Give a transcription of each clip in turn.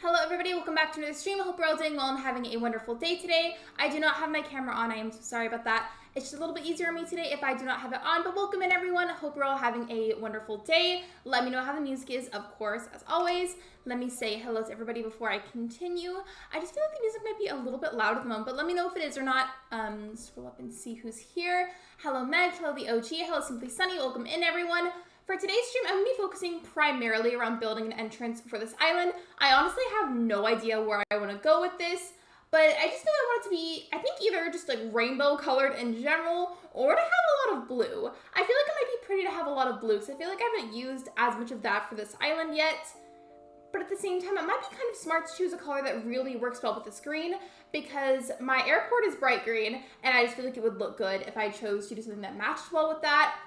Hello everybody, welcome back to another stream. I hope you're all doing well and having a wonderful day today. I do not have my camera on, I am so sorry about that. It's just a little bit easier on me today if I do not have it on, but welcome in everyone. I hope you're all having a wonderful day. Let me know how the music is, of course, as always. Let me say hello to everybody before I continue. I just feel like the music might be a little bit loud at the moment, but let me know if it is or not. Scroll up and see who's here. Hello Meg, hello the OG, hello Simply Sunny, welcome in everyone. For today's stream, I'm going to be focusing primarily around building an entrance for this island. I honestly have no idea where I want to go with this, but I just know I want it to be, I think, either just like rainbow colored in general or to have a lot of blue. I feel like it might be pretty to have a lot of blue because I feel like I haven't used as much of that for this island yet. But at the same time, it might be kind of smart to choose a color that really works well with this green because my airport is bright green and I just feel like it would look good if I chose to do something that matched well with that.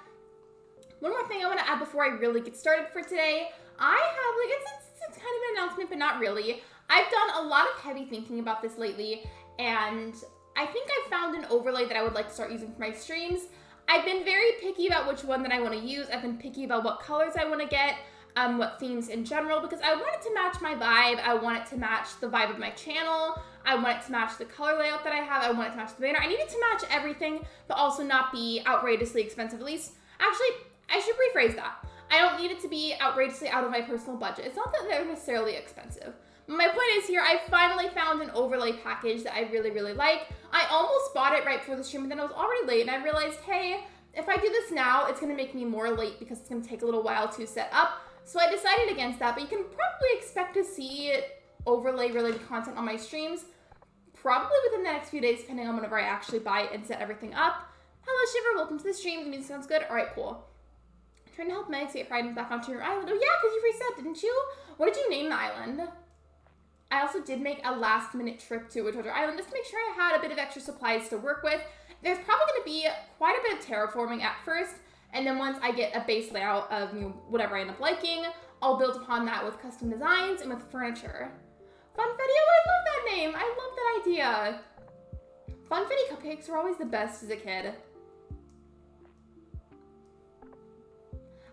One more thing I want to add before I really get started for today. I have, it's kind of an announcement, but not really. I've done a lot of heavy thinking about this lately, and I think I've found an overlay that I would like to start using for my streams. I've been very picky about which one that I want to use. I've been picky about what colors I want to get, what themes in general, because I want it to match my vibe. I want it to match the vibe of my channel. I want it to match the color layout that I have. I want it to match the banner. I need it to match everything, but also not be outrageously expensive, at least. Actually, I should rephrase that. I don't need it to be outrageously out of my personal budget. It's not that they're necessarily expensive. My point is here, I finally found an overlay package that I really, really like. I almost bought it right before the stream, but then I was already late, and I realized, hey, if I do this now, it's gonna make me more late because it's gonna take a little while to set up. So I decided against that, but you can probably expect to see overlay-related content on my streams probably within the next few days, depending on whenever I actually buy it and set everything up. Hello, Shiver, welcome to the stream. The music sounds good. All right, cool. Trying to help Meg get riding back onto your island. Oh yeah, because you reset, didn't you? What did you name the island? I also did make a last-minute trip to a treasure island just to make sure I had a bit of extra supplies to work with. There's probably going to be quite a bit of terraforming at first, and then once I get a base layout of whatever I end up liking, I'll build upon that with custom designs and with furniture. Funfetti, oh, I love that name. I love that idea. Funfetti cupcakes were always the best as a kid.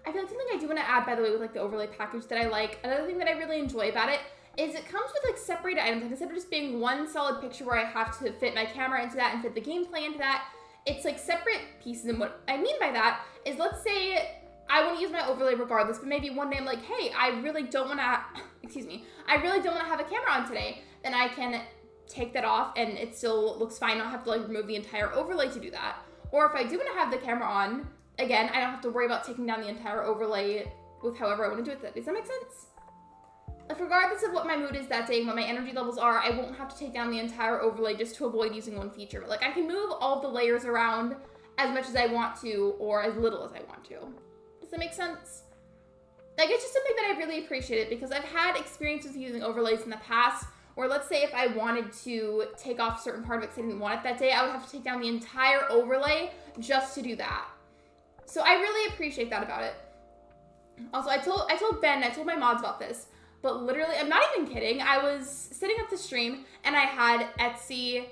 I feel like something I do want to add, by the way, with like the overlay package that I like, another thing that I really enjoy about it is it comes with like separated items. Like instead of just being one solid picture where I have to fit my camera into that and fit the gameplay into that, it's like separate pieces. And what I mean by that is, let's say I want to use my overlay regardless, but maybe one day I'm like, hey, I really don't want to, excuse me, I really don't want to have a camera on today. Then I can take that off and it still looks fine. I don't have to like remove the entire overlay to do that. Or if I do want to have the camera on, again, I don't have to worry about taking down the entire overlay with however I want to do it. Does that make sense? Like, regardless of what my mood is that day and what my energy levels are, I won't have to take down the entire overlay just to avoid using one feature. But like, I can move all the layers around as much as I want to or as little as I want to. Does that make sense? Like, it's just something that I really appreciate it because I've had experiences with using overlays in the past, or let's say if I wanted to take off a certain part of it because I didn't want it that day, I would have to take down the entire overlay just to do that. So I really appreciate that about it. Also, I told Ben, I told my mods about this, but literally, I'm not even kidding. I was setting up the stream and I had Etsy,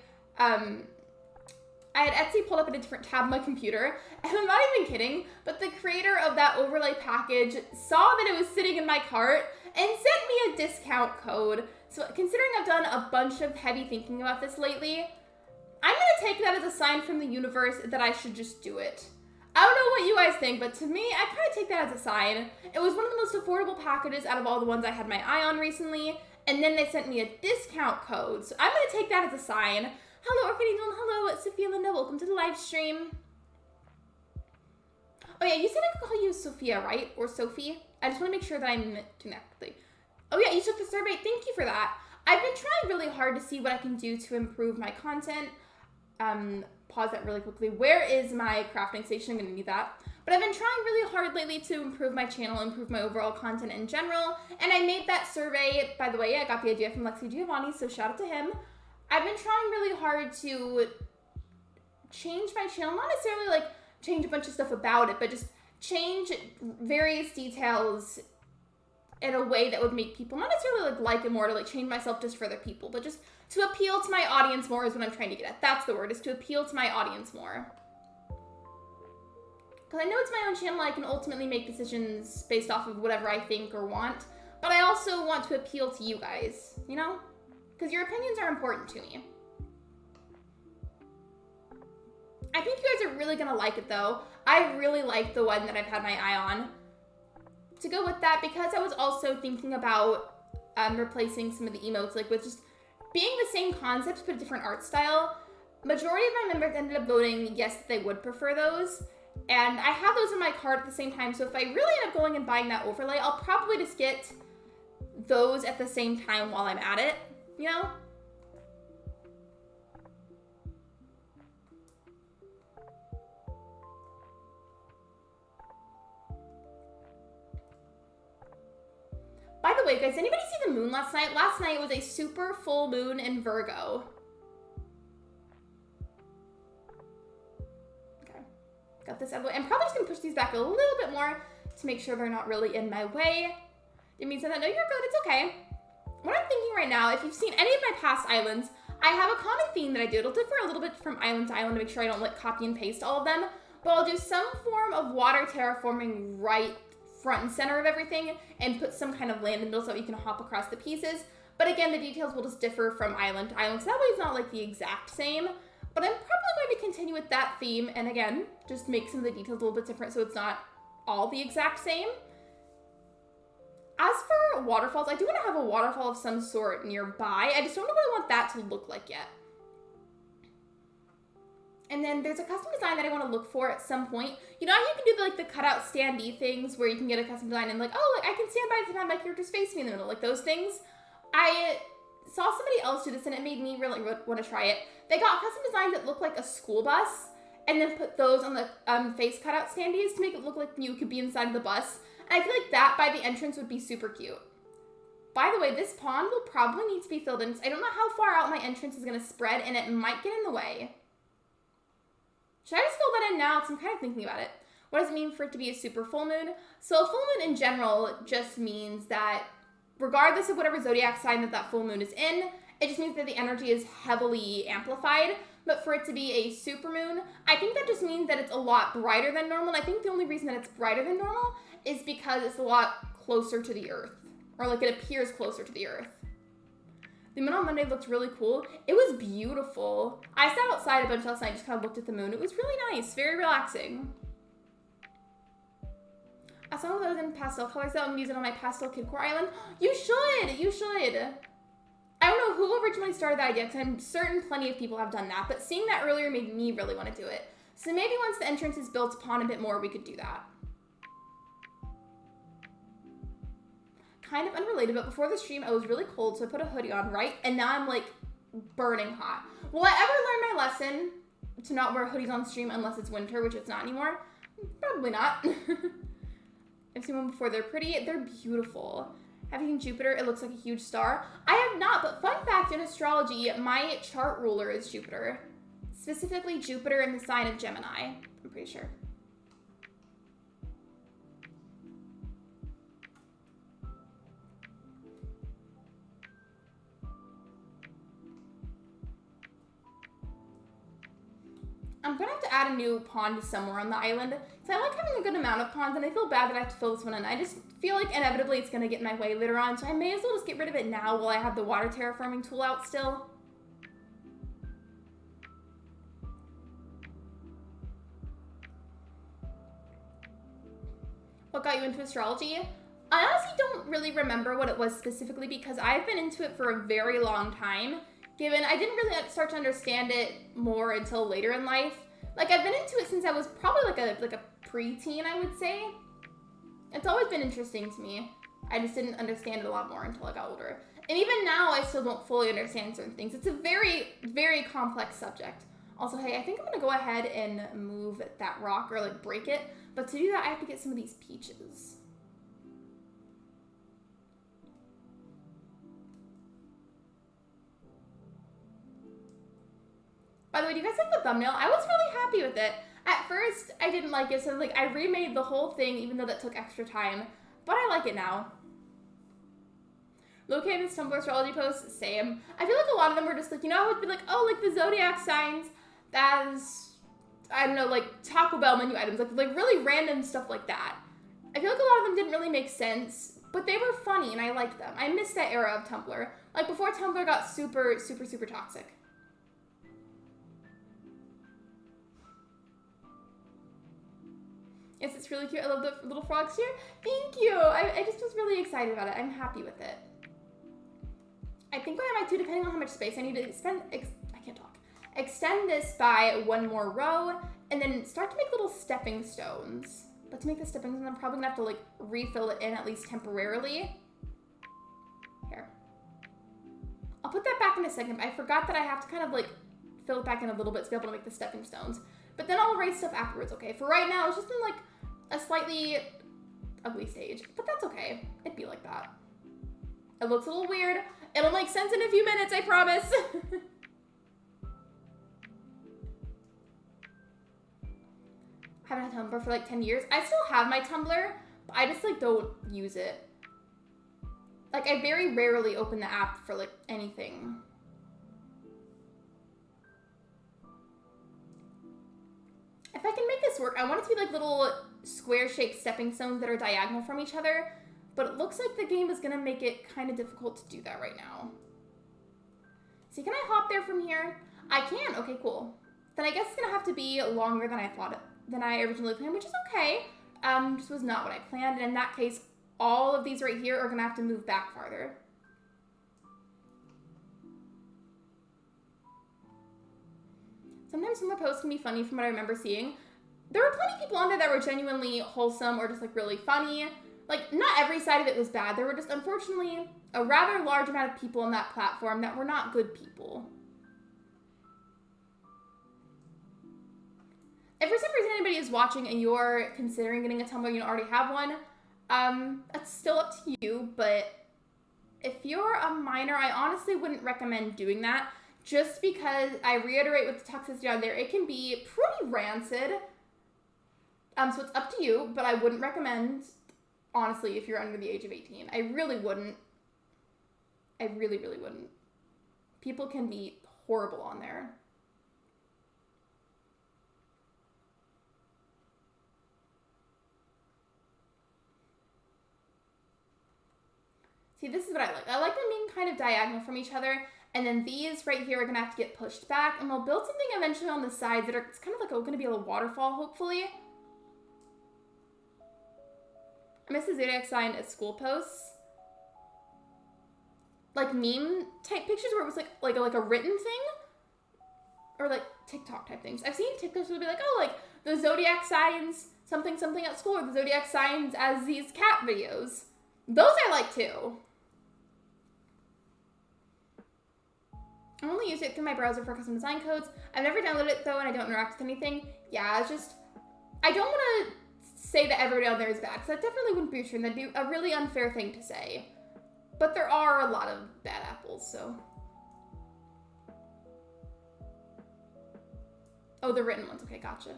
pulled up in a different tab on my computer, and I'm not even kidding, but the creator of that overlay package saw that it was sitting in my cart and sent me a discount code. So considering I've done a bunch of heavy thinking about this lately, I'm gonna take that as a sign from the universe that I should just do it. I don't know what you guys think, but to me, I kind of take that as a sign. It was one of the most affordable packages out of all the ones I had my eye on recently, and then they sent me a discount code, so I'm going to take that as a sign. Hello, Arcadian, hello, Sophia Linda, welcome to the live stream. Oh yeah, you said I could call you Sophia, right? Or Sophie? I just want to make sure that I'm doing that correctly. Oh yeah, you took the survey, thank you for that. I've been trying really hard to see what I can do to improve my content. Pause that really quickly. Where is my crafting station? I'm gonna need that. But I've been trying really hard lately to improve my channel, improve my overall content in general, and I made that survey. By the way, I got the idea from Lexi Giovanni, so shout out to him. I've been trying really hard to change my channel, not necessarily like change a bunch of stuff about it, but just change various details in a way that would make people not necessarily like it more, to like change myself just for other people, but just to appeal to my audience more is what I'm trying to get at. That's the word, is to appeal to my audience more. Because I know it's my own channel, I can ultimately make decisions based off of whatever I think or want, but I also want to appeal to you guys, you know? Because your opinions are important to me. I think you guys are really gonna like it though. I really like the one that I've had my eye on. To go with that, because I was also thinking about replacing some of the emotes, like with just being the same concepts but a different art style. Majority of my members ended up voting yes, that they would prefer those. And I have those in my cart at the same time, so if I really end up going and buying that overlay, I'll probably just get those at the same time while I'm at it, you know? By the way, guys, anybody see the moon last night? Last night was a super full moon in Virgo. Okay, got this out of the way. I'm probably just gonna push these back a little bit more to make sure they're not really in my way. It means that, no, you're good, it's okay. What I'm thinking right now, if you've seen any of my past islands, I have a common theme that I do. It'll differ a little bit from island to island to make sure I don't like copy and paste all of them, but I'll do some form of water terraforming right front and center of everything and put some kind of land in the middle so you can hop across the pieces. But again, the details will just differ from island to island, so that way it's not like the exact same. But I'm probably going to continue with that theme and again, just make some of the details a little bit different so it's not all the exact same. As for waterfalls, I do want to have a waterfall of some sort nearby. I just don't know what I want that to look like yet. And then there's a custom design that I want to look for at some point. You know how you can do the cutout standee things where you can get a custom design and like, oh, like I can stand by the time my character's face me in the middle, like those things. I saw somebody else do this and it made me really want to try it. They got custom designs that look like a school bus and then put those on the face cutout standees to make it look like you could be inside of the bus. And I feel like that by the entrance would be super cute. By the way, this pond will probably need to be filled in. I don't know how far out my entrance is going to spread and it might get in the way. Should I just fill that in now? Because I'm kind of thinking about it. What does it mean for it to be a super full moon? So a full moon in general just means that regardless of whatever zodiac sign that full moon is in, it just means that the energy is heavily amplified. But for it to be a super moon, I think that just means that it's a lot brighter than normal. And I think the only reason that it's brighter than normal is because it's a lot closer to the Earth. Or like it appears closer to the Earth. The moon on Monday looked really cool. It was beautiful. I sat outside a bunch last night, just kind of looked at the moon. It was really nice, very relaxing. I saw one of those in pastel colors though. I'm gonna use it on my pastel Kidcore island. You should, you should. I don't know who originally started that idea because I'm certain plenty of people have done that, but seeing that earlier made me really want to do it. So maybe once the entrance is built upon a bit more, we could do that. Kind of unrelated, but before the stream, I was really cold, so I put a hoodie on, right? And now I'm like burning hot. Will I ever learn my lesson to not wear hoodies on stream unless it's winter, which it's not anymore? Probably not. I've seen one before. They're pretty. They're beautiful. Have you seen Jupiter? It looks like a huge star. I have not, but fun fact in astrology, my chart ruler is Jupiter. Specifically Jupiter in the sign of Gemini, I'm pretty sure. I'm gonna have to add a new pond somewhere on the island. So I like having a good amount of ponds and I feel bad that I have to fill this one in. I just feel like inevitably it's gonna get in my way later on. So I may as well just get rid of it now while I have the water terraforming tool out still. What got you into astrology? I honestly don't really remember what it was specifically because I've been into it for a very long time. Given I didn't really start to understand it more until later in life. Like I've been into it since I was probably like a preteen, I would say. It's always been interesting to me. I just didn't understand it a lot more until I got older. And even now I still don't fully understand certain things. It's a very, very complex subject. Also, hey, I think I'm gonna go ahead and move that rock or like break it. But to do that, I have to get some of these peaches. By the way, do you guys like the thumbnail? I was really happy with it. At first, I didn't like it, so like I remade the whole thing, even though that took extra time. But I like it now. Located this Tumblr astrology posts, same. I feel like a lot of them were just like, you know, it would be like, oh, like the zodiac signs as, I don't know, like Taco Bell menu items, like really random stuff like that. I feel like a lot of them didn't really make sense, but they were funny and I liked them. I missed that era of Tumblr. Like before Tumblr got super, super, super toxic. Yes, it's really cute. I love the little frogs here. Thank you. I just was really excited about it. I'm happy with it. I think what I might do, depending on how much space I need to extend this by one more row, and then start to make little stepping stones. But to make the stepping stones, I'm probably gonna have to like refill it in at least temporarily. Here. I'll put that back in a second, but I forgot that I have to kind of like fill it back in a little bit to be able to make the stepping stones. But then I'll erase stuff afterwards, okay? For right now, it's just in like a slightly ugly stage, but that's okay. It'd be like that. It looks a little weird. It'll make sense in a few minutes, I promise. I haven't had Tumblr for like 10 years. I still have my Tumblr, but I just like don't use it. Like I very rarely open the app for like anything. If I can make this work, I want it to be like little square-shaped stepping stones that are diagonal from each other, but it looks like the game is gonna make it kind of difficult to do that right now. See, can I hop there from here? I can, okay, cool. Then I guess it's gonna have to be longer than I originally planned, which is okay. Just was not what I planned, and in that case, all of these right here are gonna have to move back farther. Sometimes some of the posts can be funny from what I remember seeing. There were plenty of people on there that were genuinely wholesome or just like really funny. Like not every side of it was bad. There were just unfortunately a rather large amount of people on that platform that were not good people. If for some reason anybody is watching and you're considering getting a Tumblr and you already have one, that's still up to you, but if you're a minor, I honestly wouldn't recommend doing that. Just because I reiterate with the toxicity on there, it can be pretty rancid. So it's up to you, but I wouldn't recommend, honestly, if you're under the age of 18. I really wouldn't. I really, really wouldn't. People can be horrible on there. See, this is what I like. I like them being kind of diagonal from each other. And then these right here are gonna have to get pushed back, and we'll build something eventually on the sides that are, it's kind of like gonna be a waterfall, hopefully. I miss the Zodiac sign at school posts. Like meme type pictures where it was like a written thing. Or like TikTok type things. I've seen TikToks where it'll be like, oh, like the Zodiac signs something something at school, or the Zodiac signs as these cat videos. Those I like too. I only use it through my browser for custom design codes. I've never downloaded it though, and I don't interact with anything. Yeah, it's just, I don't want to say that everybody out there is bad, because that definitely wouldn't be true, and that'd be a really unfair thing to say. But there are a lot of bad apples, so. Oh, the written ones. Okay, gotcha.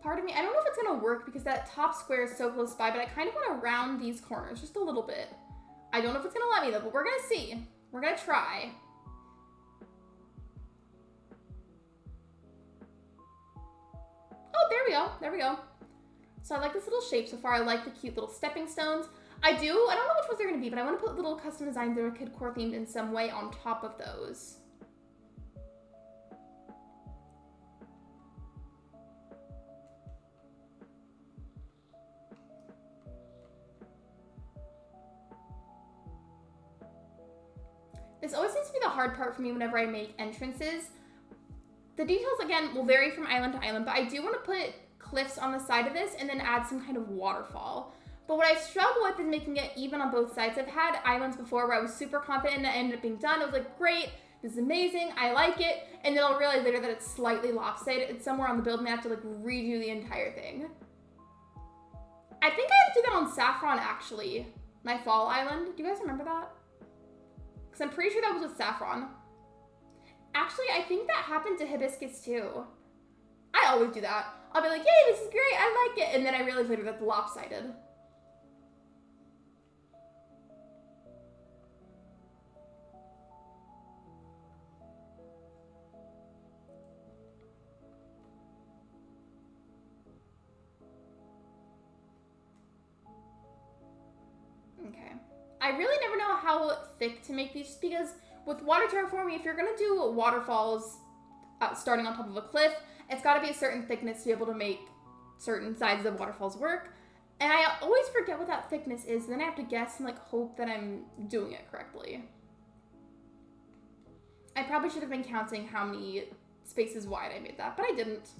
Part of me, I don't know if it's gonna work because that top square is so close by, but I kind of want to round these corners just a little bit. I don't know if it's gonna let me though, but we're gonna see. We're gonna try. Oh, there we go. So I like this little shape so far. I like the cute little stepping stones. I don't know which ones they're gonna be, but I want to put little custom designs that are Kidcore themed in some way on top of those. This always seems to be the hard part for me whenever I make entrances. The details, again, will vary from island to island, but I do want to put cliffs on the side of this and then add some kind of waterfall. But what I struggle with is making it even on both sides. I've had islands before where I was super confident and it ended up being done. I was like, great, this is amazing, I like it. And then I'll realize later that it's slightly lopsided. It's somewhere on the build and I have to like redo the entire thing. I think I had to do that on Saffron actually. My fall island. Do you guys remember that? Because I'm pretty sure that was with Saffron. Actually, I think that happened to Hibiscus too. I always do that. I'll be like, yay, this is great, I like it. And then I realize later that's lopsided. Okay. I really never know how thick to make these, just because with water terraforming, if you're gonna do waterfalls starting on top of a cliff, it's gotta be a certain thickness to be able to make certain sizes of waterfalls work. And I always forget what that thickness is, then I have to guess and like hope that I'm doing it correctly. I probably should have been counting how many spaces wide I made that, but I didn't.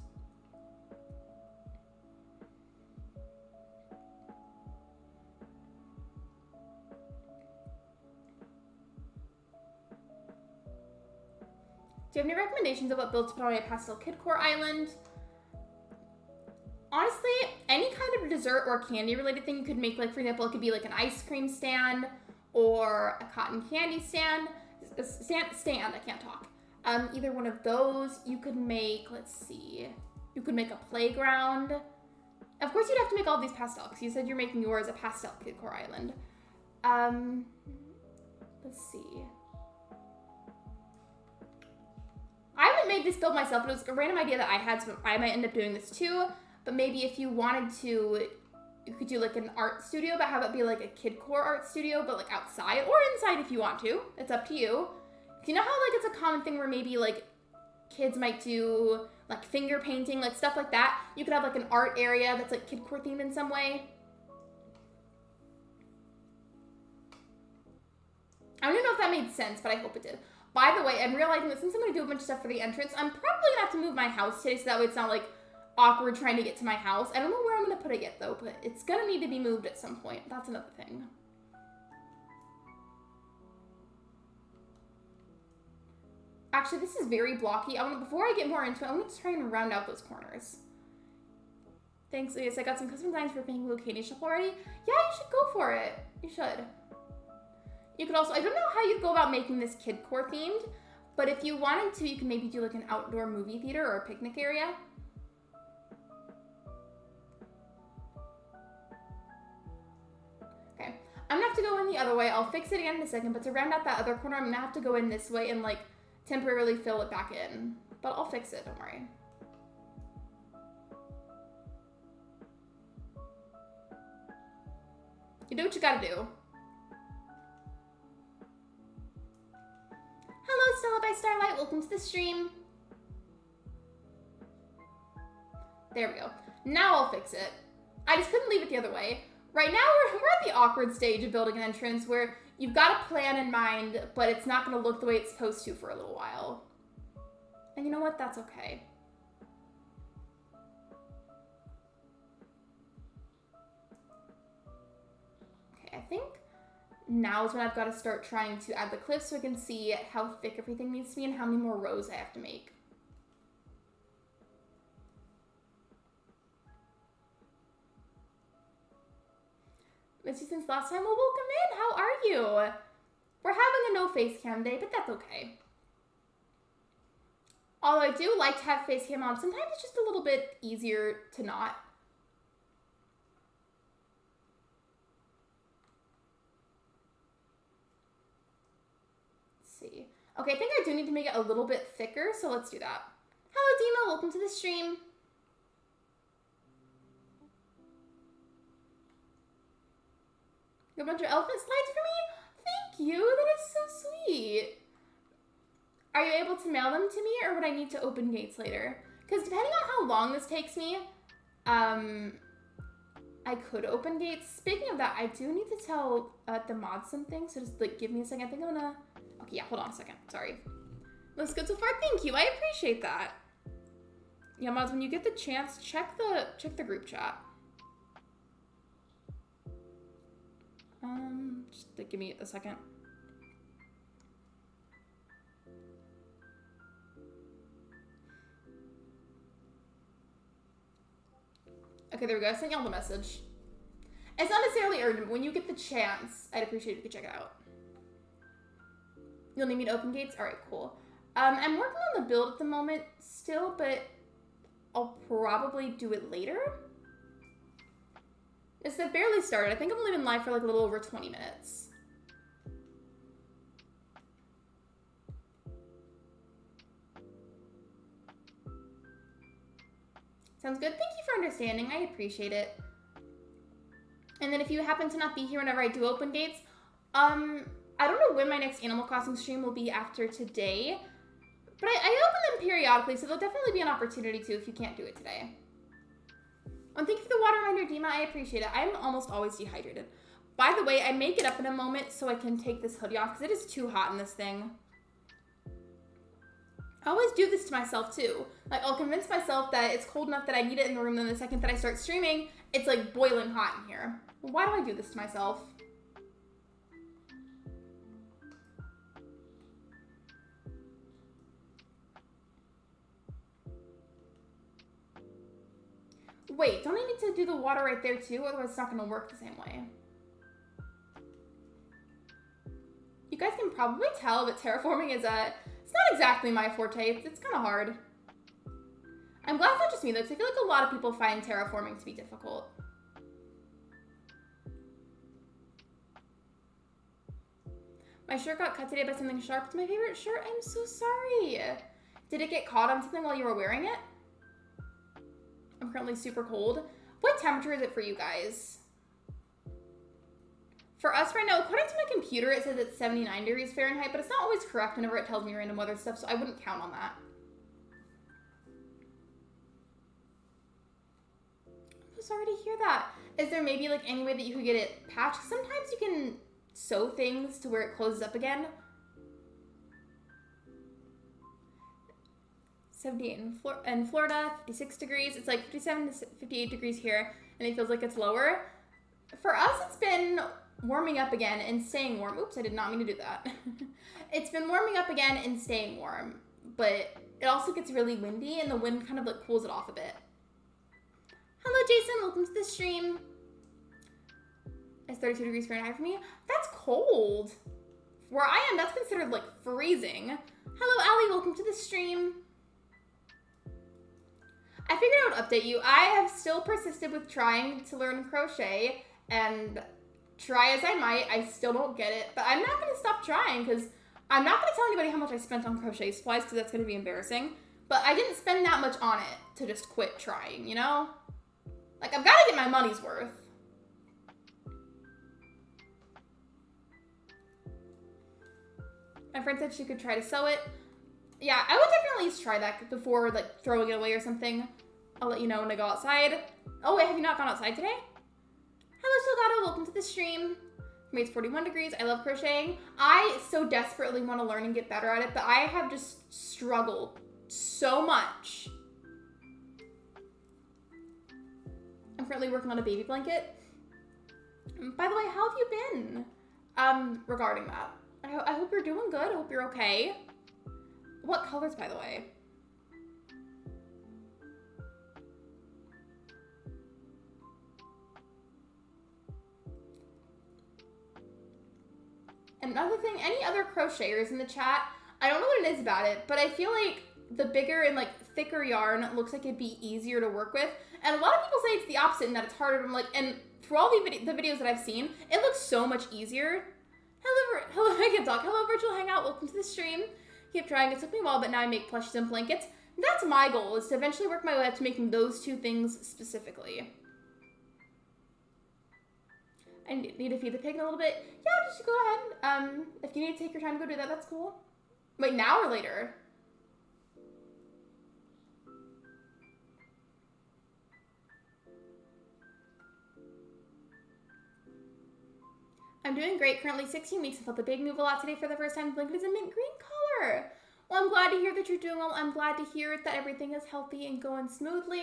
Do you have any recommendations of what build to put on my pastel Kidcore island? Honestly, any kind of dessert or candy related thing you could make, like for example, it could be like an ice cream stand or a cotton candy stand. I can't talk. Either one of those. You could make, let's see, you could make a playground. Of course you'd have to make all these pastel, because you said you're making yours a pastel Kidcore island. Let's see. I haven't made this build myself, but it was a random idea that I had, so I might end up doing this too. But maybe if you wanted to, you could do like an art studio, but have it be like a Kidcore art studio, but like outside or inside if you want to. It's up to you. You know how like it's a common thing where maybe like kids might do like finger painting, like stuff like that? You could have like an art area that's like Kidcore themed in some way. I don't even know if that made sense, but I hope it did. By the way, I'm realizing that since I'm going to do a bunch of stuff for the entrance, I'm probably going to have to move my house today so that way it's not like awkward trying to get to my house. I don't know where I'm going to put it yet though, but it's going to need to be moved at some point. That's another thing. Actually, this is very blocky. Before I get more into it, I want to try and round out those corners. Thanks, Elias. I got some custom designs for making Lurk A shop already. Yeah, you should go for it. You should. You could also, I don't know how you'd go about making this Kidcore themed, but if you wanted to, you can maybe do like an outdoor movie theater or a picnic area. Okay, I'm gonna have to go in the other way. I'll fix it again in a second, but to round out that other corner, I'm gonna have to go in this way and like temporarily fill it back in. But I'll fix it, don't worry. You do what you gotta do. Hello, Stella by Starlight. Welcome to the stream. There we go. Now I'll fix it. I just couldn't leave it the other way. Right now, we're at the awkward stage of building an entrance where you've got a plan in mind, but it's not going to look the way it's supposed to for a little while. And you know what? That's okay. Okay, I think now is when I've got to start trying to add the cliffs so I can see how thick everything needs to be and how many more rows I have to make. Missed you since last time. Well, welcome in. How are you? We're having a no face cam day, but that's okay. Although I do like to have face cam on, sometimes it's just a little bit easier to not. See. Okay, I think I do need to make it a little bit thicker, so let's do that. Hello, Dima. Welcome to the stream. A bunch of elephant slides for me? Thank you. That is so sweet. Are you able to mail them to me, or would I need to open gates later? Because depending on how long this takes me, I could open gates. Speaking of that, I do need to tell the mods something, so just like give me a second. I think I'm gonna... Okay, yeah, hold on a second. Sorry. Looks good so far. Thank you. I appreciate that. Yeah, mods, when you get the chance, check the group chat. Just like, give me a second. Okay, there we go. I sent y'all the message. It's not necessarily urgent. When you get the chance, I'd appreciate it if you could check it out. You'll need me to open gates? Alright, cool. I'm working on the build at the moment still, but I'll probably do it later. It's barely started. I think I've only been live for like a little over 20 minutes. Sounds good. Thank you for understanding. I appreciate it. And then if you happen to not be here whenever I do open gates, I don't know when my next Animal Crossing stream will be after today, but I open them periodically, so there'll definitely be an opportunity to if you can't do it today. And thank you for the water reminder, Dima. I appreciate it. I'm almost always dehydrated. By the way, I may get up in a moment so I can take this hoodie off because it is too hot in this thing. I always do this to myself too. Like, I'll convince myself that it's cold enough that I need it in the room, then the second that I start streaming, it's like boiling hot in here. Well, why do I do this to myself? Wait, don't I need to do the water right there too? Otherwise it's not gonna work the same way. You guys can probably tell, but terraforming is it's not exactly my forte. It's kind of hard. I'm glad it's not just me though, because I feel like a lot of people find terraforming to be difficult. My shirt got cut today by something sharp. It's my favorite shirt. I'm so sorry. Did it get caught on something while you were wearing it? I'm currently super cold. What temperature is it for you guys? For us right now, according to my computer, it says it's 79 degrees Fahrenheit, but it's not always correct whenever it tells me random weather stuff, so I wouldn't count on that. I'm so sorry to hear that. Is there maybe like any way that you could get it patched? Sometimes you can sew things to where it closes up again. 78 in Florida, 56 degrees. It's like 57 to 58 degrees here, and it feels like it's lower. For us, it's been warming up again and staying warm. Oops, I did not mean to do that. It's been warming up again and staying warm, but it also gets really windy, and the wind kind of like cools it off a bit. Hello, Jason. Welcome to the stream. It's 32 degrees Fahrenheit for me. That's cold. Where I am, that's considered like freezing. Hello, Allie. Welcome to the stream. I figured I would update you. I have still persisted with trying to learn crochet, and try as I might, I still don't get it. But I'm not going to stop trying because I'm not going to tell anybody how much I spent on crochet supplies because that's going to be embarrassing. But I didn't spend that much on it to just quit trying, you know? Like, I've got to get my money's worth. My friend said she could try to sew it. Yeah, I would definitely at least try that before, like, throwing it away or something. I'll let you know when I go outside. Oh, wait, have you not gone outside today? Hello, Silgato. Welcome to the stream. For me, it's 41 degrees. I love crocheting. I so desperately want to learn and get better at it, but I have just struggled so much. I'm currently working on a baby blanket. By the way, how have you been? Regarding that. I hope you're doing good. I hope you're okay. What colors, by the way? Another thing, any other crocheters in the chat, I don't know what it is about it, but I feel like the bigger and like thicker yarn looks like it'd be easier to work with. And a lot of people say it's the opposite and that it's harder. I'm like, and through all the videos that I've seen, it looks so much easier. Hello, I can talk. Hello, virtual hangout. Welcome to the stream. Keep trying. It took me a while, but now I make plushies and blankets. That's my goal, is to eventually work my way up to making those two things specifically. I need to feed the pig in a little bit. Yeah, just go ahead. If you need to take your time to go do that, that's cool. Wait, now or later? I'm doing great. Currently 16 weeks. I felt the big move a lot today for the first time. The blanket is a mint green color. Well, I'm glad to hear that you're doing well. I'm glad to hear that everything is healthy and going smoothly.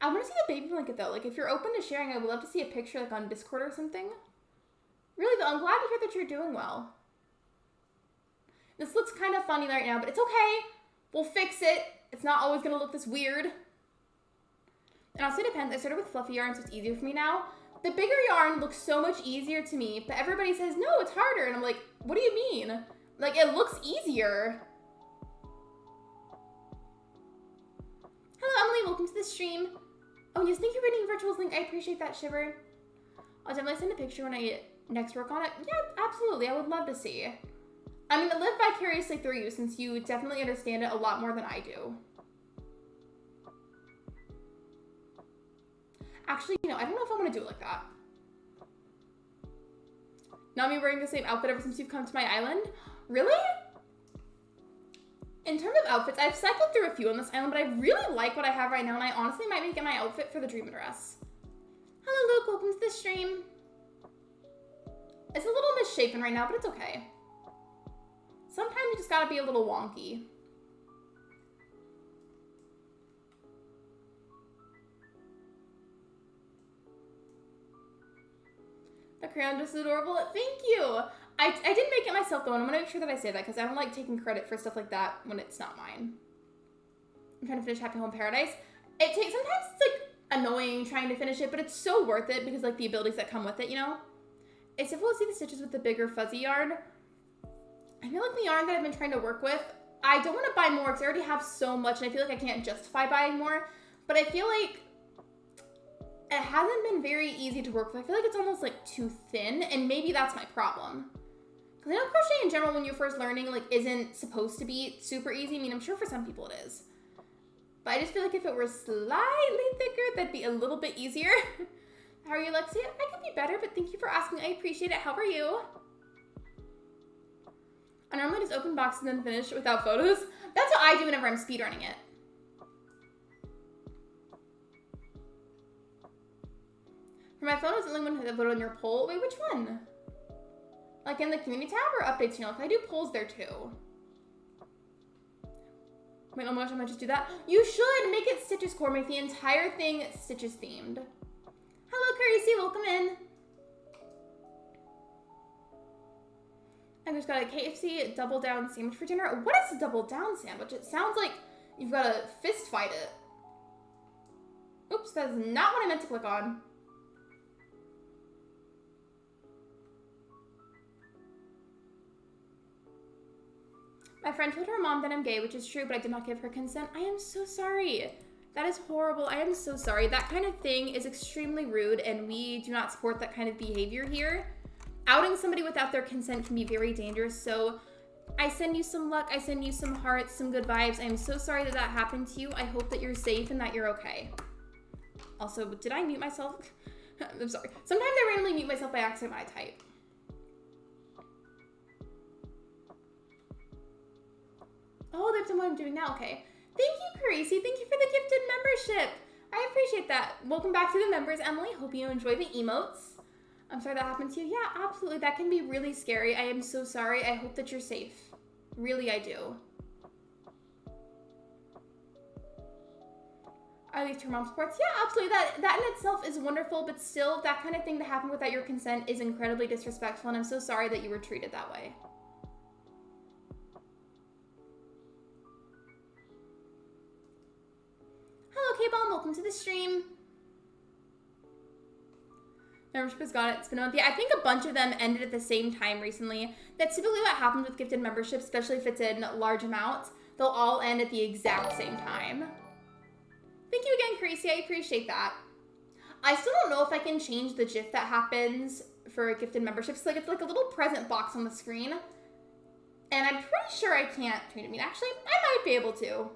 I want to see the baby blanket though. Like, if you're open to sharing, I would love to see a picture like on Discord or something. Really though, I'm glad to hear that you're doing well. This looks kind of funny right now, but it's okay. We'll fix it. It's not always gonna look this weird. And also it depends. I started with fluffy yarn, so it's easier for me now. The bigger yarn looks so much easier to me, but everybody says, no, it's harder. And I'm like, what do you mean? Like, it looks easier. Hello, Emily. Welcome to the stream. Oh, yes, thank you for reading Virtual's link. I appreciate that, Shiver. I'll definitely send a picture when I next work on it. Yeah, absolutely. I would love to see. I'm going to live vicariously through you since you definitely understand it a lot more than I do. Actually, you know, I don't know if I want to do it like that. Not me wearing the same outfit ever since you've come to my island. Really? In terms of outfits, I've cycled through a few on this island, but I really like what I have right now, and I honestly might make it my outfit for the dream address. Hello, Luke. Welcome to the stream. It's a little misshapen right now, but it's okay. Sometimes you just gotta be a little wonky. The crayon just adorable. Thank you. I didn't make it myself though, and I'm gonna make sure that I say that because I don't like taking credit for stuff like that when it's not mine. I'm trying to finish Happy Home Paradise. It takes, sometimes it's like annoying trying to finish it, but it's so worth it because like the abilities that come with it, you know? It's difficult to see the stitches with the bigger fuzzy yarn. I feel like the yarn that I've been trying to work with, I don't want to buy more because I already have so much and I feel like I can't justify buying more, but I feel like it hasn't been very easy to work with. I feel like it's almost like too thin, and maybe that's my problem. Because I know crochet in general when you're first learning like isn't supposed to be super easy. I mean, I'm sure for some people it is. But I just feel like if it were slightly thicker, that'd be a little bit easier. How are you, Lexi? I could be better, but thank you for asking. I appreciate it. How are you? I normally just open boxes and then finish without photos. That's what I do whenever I'm speedrunning it. For my photos, the only one that voted on your poll. Wait, which one? Like in the community tab or updates channel? Because I do polls there too. Wait, oh my gosh, I might just do that. You should make it Stitches Core. Make the entire thing Stitches themed. Hello, Carisi. Welcome in. I just got a KFC double down sandwich for dinner. What is a double down sandwich? It sounds like you've got to fist fight it. Oops, that's not what I meant to click on. My friend told her mom that I'm gay, which is true, but I did not give her consent. I am so sorry. That is horrible. I am so sorry. That kind of thing is extremely rude, and we do not support that kind of behavior here. Outing somebody without their consent can be very dangerous, so I send you some luck. I send you some hearts, some good vibes. I am so sorry that that happened to you. I hope that you're safe and that you're okay. Also, did I mute myself? I'm sorry. Sometimes I randomly mute myself by accident when I type. Oh, that's what I'm doing now. Okay. Thank you, Carisi. Thank you for the gifted membership. I appreciate that. Welcome back to the members, Emily. Hope you enjoy the emotes. I'm sorry that happened to you. Yeah, absolutely. That can be really scary. I am so sorry. I hope that you're safe. Really, I do. At least her mom supports. Yeah, absolutely. That in itself is wonderful, but still, that kind of thing to happen without your consent is incredibly disrespectful, and I'm so sorry that you were treated that way. Hello, K-Bomb. Welcome to the stream. Membership has got it. It's been a month. Yeah, I think a bunch of them ended at the same time recently. That's typically what happens with gifted memberships, especially if it's in large amounts. They'll all end at the exact same time. Thank you again, Carisi. I appreciate that. I still don't know if I can change the GIF that happens for gifted memberships. Like, it's like a little present box on the screen. And I'm pretty sure I can't change it. I mean, actually, I might be able to.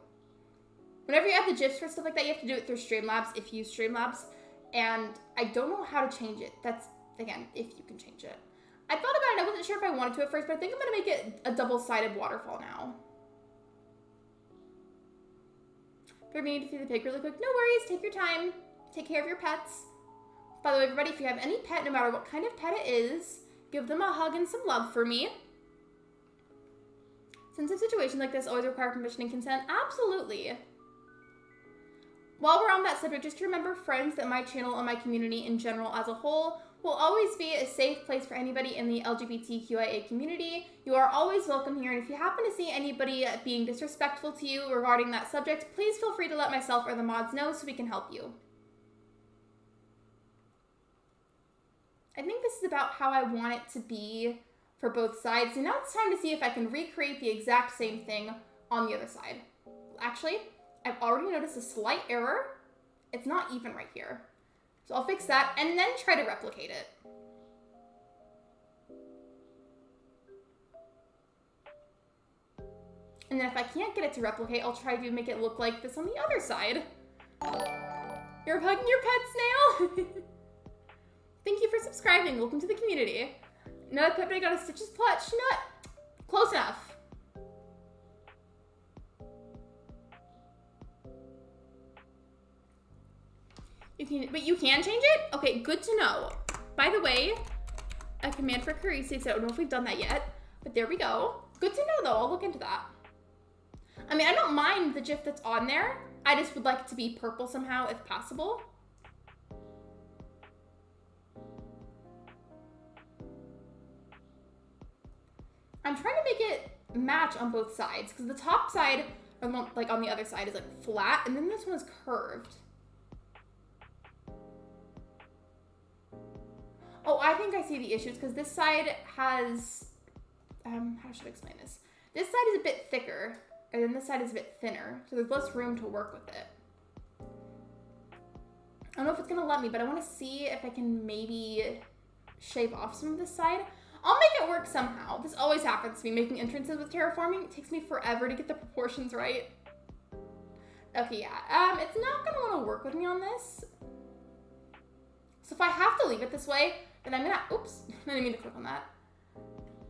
Whenever you add the GIFs for stuff like that, you have to do it through Streamlabs if you use Streamlabs. And I don't know how to change it. That's, again, if you can change it. I thought about it. I wasn't sure if I wanted to at first, but I think I'm going to make it a double-sided waterfall now. But we need to feed the pig really quick. No worries. Take your time. Take care of your pets. By the way, everybody, if you have any pet, no matter what kind of pet it is, give them a hug and some love for me. Sensitive situations like this always require permission and consent. Absolutely. While we're on that subject, just remember, friends, that my channel and my community in general as a whole will always be a safe place for anybody in the LGBTQIA community. You are always welcome here, and if you happen to see anybody being disrespectful to you regarding that subject, please feel free to let myself or the mods know so we can help you. I think this is about how I want it to be for both sides. So now it's time to see if I can recreate the exact same thing on the other side. Actually, I've already noticed a slight error. It's not even right here. So I'll fix that and then try to replicate it. And then if I can't get it to replicate, I'll try to make it look like this on the other side. You're hugging your pet snail? Thank you for subscribing. Welcome to the community. Nut Pepe got a Stitches plush. Nut. Close enough. But you can change it? Okay, good to know. By the way, a command for Carisi, I don't know if we've done that yet, but there we go. Good to know, though. I'll look into that. I mean, I don't mind the GIF that's on there. I just would like it to be purple somehow, if possible. I'm trying to make it match on both sides, because the top side, like on the other side, is like flat, and then this one is curved. Oh, I think I see the issues, because this side has, how should I explain this? This side is a bit thicker, and then this side is a bit thinner, so there's less room to work with it. I don't know if it's gonna let me, but I wanna see if I can maybe shave off some of this side. I'll make it work somehow. This always happens to me, making entrances with terraforming. It takes me forever to get the proportions right. Okay, yeah, it's not gonna wanna work with me on this. So if I have to leave it this way, then I'm gonna, oops, I didn't mean to click on that.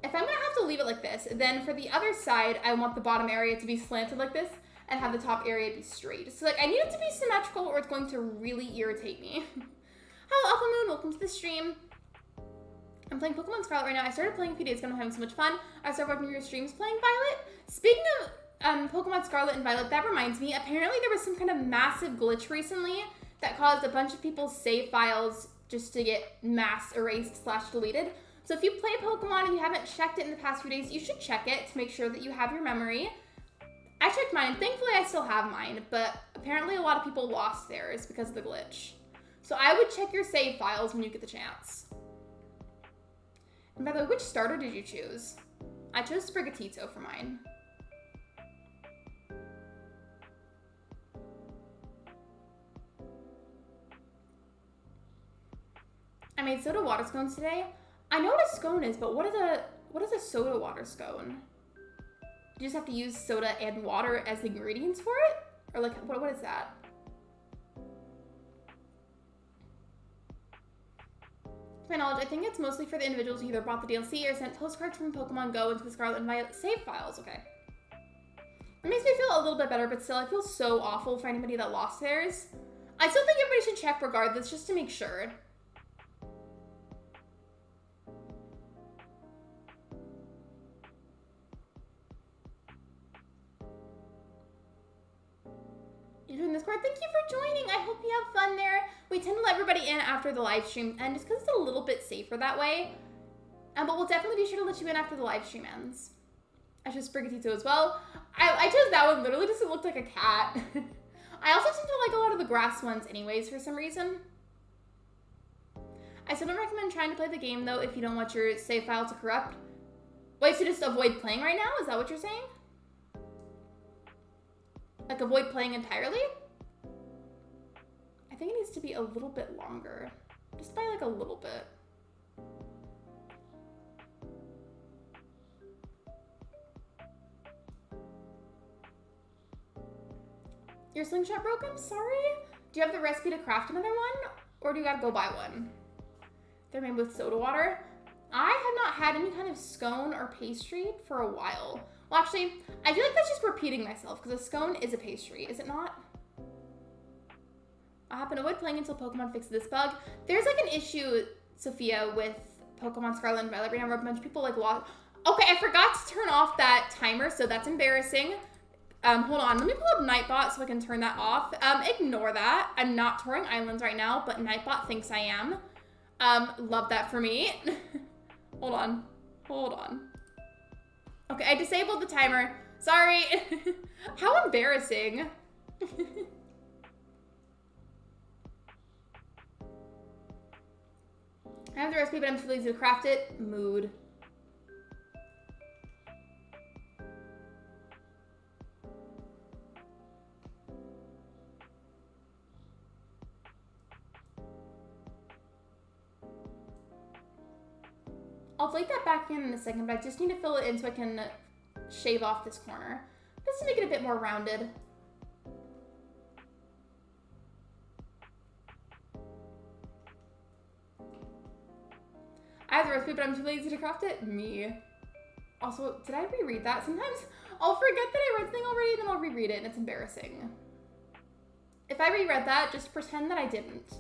If I'm gonna have to leave it like this, then for the other side, I want the bottom area to be slanted like this and have the top area be straight. So like, I need it to be symmetrical or it's going to really irritate me. Hello, Alpha Moon, welcome to the stream. I'm playing Pokemon Scarlet right now. I started playing a few days ago and I'm having so much fun. I started watching your streams playing Violet. Speaking of Pokemon Scarlet and Violet, that reminds me, apparently there was some kind of massive glitch recently that caused a bunch of people's save files just to get mass erased / deleted. So if you play Pokemon and you haven't checked it in the past few days, you should check it to make sure that you have your memory. I checked mine, and thankfully I still have mine, but apparently a lot of people lost theirs because of the glitch. So I would check your save files when you get the chance. And by the way, which starter did you choose? I chose Sprigatito for mine. I made soda water scones today. I know what a scone is, but what is a soda water scone? You just have to use soda and water as the ingredients for it? Or like, what is that? To my knowledge, I think it's mostly for the individuals who either bought the DLC or sent postcards from Pokemon Go into the Scarlet and Violet save files. Okay. It makes me feel a little bit better, but still, I feel so awful for anybody that lost theirs. I still think everybody should check regardless, just to make sure. You're doing this card. Thank you for joining. I hope you have fun there. We tend to let everybody in after the live stream end just because it's a little bit safer that way. But we'll definitely be sure to let you in after the live stream ends. I chose Sprigatito as well. I chose that one literally just it looked like a cat. I also tend to like a lot of the grass ones anyways for some reason. I still don't recommend trying to play the game though if you don't want your save file to corrupt. Wait, so just avoid playing right now? Is that what you're saying? Like avoid playing entirely? I think it needs to be a little bit longer. Just by like a little bit. Your slingshot broke? I'm sorry. Do you have the recipe to craft another one? Or do you gotta go buy one? They're made with soda water. I have not had any kind of scone or pastry for a while. Well, actually, I feel like that's just repeating myself because a scone is a pastry, is it not? I happen to avoid playing until Pokemon fixes this bug. There's like an issue, Sophia, with Pokemon Scarlet and Violet right now where a bunch of people like lost. Okay, I forgot to turn off that timer, so that's embarrassing. Hold on, let me pull up Nightbot so I can turn that off. Ignore that. I'm not touring islands right now, but Nightbot thinks I am. Love that for me. Hold on. Hold on. Okay, I disabled the timer. Sorry. How embarrassing. I have the recipe, but I'm too lazy to craft it. Mood. I'll flake that back in a second, but I just need to fill it in so I can shave off this corner. Just to make it a bit more rounded. I have the recipe, but I'm too lazy to craft it. Me. Also, did I reread that? Sometimes I'll forget that I read something already, then I'll reread it, and it's embarrassing. If I reread that, just pretend that I didn't.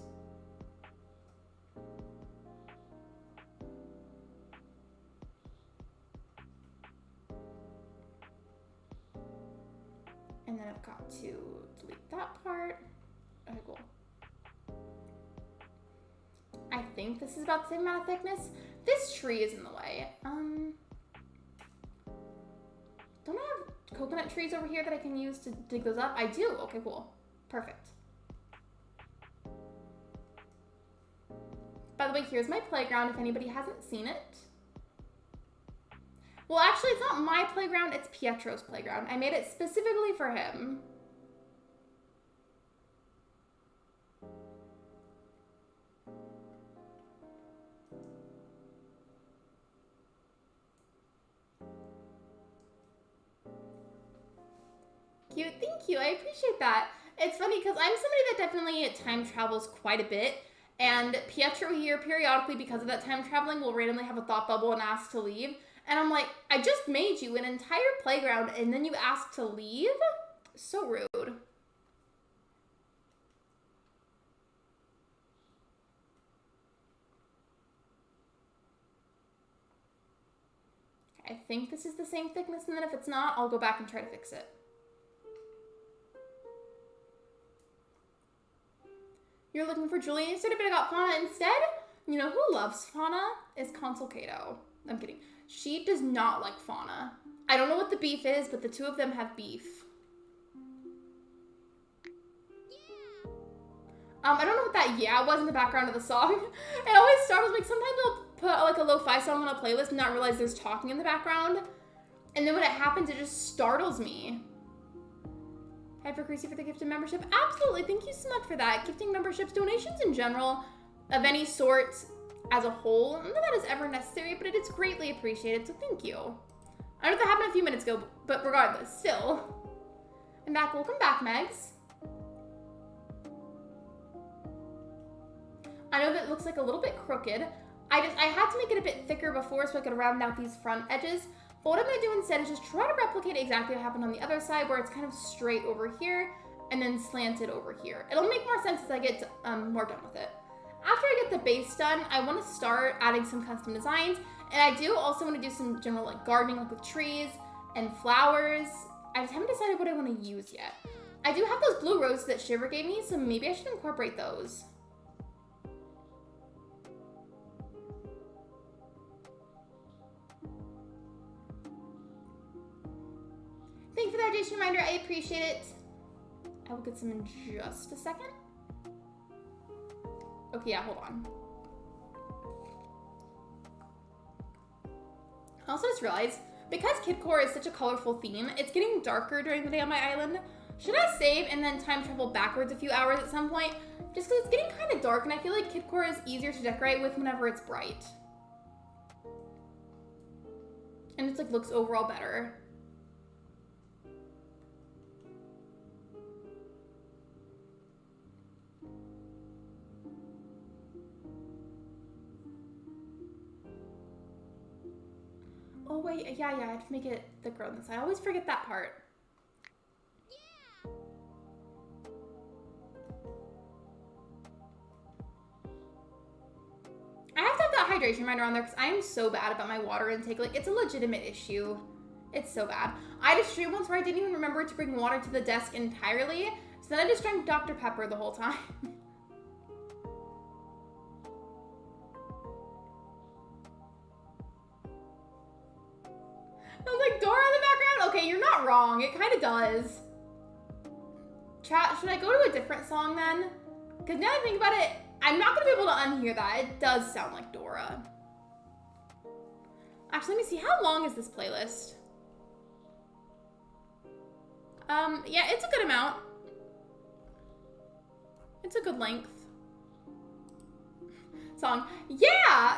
And then I've got to delete that part. Okay, cool. I think this is about the same amount of thickness. This tree is in the way. Don't I have coconut trees over here that I can use to dig those up? I do. Okay, cool. Perfect. By the way, here's my playground if anybody hasn't seen it. Well, actually, it's not my playground, it's Pietro's playground. I made it specifically for him. Cute, thank you, I appreciate that. It's funny because I'm somebody that definitely time travels quite a bit. And Pietro here, periodically, because of that time traveling, will randomly have a thought bubble and ask to leave. And I'm like, I just made you an entire playground and then you ask to leave? So rude. I think this is the same thickness, and then if it's not, I'll go back and try to fix it. You're looking for Julian instead, but I got Fauna instead? You know who loves Fauna? Is Consul Kato. I'm kidding. She does not like Fauna. I don't know what the beef is, but the two of them have beef. Yeah. I don't know what that yeah was in the background of the song. It always startles me. Sometimes I'll put like a lo-fi song on a playlist and not realize there's talking in the background. And then when it happens, it just startles me. Hi for Chrissy for the gifted membership. Absolutely, thank you so much for that. Gifting memberships, donations in general, of any sort as a whole, none of that is ever necessary, but it is greatly appreciated, so thank you. I know that happened a few minutes ago, but regardless, still. I'm back, welcome back, Megs. I know that it looks like a little bit crooked. I had to make it a bit thicker before so I could round out these front edges. But what I'm gonna do instead is just try to replicate exactly what happened on the other side, where it's kind of straight over here and then slanted over here. It'll make more sense as I get more done with it. After I get the base done, I want to start adding some custom designs, and I do also want to do some general like gardening, like with trees and flowers. I just haven't decided what I want to use yet. I do have those blue roses that Shiver gave me, so maybe I should incorporate those. Thank you for the Hydrate Reminder, I appreciate it. I will get some in just a second. Okay, yeah, hold on. I also just realized, because Kidcore is such a colorful theme, it's getting darker during the day on my island. Should I save and then time travel backwards a few hours at some point? Just because it's getting kind of dark, and I feel like Kidcore is easier to decorate with whenever it's bright. And it's like looks overall better. Oh wait, yeah, I have to make it thicker on this side. I always forget that part. Yeah. I have to have that hydration reminder on there because I am so bad about my water intake. Like, it's a legitimate issue. It's so bad. I had a stream once where I didn't even remember to bring water to the desk entirely, so then I just drank Dr. Pepper the whole time. was like, Dora in the background? Okay, you're not wrong. It kind of does. Chat, should I go to a different song then? Because now that I think about it, I'm not going to be able to unhear that. It does sound like Dora. Actually, let me see. How long is this playlist? Yeah, it's a good amount. It's a good length. Song. Yeah!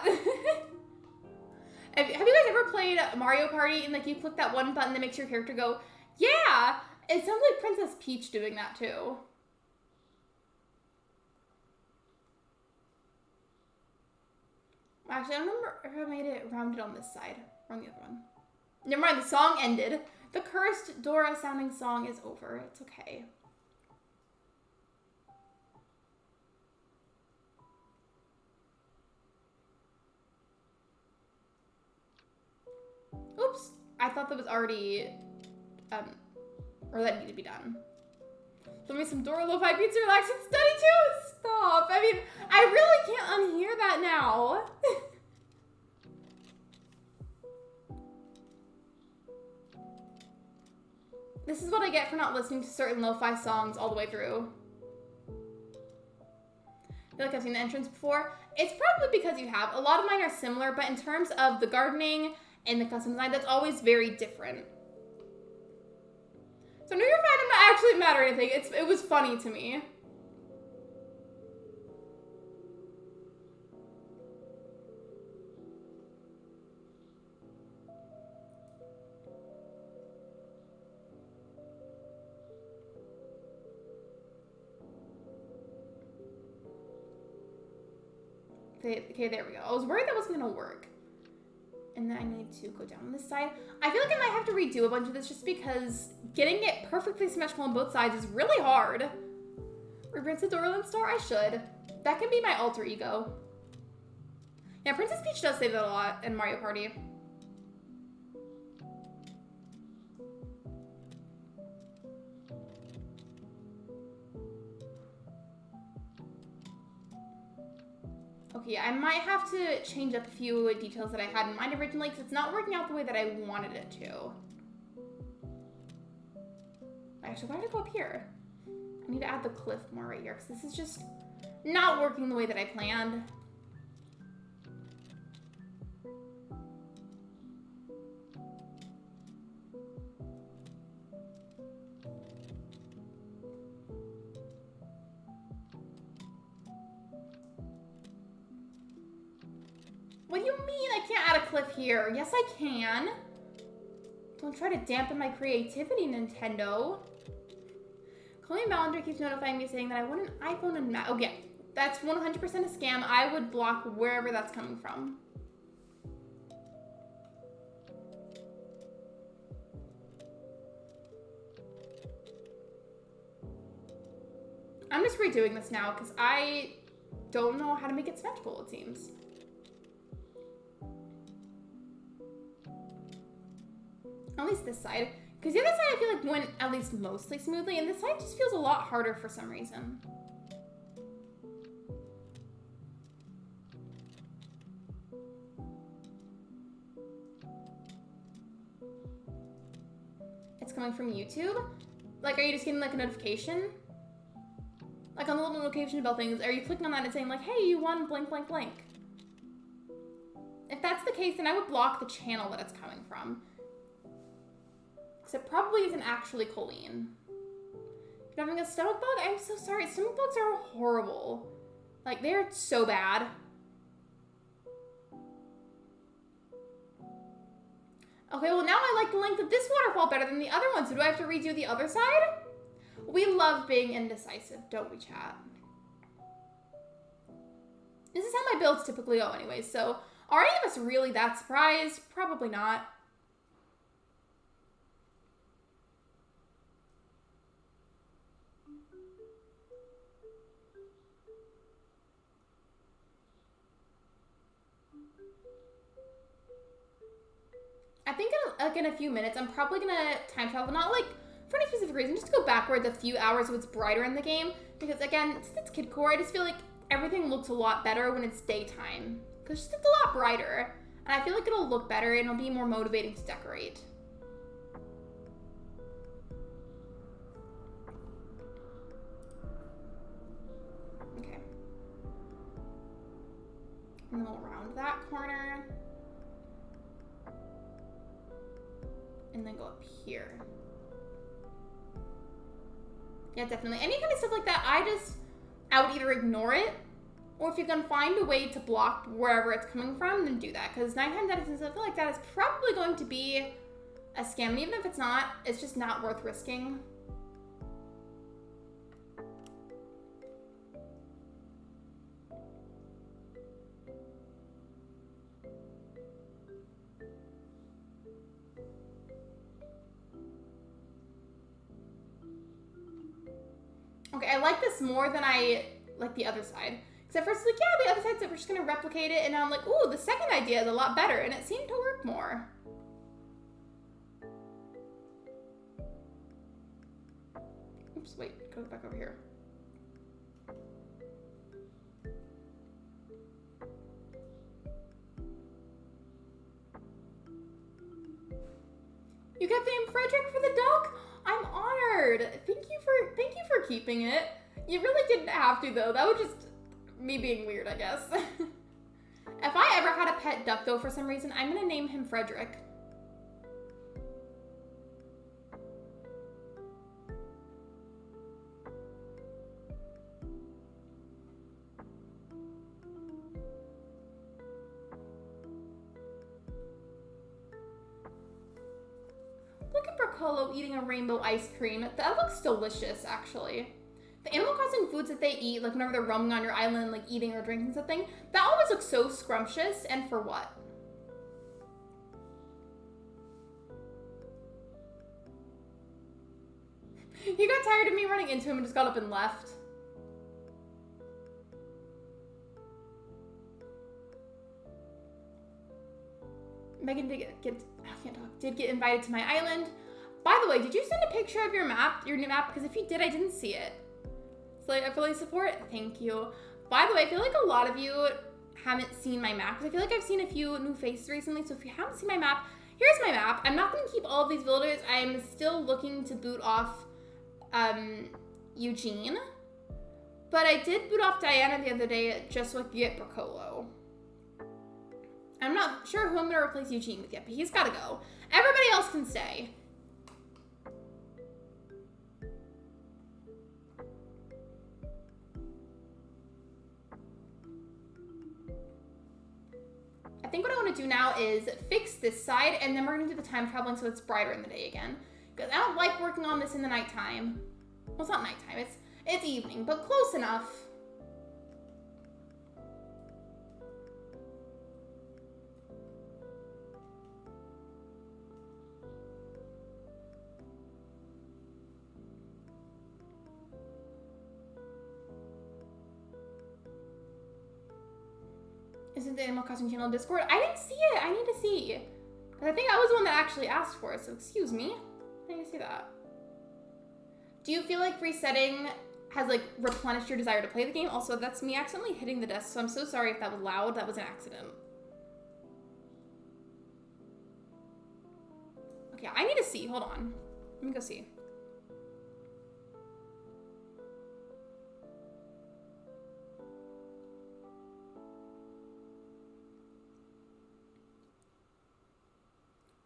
Have you guys ever played Mario Party and like you click that one button that makes your character go, yeah! It sounds like Princess Peach doing that too. Actually, I don't remember if I made it rounded on this side or on the other one. Never mind, the song ended. The cursed Dora sounding song is over. It's okay. Oops, I thought that was already, or that needed to be done. Give me some Dora Lo-Fi Beats to relax and study too. Stop. I mean, I really can't unhear that now. This is what I get for not listening to certain lo-fi songs all the way through. I feel like I've seen the entrance before. It's probably because you have. A lot of mine are similar, but in terms of the gardening and the custom design, that's always very different. So no, you're fine. I'm not actually mad or anything. It was funny to me. Okay, there we go. I was worried that wasn't gonna work. And then I need to go down this side. I feel like I might have to redo a bunch of this just because getting it perfectly symmetrical on both sides is really hard. Reprint the Dora Star? I should. That can be my alter ego. Yeah, Princess Peach does say that a lot in Mario Party. Okay, I might have to change up a few details that I had in mind originally because it's not working out the way that I wanted it to. Actually, why did I go up here? I need to add the cliff more right here because this is just not working the way that I planned. What do you mean I can't add a cliff here? Yes, I can. Don't try to dampen my creativity, Nintendo. Colleen Ballinger keeps notifying me saying that I want an iPhone and Mac. Oh, yeah. That's 100% a scam. I would block wherever that's coming from. I'm just redoing this now because I don't know how to make it symmetrical, it seems. At least this side. Because the other side I feel like went at least mostly smoothly, and this side just feels a lot harder for some reason. It's coming from YouTube? Like, are you just getting like a notification? Like on the little notification bell things, are you clicking on that and saying like, hey, you won blank, blank, blank? If that's the case, then I would block the channel that it's coming from. Because it probably isn't actually Colleen. If you're having a stomach bug, I'm so sorry. Stomach bugs are horrible. Like, they're so bad. Okay, well now I like the length of this waterfall better than the other one, so do I have to redo the other side? We love being indecisive, don't we, chat? This is how my builds typically go anyway, so are any of us really that surprised? Probably not. I think in a few minutes, I'm probably gonna time travel, not like for any specific reason, just to go backwards a few hours so it's brighter in the game. Because again, since it's Kidcore, I just feel like everything looks a lot better when it's daytime. Because it's just a lot brighter. And I feel like it'll look better and it'll be more motivating to decorate. And go around that corner. And then go up here. Yeah, definitely. Any kind of stuff like that, I would either ignore it, or if you can find a way to block wherever it's coming from, then do that. Because 9 times out of 10, stuff like that is probably going to be a scam. And even if it's not, it's just not worth risking. Okay, I like this more than I like the other side. Because at first, like, yeah, the other side said we're just going to replicate it. And now I'm like, ooh, the second idea is a lot better. And it seemed to work more. Oops, wait, go back over here. You kept the name Frederick for the dog? I'm honored. Thank you for keeping it. You really didn't have to though. That was just me being weird, I guess. If I ever had a pet duck though for some reason, I'm gonna name him Frederick. Look at Brocolo eating a rainbow ice cream. That looks delicious, actually. The Animal Crossing foods that they eat, like whenever they're roaming on your island, like eating or drinking something, that always looks so scrumptious, and for what? He got tired of me running into him and just got up and left. Megan did get invited to my island. By the way, did you send a picture of your new map? Because if you did, I didn't see it. So I fully support. Thank you. By the way, I feel like a lot of you haven't seen my map, because I feel like I've seen a few new faces recently. So if you haven't seen my map, here's my map. I'm not going to keep all of these villagers. I'm still looking to boot off Eugene, but I did boot off Diana the other day just so I could get Brocolo. I'm not sure who I'm going to replace Eugene with yet, but he's got to go. Everybody else can stay. I think what I want to do now is fix this side, and then we're going to do the time traveling so it's brighter in the day again. Because I don't like working on this in the nighttime. Well, it's not nighttime, it's evening, but close enough. Isn't the Animal Crossing channel Discord? I didn't see it. I need to see. Because I think I was the one that actually asked for it, so excuse me. I need to see that. Do you feel like resetting has like replenished your desire to play the game? Also, that's me accidentally hitting the desk, so I'm so sorry if that was loud. That was an accident. Okay, I need to see. Hold on. Let me go see.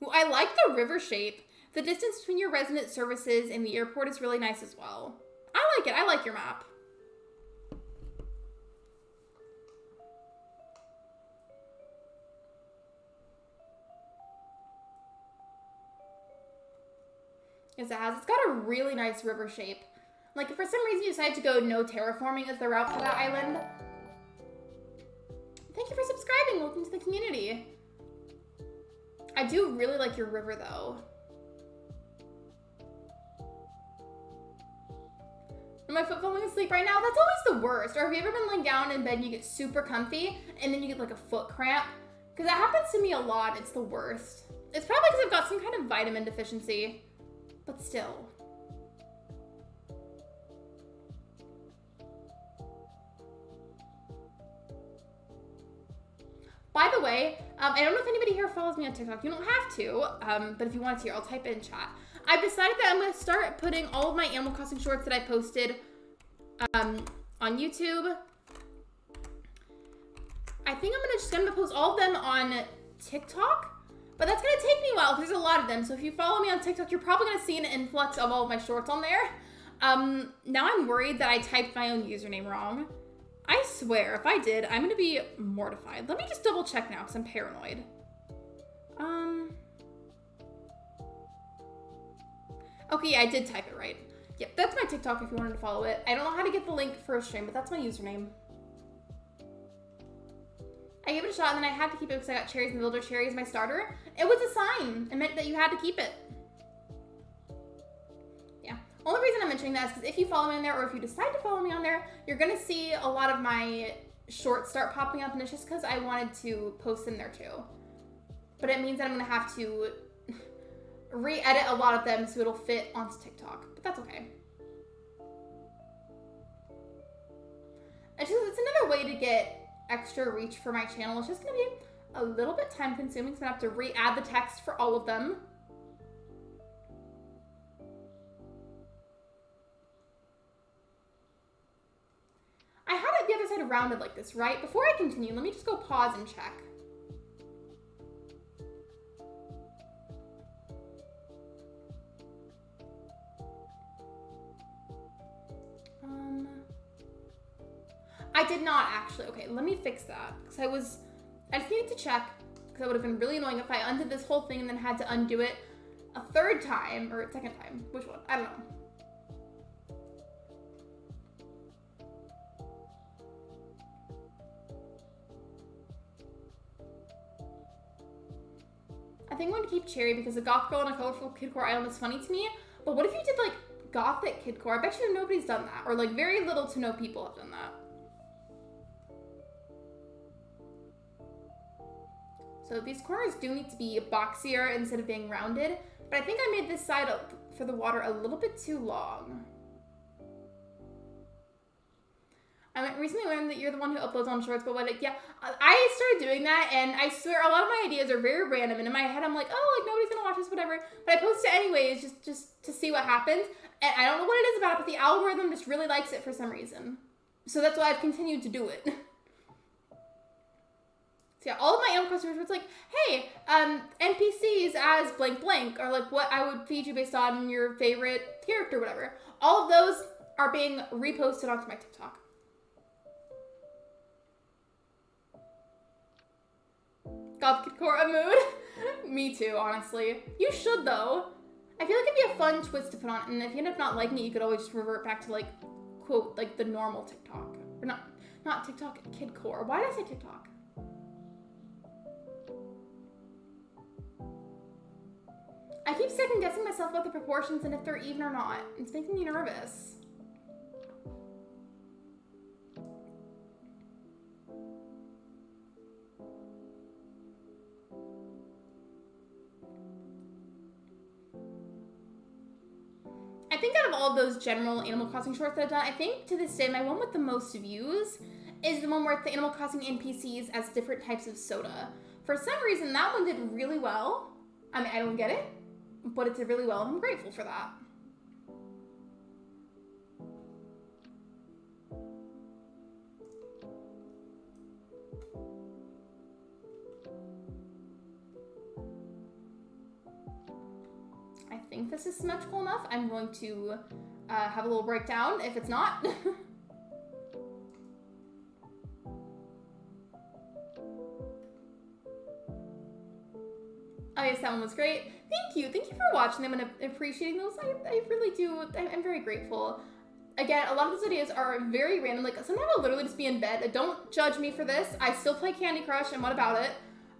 Ooh, I like the river shape. The distance between your resident services and the airport is really nice as well. I like it. I like your map. Yes, it has. It's got a really nice river shape. Like, if for some reason you decide to go no terraforming as the route for that island, thank you for subscribing. Welcome to the community. I do really like your river, though. Am I falling asleep right now? That's always the worst. Or have you ever been laying down in bed and you get super comfy and then you get like a foot cramp? Because that happens to me a lot. It's the worst. It's probably because I've got some kind of vitamin deficiency. But still. By the way, I don't know if anybody here follows me on TikTok. You don't have to, but if you want to, I'll type it in chat. I've decided that I'm going to start putting all of my Animal Crossing shorts that I posted on YouTube I think I'm just gonna post all of them on TikTok, but that's gonna take me a while because there's a lot of them. So if you follow me on TikTok, you're probably gonna see an influx of all of my shorts on there. Now I'm worried that I typed my own username wrong. I swear, if I did, I'm gonna be mortified. Let me just double check now because I'm paranoid. Okay, yeah, I did type it right. Yep, that's my TikTok if you wanted to follow it. I don't know how to get the link for a stream, but that's my username. I gave it a shot and then I had to keep it because I got cherries and the villager cherry is my starter. It was a sign. It meant that you had to keep it. Yeah. Only reason I'm mentioning that is because if you follow me on there or if you decide to follow me on there, you're going to see a lot of my shorts start popping up, and it's just because I wanted to post them there too. But it means that I'm going to have to re-edit a lot of them so it'll fit onto TikTok. But that's okay. It's another way to get extra reach for my channel. It's just gonna be a little bit time consuming, so I'm gonna have to re-add the text for all of them. I had it the other side rounded like this, right? Before I continue, let me just go pause and check. I did not actually. Okay, let me fix that. Because I just needed to check, because that would have been really annoying if I undid this whole thing and then had to undo it a third time, or a second time. Which one? I don't know. I think I'm going to keep Cherry because a goth girl and a colorful Kidcore item is funny to me. But what if you did like gothic Kidcore? I bet you nobody's done that. Or like very little to no people have done that. So these corners do need to be boxier instead of being rounded, but I think I made this side up for the water a little bit too long. I recently learned that you're the one who uploads on shorts, but yeah, I started doing that, and I swear a lot of my ideas are very random, and in my head I'm like, oh, like nobody's gonna watch this, whatever, but I post it anyways just to see what happens, and I don't know what it is about it, but the algorithm just really likes it for some reason. So that's why I've continued to do it. So yeah, all of my animal customers were like, hey, NPCs as blank blank, or like what I would feed you based on your favorite character, whatever. All of those are being reposted onto my TikTok. Goth Kidcore mood? Me too, honestly. You should though. I feel like it'd be a fun twist to put on, and if you end up not liking it, you could always just revert back to like, quote, like the normal TikTok. Or not TikTok, Kidcore. Why did I say TikTok? I keep second guessing myself about the proportions and if they're even or not. It's making me nervous. I think out of all of those general Animal Crossing shorts that I've done, I think to this day my one with the most views is the one where the Animal Crossing NPCs as different types of soda. For some reason, that one did really well. I mean, I don't get it, but it did really well, and I'm grateful for that. I think this is symmetrical enough. I'm going to have a little breakdown if it's not. Oh yes, that one was great. Thank you. Thank you for watching them and appreciating those. I really do. I'm very grateful. Again, a lot of those videos are very random. Like, sometimes I'll literally just be in bed. Don't judge me for this. I still play Candy Crush, and what about it?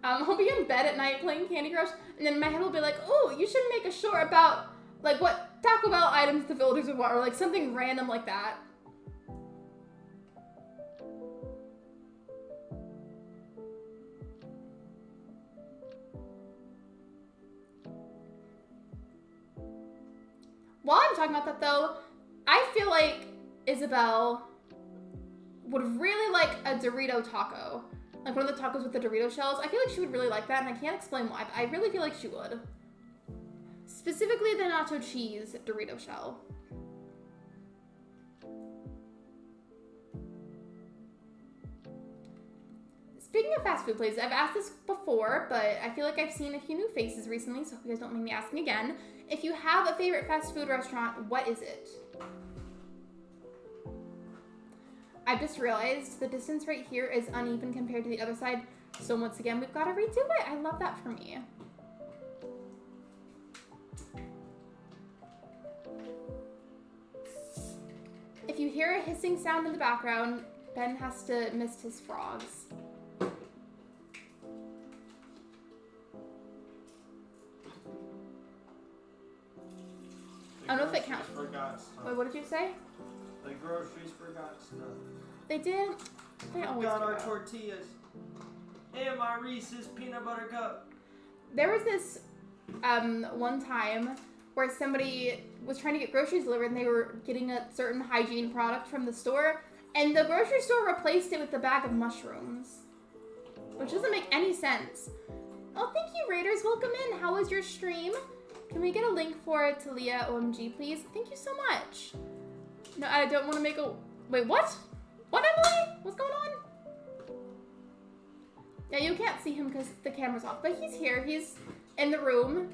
I'll be in bed at night playing Candy Crush, and then my head will be like, oh, you should make a short about, like, what Taco Bell items the villagers would want, or, like, something random like that. While I'm talking about that, though, I feel like Isabel would really like a Dorito taco. Like one of the tacos with the Dorito shells. I feel like she would really like that, and I can't explain why, but I really feel like she would. Specifically the nacho cheese Dorito shell. This Speaking of fast food places, I've asked this before, but I feel like I've seen a few new faces recently, so hope you guys don't mind me asking again. If you have a favorite fast food restaurant, what is it? I just realized the distance right here is uneven compared to the other side, so once again, we've got to redo it. I love that for me. If you hear a hissing sound in the background, Ben has to mist his frogs. I don't know if it counts. Wait, what did you say? The groceries forgot stuff. They did. They always got do our that. tortillas and my Reese's peanut butter cup. There was this one time where somebody was trying to get groceries delivered and they were getting a certain hygiene product from the store, and the grocery store replaced it with a bag of mushrooms, which doesn't make any sense. Oh, thank you, Raiders. Welcome in. How was your stream? Can we get a link for Talia OMG, please? Thank you so much. No, I don't want to make a... Wait, what? What, Emily? What's going on? Yeah, you can't see him because the camera's off, but he's here. He's in the room.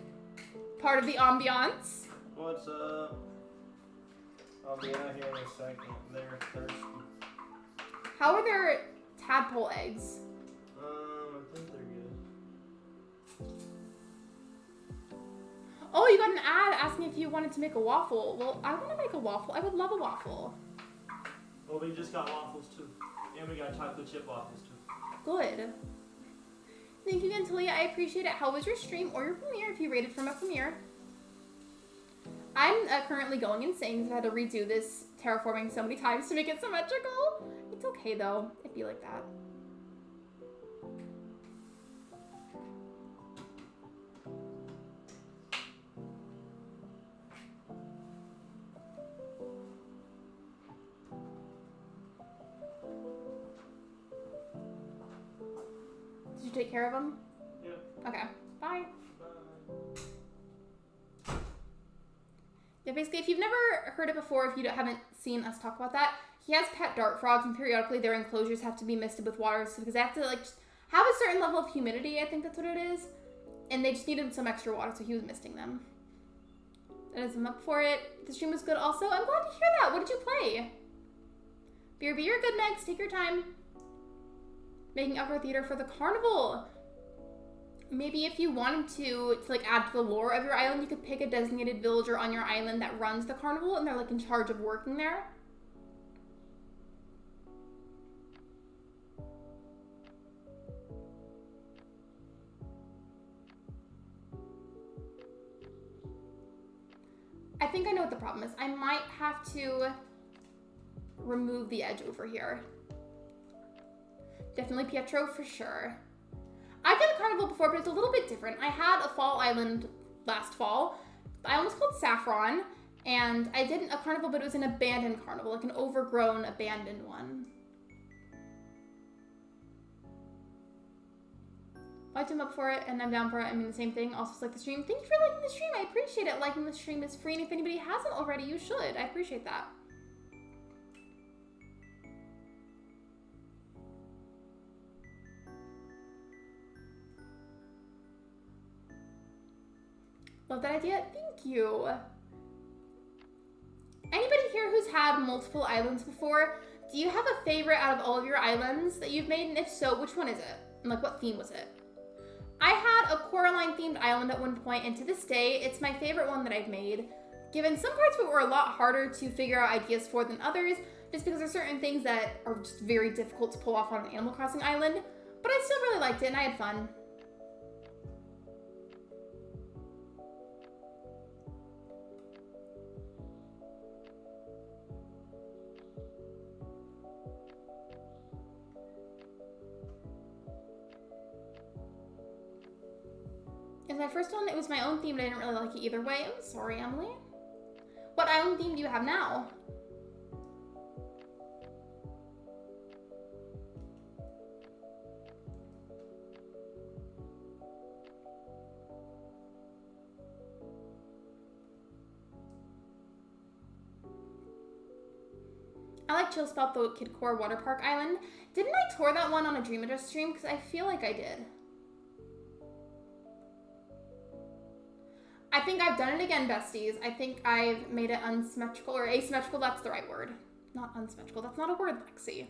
Part of the ambiance. What's up? I'll be out here in a second. They're thirsty. How are their tadpole eggs? I think they're good. Oh, you got an ad asking if you wanted to make a waffle. Well, I want to make a waffle. I would love a waffle. Well, we just got waffles too. And we got chocolate chip waffles too. Good. Thank you again, Talia. I appreciate it. How was your stream or your premiere if you rated from a premiere? I'm currently going insane because I had to redo this terraforming so many times to make it symmetrical. It's okay though. It'd be like that. Did you take care of him? Yeah. Okay. Bye. Bye. Yeah, basically, if you've never heard it before, if you haven't seen us talk about that, he has pet dart frogs, and periodically their enclosures have to be misted with water because they have to like have a certain level of humidity. I think that's what it is, and they just needed some extra water, so he was misting them. That is him up for it. The stream was good. Also, I'm glad to hear that. What did you play? BRB, you're good, Megs. Take your time. Making outdoor theater for the carnival. Maybe if you wanted to like add to the lore of your island, you could pick a designated villager on your island that runs the carnival, and they're like in charge of working there. I think I know what the problem is. I might have to remove the edge over here. Definitely Pietro for sure. I've done a carnival before, but it's a little bit different. I had a fall island last fall. The island was called Saffron, and I did a carnival, but it was an abandoned carnival, like an overgrown, abandoned one. Liked him up for it, and I'm down for it. I mean, the same thing. Also, like the stream. Thank you for liking the stream. I appreciate it. Liking the stream is free, and if anybody hasn't already, you should. I appreciate that. Love that idea. Thank you. Anybody here who's had multiple islands before, do you have a favorite out of all of your islands that you've made? And if so, which one is it? And like, what theme was it? I had a Coraline themed island at one point, and to this day, it's my favorite one that I've made. Given some parts of it were a lot harder to figure out ideas for than others, just because there's certain things that are just very difficult to pull off on an Animal Crossing island, but I still really liked it and I had fun. And my first one, it was my own theme, but I didn't really like it either way. I'm sorry, Emily. What island theme do you have now? I like chills about the Kidcore Water Park Island. Didn't I tour that one on a Dream Adjust stream? Because I feel like I did. I think I've done it again, besties. I think I've made it unsymmetrical or asymmetrical. That's the right word. Not unsymmetrical. That's not a word, Lexi.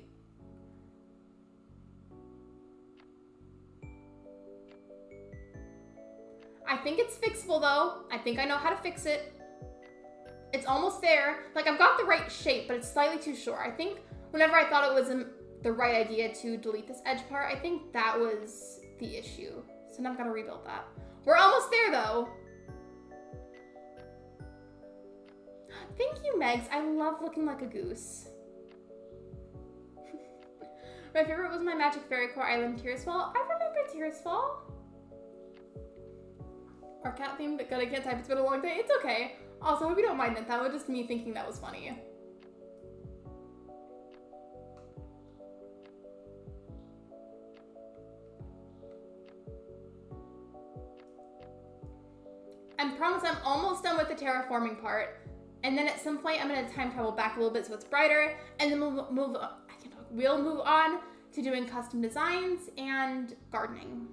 I think it's fixable though. I think I know how to fix it. It's almost there. Like I've got the right shape, but it's slightly too short. I think whenever I thought it was the right idea to delete this edge part, I think that was the issue. So now I've got to rebuild that. We're almost there though. Thank you, Megs. I love looking like a goose. My favorite was my Magic Fairy Core Island Tears Fall. I remember Tears Fall. Our cat theme, but I can't type. It's been a long day. It's okay. Also, I hope you don't mind it. That was just me thinking that was funny. I promise I'm almost done with the terraforming part. And then at some point, I'm going to time travel back a little bit so it's brighter. And then we'll move on to doing custom designs and gardening.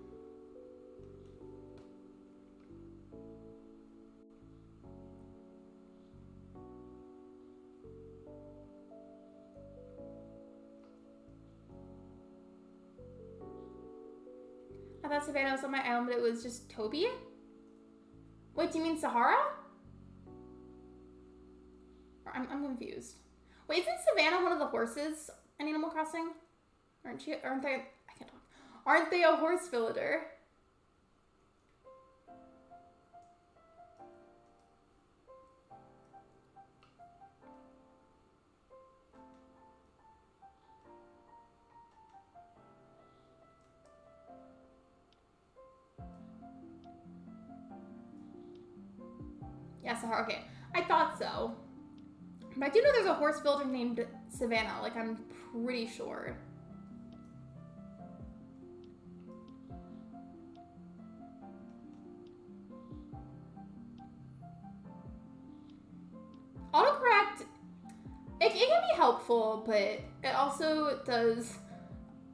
I thought Savannah was on my island, but it was just Toby? Wait, do you mean Sahara? I'm confused. Wait, isn't Savannah one of the horses in Animal Crossing? Aren't they, I can't talk. Aren't they a horse villager? Yeah, Sahara, okay. I thought so. But I do know there's a horse villager named Savannah, like I'm pretty sure. Autocorrect, it can be helpful, but it also does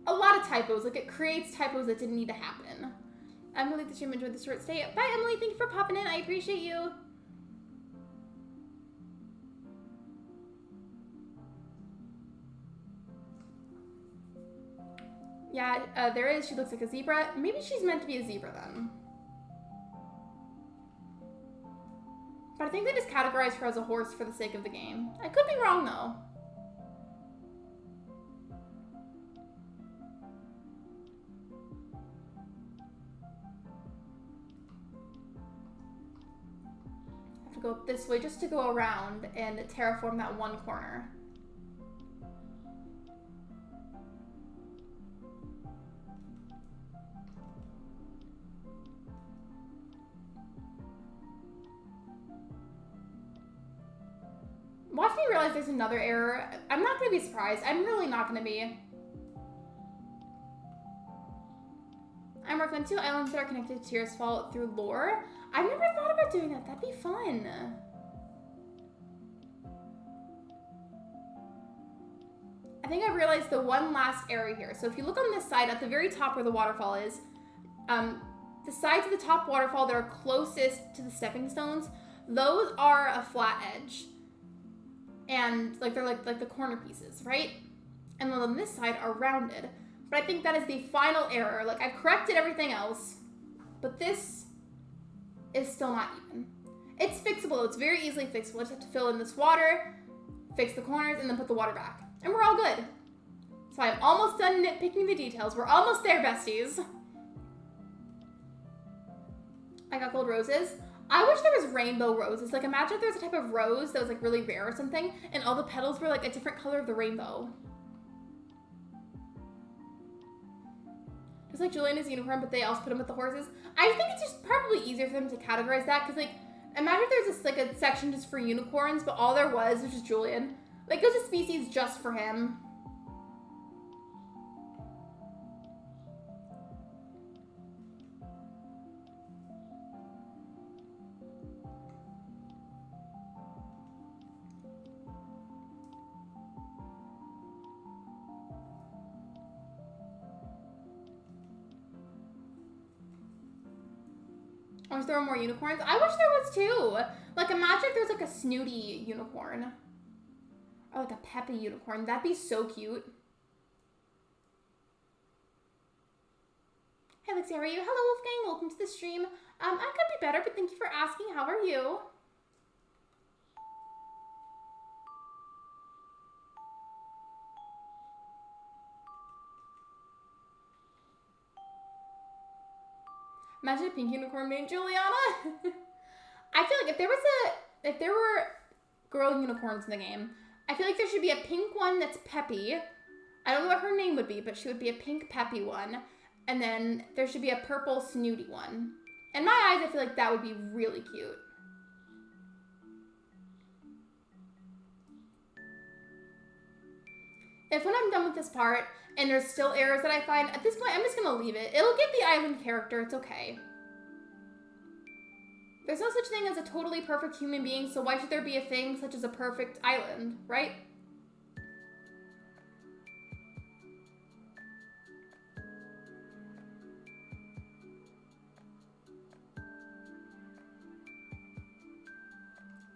a lot of typos. Like it creates typos that didn't need to happen. I'm really the stream, enjoyed the short stay. Bye, Emily, thank you for popping in. I appreciate you. Yeah, there is. She looks like a zebra. Maybe she's meant to be a zebra then. But I think they just categorized her as a horse for the sake of the game. I could be wrong though. I have to go up this way just to go around and terraform that one corner. Watch me realize there's another error. I'm not going to be surprised. I'm really not going to be. I'm working on 2 islands that are connected to Tears Fall through lore. I've never thought about doing that. That'd be fun. I think I realized the one last error here. So if you look on this side, at the very top where the waterfall is, the sides of the top waterfall that are closest to the stepping stones, those are a flat edge. And like they're like the corner pieces, right? And then on this side are rounded. But I think that is the final error. Like I've corrected everything else, but this is still not even. It's fixable. It's very easily fixable. I just have to fill in this water, fix the corners, and then put the water back. And we're all good. So I'm almost done nitpicking the details. We're almost there, besties. I got gold roses. I wish there was rainbow roses. Like imagine if there's a type of rose that was like really rare or something and all the petals were like a different color of the rainbow. Just like Julian is a unicorn, but they also put him with the horses. I think it's just probably easier for them to categorize that because like imagine if there's just like a section just for unicorns, but all there was just Julian. Like it was a species just for him. I wish there were more unicorns. I wish there was too. Like, imagine if there was like a snooty unicorn. Or like a peppy unicorn. That'd be so cute. Hey Lexi, how are you? Hello Wolfgang, welcome to the stream. I could be better, but thank you for asking. How are you? Imagine a pink unicorn named Juliana. I feel like if there were girl unicorns in the game, I feel like there should be a pink one that's peppy. I don't know what her name would be, but she would be a pink peppy one. And then there should be a purple snooty one. In my eyes, I feel like that would be really cute. If when I'm done with this part, and there's still errors that I find, at this point, I'm just gonna leave it. It'll give the island character, it's okay. There's no such thing as a totally perfect human being, so why should there be a thing such as a perfect island, right?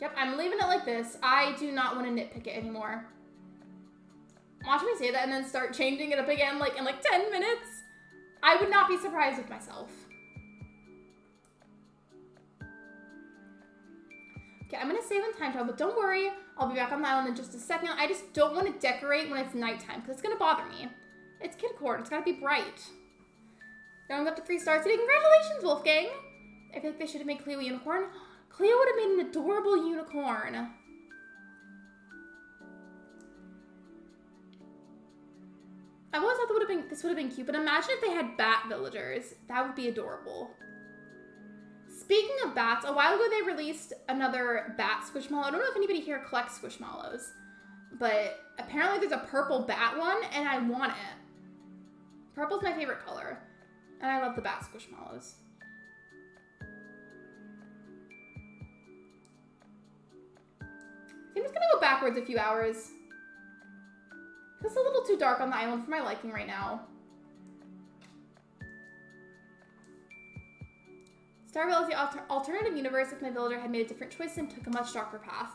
Yep, I'm leaving it like this. I do not want to nitpick it anymore. Watch me say that and then start changing it up again like in like 10 minutes. I would not be surprised with myself. Okay, I'm gonna save in time travel, but don't worry. I'll be back on the island in just a second. I just don't want to decorate when it's nighttime because it's gonna bother me. It's Kidcore, it's gotta be bright. Going up to 3 stars today. Congratulations, Wolfgang. I feel like they should have made Cleo a unicorn. Cleo would have made an adorable unicorn. I always thought this would have been cute, but imagine if they had bat villagers. That would be adorable. Speaking of bats, a while ago they released another bat squishmallow. I don't know if anybody here collects squishmallows, but apparently there's a purple bat one, and I want it. Purple's my favorite color, and I love the bat squishmallows. I'm just gonna go backwards a few hours. It's a little too dark on the island for my liking right now. Stardew Valley is the alternative universe if my villager had made a different choice and took a much darker path.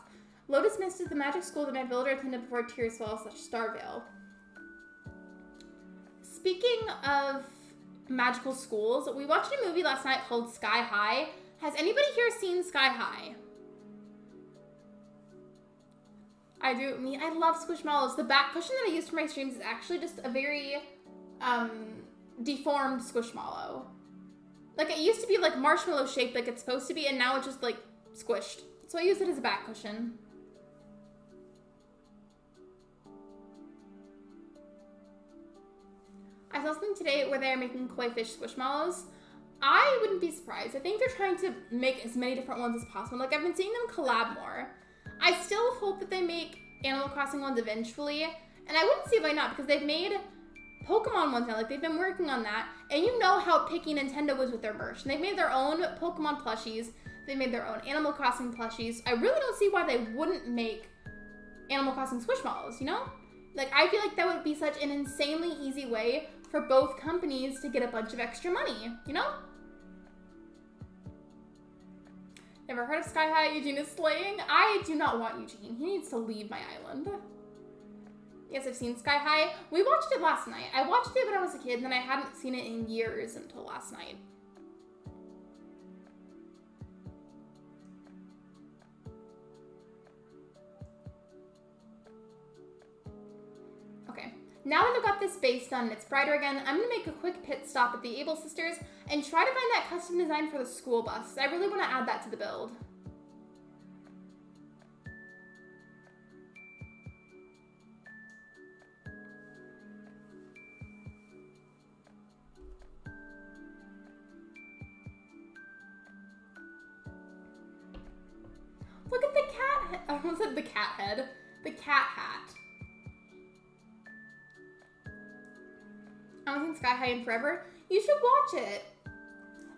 Lotus Mist is the magic school that my villager attended before Tearsfall/Starvale. Speaking of magical schools, we watched a movie last night called Sky High. Has anybody here seen Sky High? I do. I love squishmallows. The back cushion that I used for my streams is actually just a very deformed squishmallow. Like, it used to be like marshmallow shaped like it's supposed to be, and now it's just like squished. So I use it as a back cushion. I saw something today where they're making koi fish squishmallows. I wouldn't be surprised. I think they're trying to make as many different ones as possible. Like, I've been seeing them collab more. I still hope that they make Animal Crossing ones eventually, and I wouldn't see why not, because they've made Pokemon ones now. Like, they've been working on that, and you know how picky Nintendo was with their merch. And they've made their own Pokemon plushies. They made their own Animal Crossing plushies. I really don't see why they wouldn't make Animal Crossing squishmallows, you know? Like, I feel like that would be such an insanely easy way for both companies to get a bunch of extra money, you know? Never heard of Sky High? Eugene is slaying? I do not want Eugene. He needs to leave my island. Yes, I've seen Sky High. We watched it last night. I watched it when I was a kid, and then I hadn't seen it in years until last night. Okay, now that I've got this base done and it's brighter again, I'm gonna make a quick pit stop at the Able Sisters and try to find that custom design for the school bus. I really want to add that to the build. Look at the cat. I almost said the cat head. The cat hat. I haven't seen Sky High in forever. You should watch it.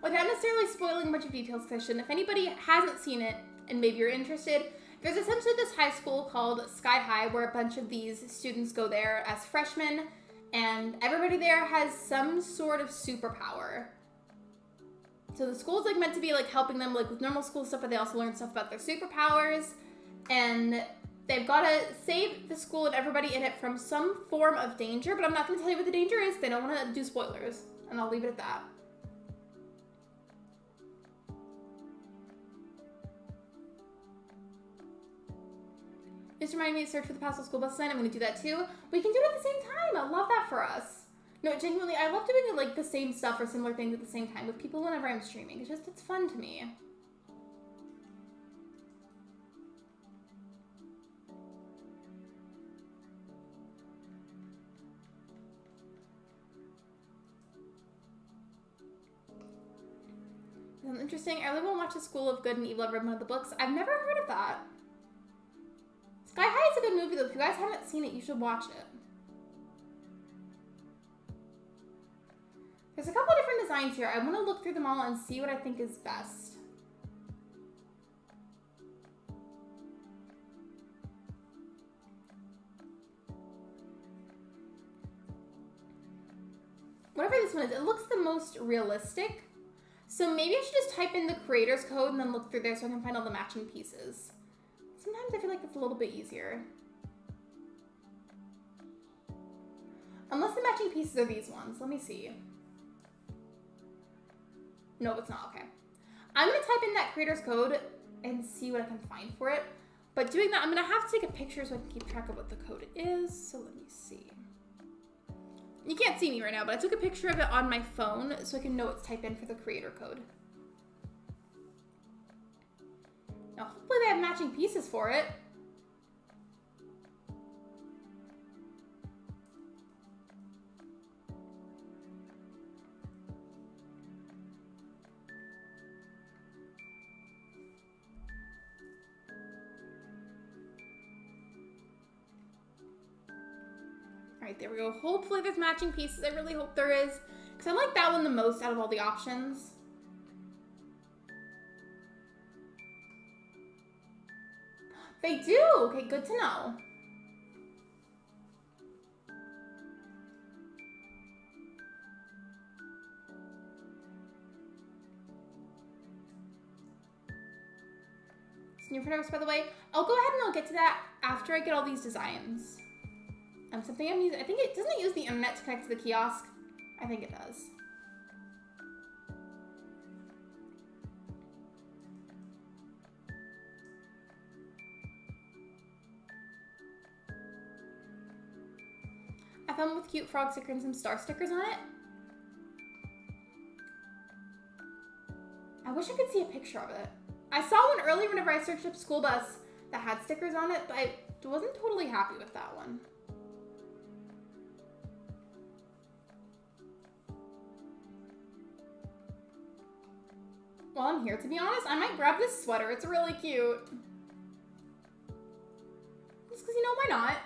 Without necessarily spoiling a bunch of details, because I shouldn't. If anybody hasn't seen it and maybe you're interested, there's essentially this high school called Sky High where a bunch of these students go there as freshmen, and everybody there has some sort of superpower. So the school's like meant to be like helping them like with normal school stuff, but they also learn stuff about their superpowers, and they've got to save the school and everybody in it from some form of danger, but I'm not going to tell you what the danger is. They don't want to do spoilers, and I'll leave it at that. Just reminding me to search for the Pastel School Bus sign. I'm going to do that too. We can do it at the same time. I love that for us. No, genuinely, I love doing like the same stuff or similar things at the same time with people whenever I'm streaming. It's fun to me. Interesting. I really want to watch The School of Good and Evil. I've read one of the books. I've never heard of that. Sky High is a good movie though. If you guys haven't seen it, you should watch it. There's a couple different designs here. I want to look through them all and see what I think is best. Whatever this one is, it looks the most realistic. So maybe I should just type in the creator's code and then look through there so I can find all the matching pieces. Sometimes I feel like it's a little bit easier. Unless the matching pieces are these ones. Let me see. No, it's not. Okay. I'm going to type in that creator's code and see what I can find for it. But doing that, I'm going to have to take a picture so I can keep track of what the code is. So let me see. You can't see me right now, but I took a picture of it on my phone so I can know what to type in for the creator code. Now, hopefully they have matching pieces for it. All right, there we go. Hopefully there's matching pieces. I really hope there is, because I like that one the most out of all the options. They do. Okay, good to know. New products, by the way. I'll go ahead and I'll get to that after I get all these designs. Something I'm using. I think it doesn't use the internet to connect to the kiosk. I think it does. I found one with cute frog sticker and some star stickers on it. I wish I could see a picture of it. I saw one earlier whenever I searched up school bus that had stickers on it, but I wasn't totally happy with that one. While I'm here, to be honest, I might grab this sweater. It's really cute. Just because, you know, why not?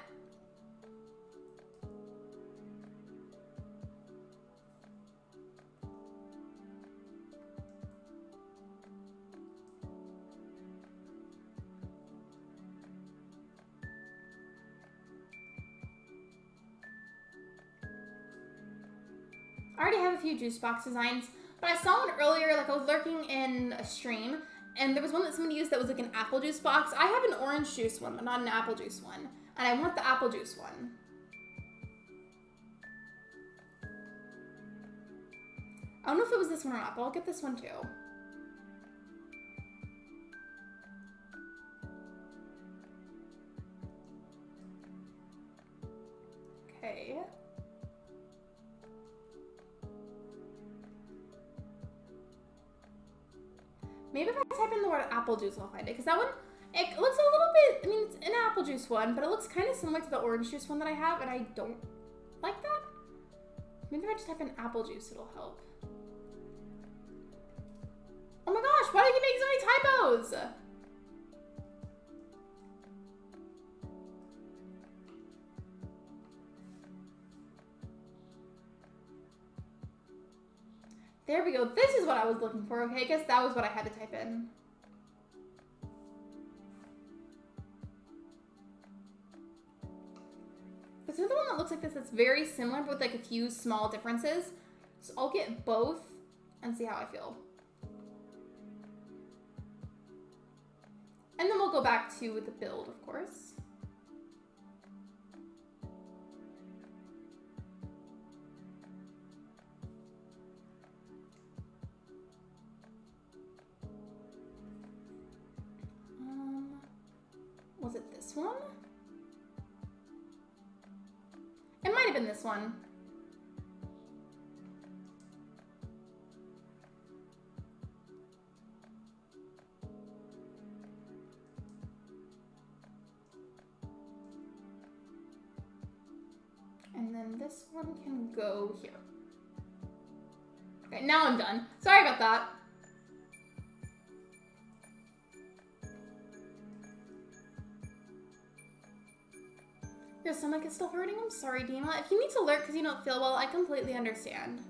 I already have a few juice box designs, but I saw one earlier, like I was lurking in a stream, and there was one that somebody used that was like an apple juice box. I have an orange juice one, but not an apple juice one, and I want the apple juice one. I don't know if it was this one or not, but I'll get this one too. Okay. Maybe if I type in the word apple juice, I'll find it. Because that one, it looks a little bit, I mean, it's an apple juice one, but it looks kind of similar to the orange juice one that I have, and I don't like that. Maybe if I just type in apple juice, it'll help. Oh my gosh, why do you make so many typos? There we go. This is what I was looking for. Okay, I guess that was what I had to type in. There's another one that looks like this that's very similar, but with like a few small differences. So I'll get both and see how I feel. And then we'll go back to the build, of course. Was it this one? It might have been this one. And then this one can go here. Okay, now I'm done. Sorry about that. Your stomach is still hurting? I'm sorry, Dima. If you need to lurk because you don't feel well, I completely understand.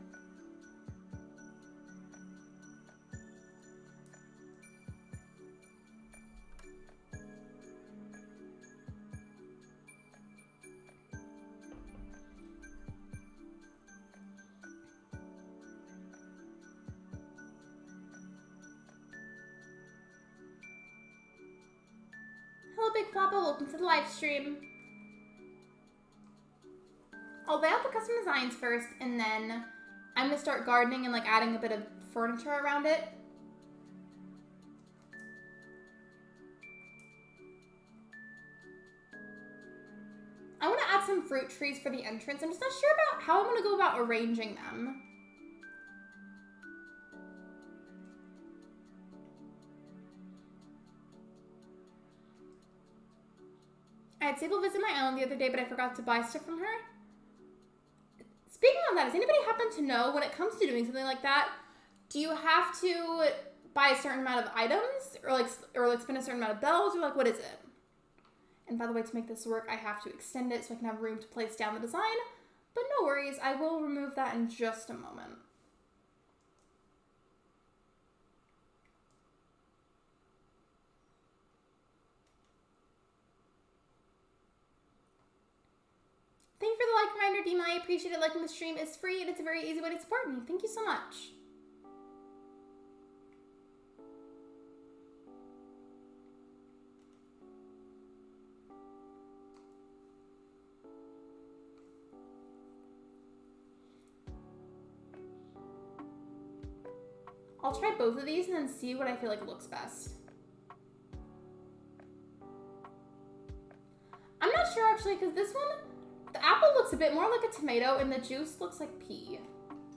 Hello, Big Papa. Welcome to the live stream. I'll lay out the custom designs first, and then I'm gonna start gardening and like adding a bit of furniture around it. I want to add some fruit trees for the entrance. I'm just not sure about how I'm gonna go about arranging them. I had Sable visit my island the other day, but I forgot to buy stuff from her. Speaking of that, does anybody happen to know when it comes to doing something like that, do you have to buy a certain amount of items or like spend a certain amount of bells, or like what is it? And by the way, to make this work, I have to extend it so I can have room to place down the design, but no worries, I will remove that in just a moment. Thank you for the like reminder, Dima. I appreciate it. Liking the stream is free and it's a very easy way to support me. Thank you so much. I'll try both of these and then see what I feel like looks best. I'm not sure actually, because this one, the apple looks a bit more like a tomato and the juice looks like pea.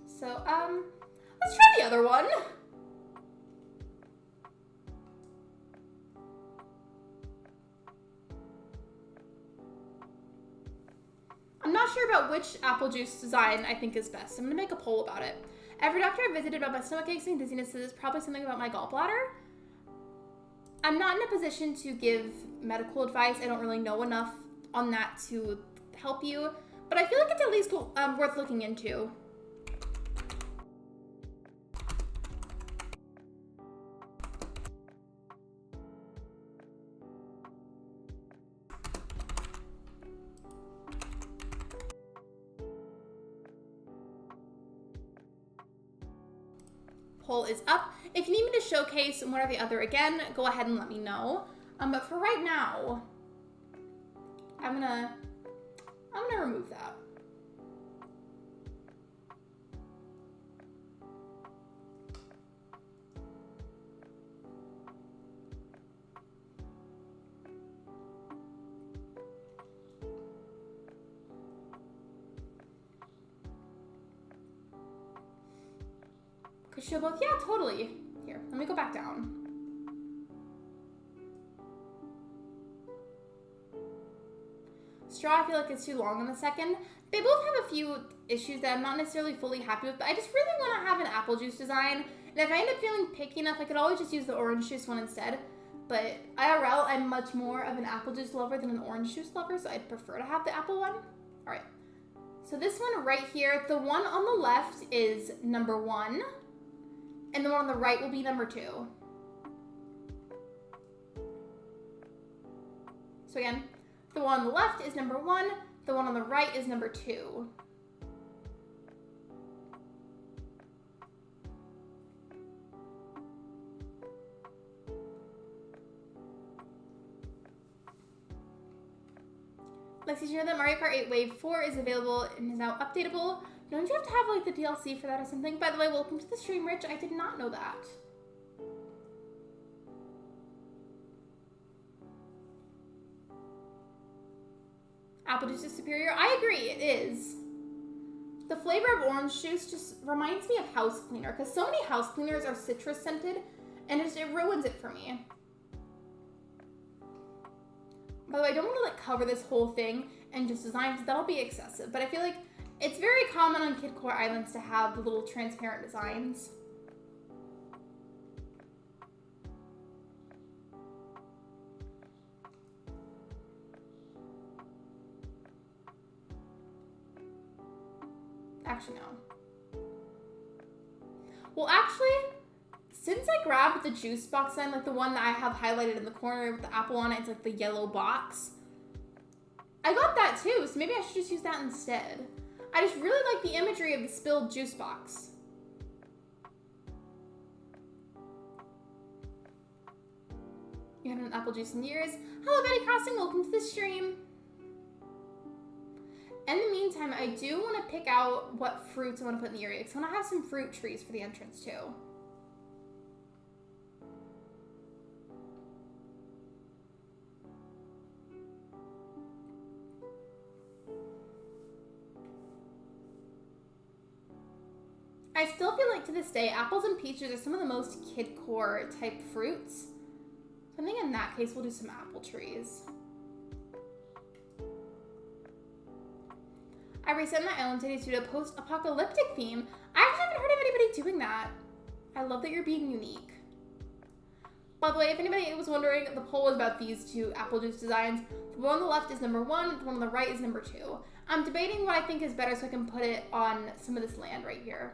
So, let's try the other one. I'm not sure about which apple juice design I think is best. I'm gonna make a poll about it. Every doctor I visited about my stomach aches and dizziness says it's probably something about my gallbladder. I'm not in a position to give medical advice. I don't really know enough on that to help you, but I feel like it's at least worth looking into. Poll is up. If you need me to showcase one or the other again, go ahead and let me know. But for right now, I'm gonna remove that. Could show both? Yeah, totally. Here, let me go back down. Straw, I feel like it's too long on the second. They both have a few issues that I'm not necessarily fully happy with, but I just really want to have an apple juice design. And if I end up feeling picky enough, I could always just use the orange juice one instead. But IRL, I'm much more of an apple juice lover than an orange juice lover, so I'd prefer to have the apple one. All right. So this one right here, the one on the left is number 1, and the one on the right will be number 2. So again, the one on the left is number 1, the one on the right is number 2. did you know that Mario Kart 8 Wave 4 is available and is now updatable? Don't you have to have like the DLC for that or something? By the way, welcome to the stream, Rich. I did not know that. Apple juice is superior. I agree, it is. The flavor of orange juice just reminds me of house cleaner because so many house cleaners are citrus scented and it ruins it for me. By the way, I don't want to like cover this whole thing and just design because that'll be excessive, but I feel like it's very common on Kidcore Islands to have the little transparent designs. Actually, no. Well, actually, since I grabbed the juice box sign, like the one that I have highlighted in the corner with the apple on it, it's like the yellow box. I got that too, so maybe I should just use that instead. I just really like the imagery of the spilled juice box. You had an apple juice in years. Hello, Betty Crossing, welcome to the stream. In the meantime, I do want to pick out what fruits I want to put in the area because I want to have some fruit trees for the entrance too. I still feel like to this day, apples and peaches are some of the most Kidcore type fruits. So I think in that case, we'll do some apple trees. I reset my island today to a post-apocalyptic theme. I actually haven't heard of anybody doing that. I love that you're being unique. By the way, if anybody was wondering, the poll was about these two apple juice designs. The one on the left is number 1, the one on the right is number 2. I'm debating what I think is better so I can put it on some of this land right here.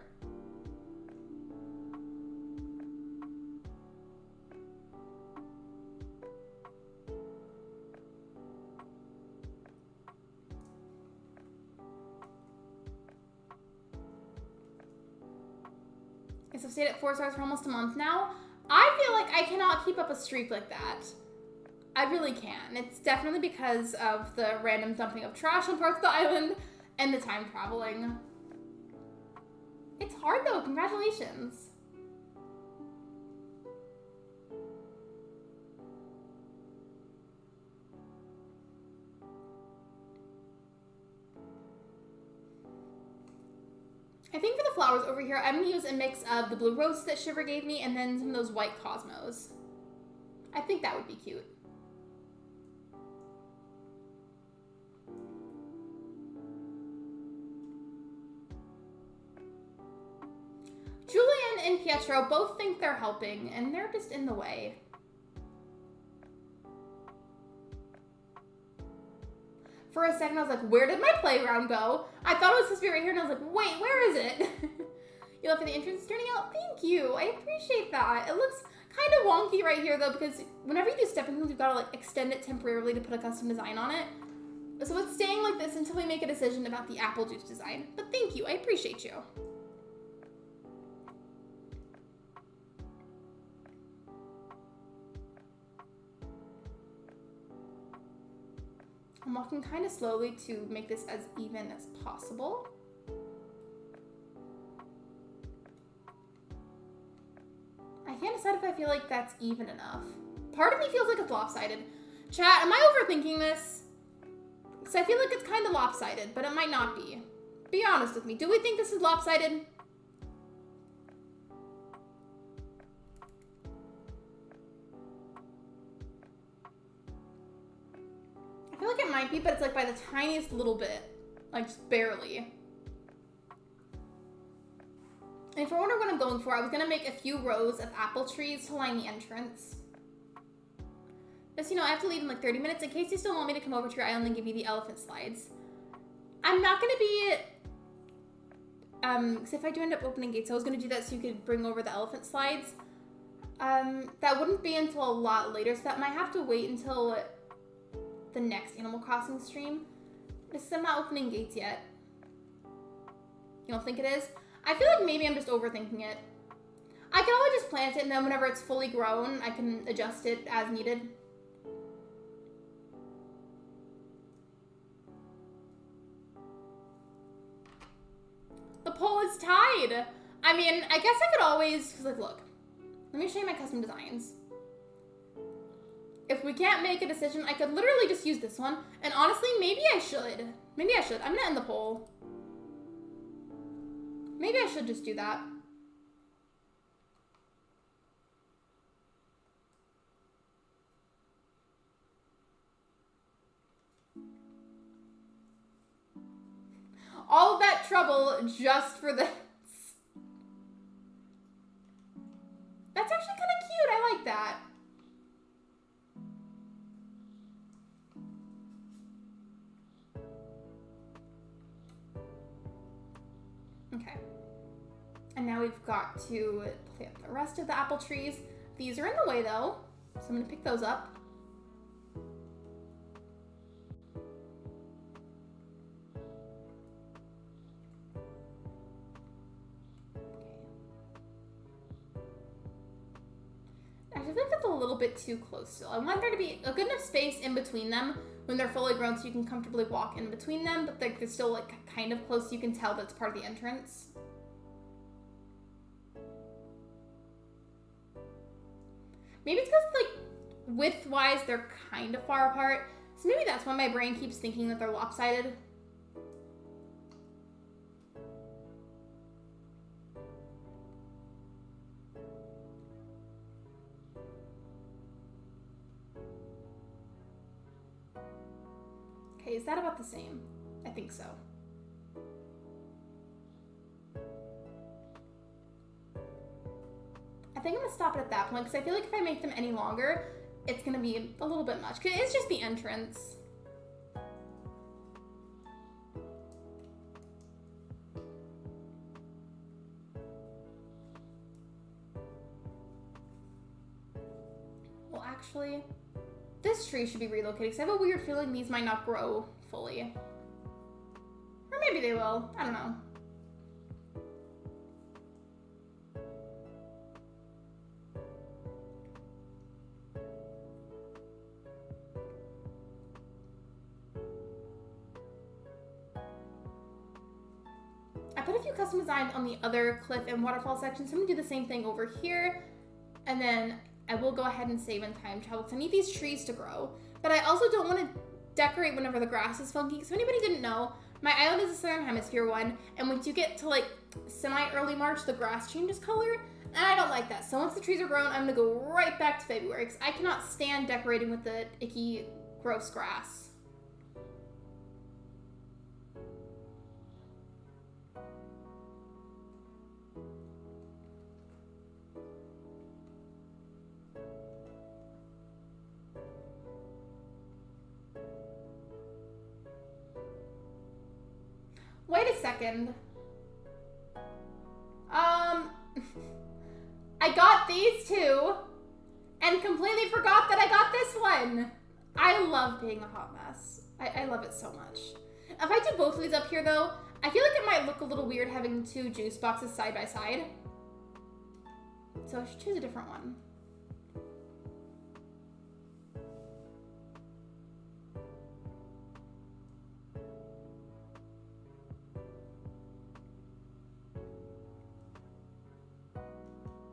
I've stayed at 4 stars for almost a month now. I feel like I cannot keep up a streak like that. I really can. It's definitely because of the random dumping of trash on parts of the island and the time traveling. It's hard though, congratulations. I think for the flowers over here, I'm gonna use a mix of the blue roses that Shiver gave me and then some of those white cosmos. I think that would be cute. Julian and Pietro both think they're helping and they're just in the way. For a second, I was like, where did my playground go? I thought it was supposed to be right here, and I was like, wait, where is it? You love for the entrance turning out? Thank you. I appreciate that. It looks kind of wonky right here, though, because whenever you do stepping stones, you've got to, like, extend it temporarily to put a custom design on it. So it's staying like this until we make a decision about the apple juice design. But thank you. I appreciate you. I'm walking kind of slowly to make this as even as possible. I can't decide if I feel like that's even enough. Part of me feels like it's lopsided. Chat, am I overthinking this? Because I feel like it's kind of lopsided, but it might not be. Be honest with me. Do we think this is lopsided? I feel like it might be, but it's like by the tiniest little bit. Like just barely. And if you're wondering what I'm going for, I was gonna make a few rows of apple trees to line the entrance. Just, you know, I have to leave in like 30 minutes in case you still want me to come over to your island and give you the elephant slides. I'm not gonna be, because if I do end up opening gates, I was gonna do that so you could bring over the elephant slides. That wouldn't be until a lot later, so that might have to wait until the next Animal Crossing stream. Just I'm not opening gates yet. You don't think it is? I feel like maybe I'm just overthinking it. I can always just plant it and then whenever it's fully grown, I can adjust it as needed. The poll is tied. I mean, I guess I could always, cause like, look, let me show you my custom designs. If we can't make a decision, I could literally just use this one. And honestly, maybe I should. Maybe I should. I'm gonna end the poll. Maybe I should just do that. All of that trouble just for this. That's actually kind of cute. I like that. Okay. And now we've got to plant the rest of the apple trees. These are in the way though, so I'm gonna pick those up. I feel like that's a little bit too close still. I want there to be a good enough space in between them when they're fully grown so you can comfortably walk in between them, but they're still like kind of close so you can tell that's part of the entrance. Maybe it's because like width-wise they're kind of far apart, so maybe that's why my brain keeps thinking that they're lopsided. Okay, is that about the same? I think so. I think I'm gonna stop it at that point because I feel like if I make them any longer, it's gonna be a little bit much. Cause it's just the entrance. Well, actually, this tree should be relocated because I have a weird feeling these might not grow fully. Or maybe they will. I don't know. I put a few custom designs on the other cliff and waterfall sections, so I'm gonna do the same thing over here. And then I will go ahead and save in time travel because I need these trees to grow. But I also don't want to decorate whenever the grass is funky. So if anybody didn't know, my island is a Southern Hemisphere one. And once you get to like semi-early March, the grass changes color. And I don't like that. So once the trees are grown, I'm going to go right back to February because I cannot stand decorating with the icky, gross grass. Wait a second. I got these two and completely forgot that I got this one. I love being a hot mess. I love it so much. If I do both of these up here though, I feel like it might look a little weird having two juice boxes side by side. So I should choose a different one.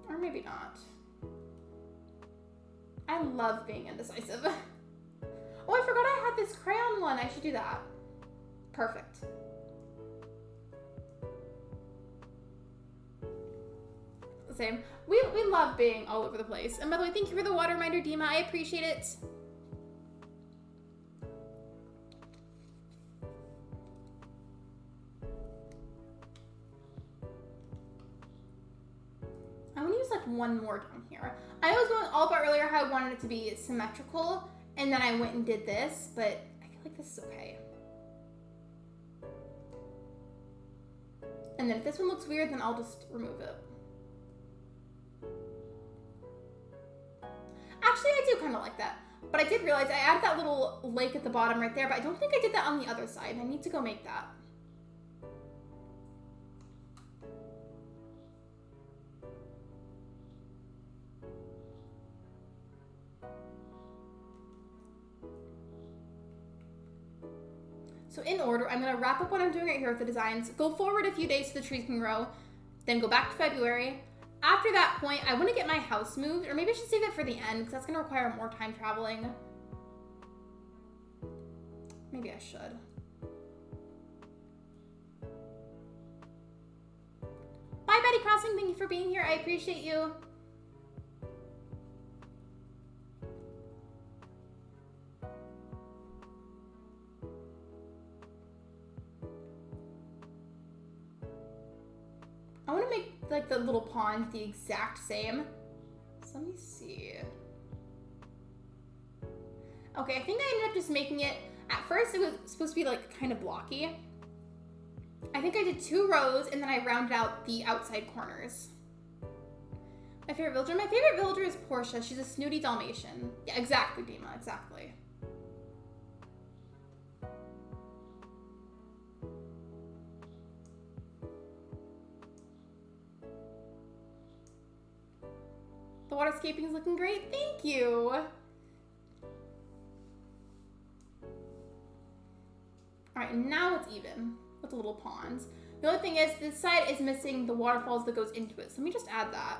Or maybe not. I love being indecisive. Oh, I forgot I had this crayon one. I should do that. Perfect. Same. We love being all over the place. And by the way, thank you for the water reminder, Dima. I appreciate it. I'm gonna use like one more down here. I was going all about earlier how I wanted it to be symmetrical, and then I went and did this, but I feel like this is okay. And then if this one looks weird, then I'll just remove it. Actually, I do kind of like that. But I did realize I added that little lake at the bottom right there, but I don't think I did that on the other side. I need to go make that. So in order, I'm gonna wrap up what I'm doing right here with the designs, go forward a few days so the trees can grow, then go back to February. After that point, I wanna get my house moved, or maybe I should save it for the end, because that's gonna require more time traveling. Maybe I should. Bye, Betty Crossing. Thank you for being here. I appreciate you. I want to make like the little pond the exact same. So let me see. Okay, I think I ended up just making it. At first, it was supposed to be like kind of blocky. I think I did 2 rows and then I rounded out the outside corners. My favorite villager? My favorite villager is Portia. She's a snooty Dalmatian. Yeah, exactly, Dima, exactly. The waterscaping is looking great. Thank you. All right, now it's even with the little ponds. The only thing is this side is missing the waterfalls that goes into it. So let me just add that.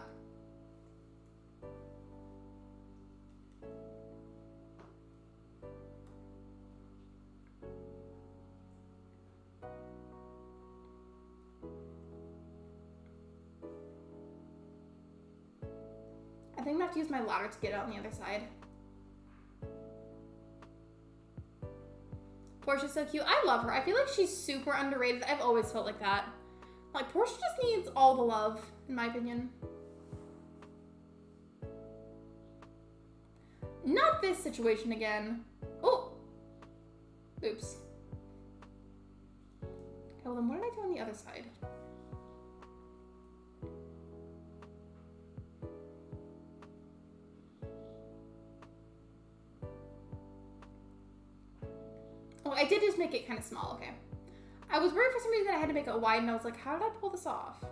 I think I'm gonna have to use my ladder to get it on the other side. Portia's so cute. I love her. I feel like she's super underrated. I've always felt like that. Like, Portia just needs all the love, in my opinion. Not this situation again. Oh! Oops. Okay, well then what did I do on the other side? Oh, I did just make it kind of small, okay. I was worried for some reason that I had to make it wide, and I was like, how did I pull this off?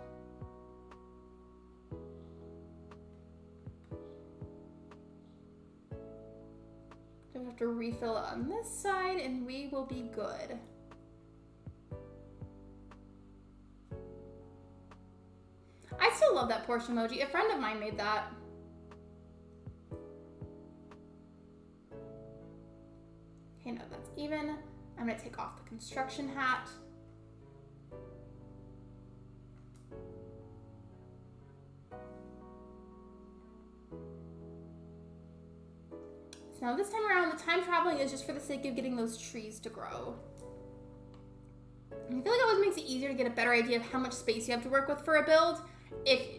So we have to refill it on this side, and we will be good. I still love that Porsche emoji. A friend of mine made that. Okay, no, that's even. I'm gonna take off the construction hat. So now this time around, the time traveling is just for the sake of getting those trees to grow. And I feel like it always makes it easier to get a better idea of how much space you have to work with for a build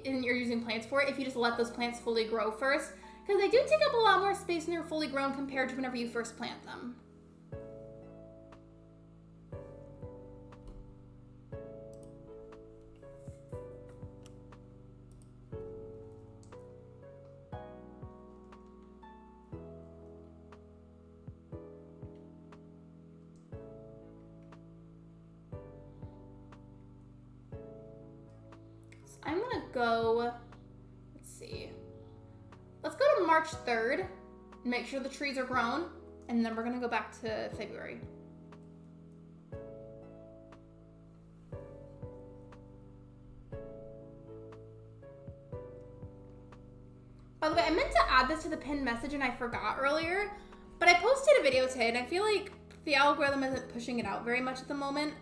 and you're using plants for it, if you just let those plants fully grow first. Because they do take up a lot more space when they're fully grown compared to whenever you first plant them. I'm gonna go, let's see. Let's go to March 3rd and make sure the trees are grown, and then we're gonna go back to February. By the way, I meant to add this to the pinned message and I forgot earlier, but I posted a video today and I feel like the algorithm isn't pushing it out very much at the moment.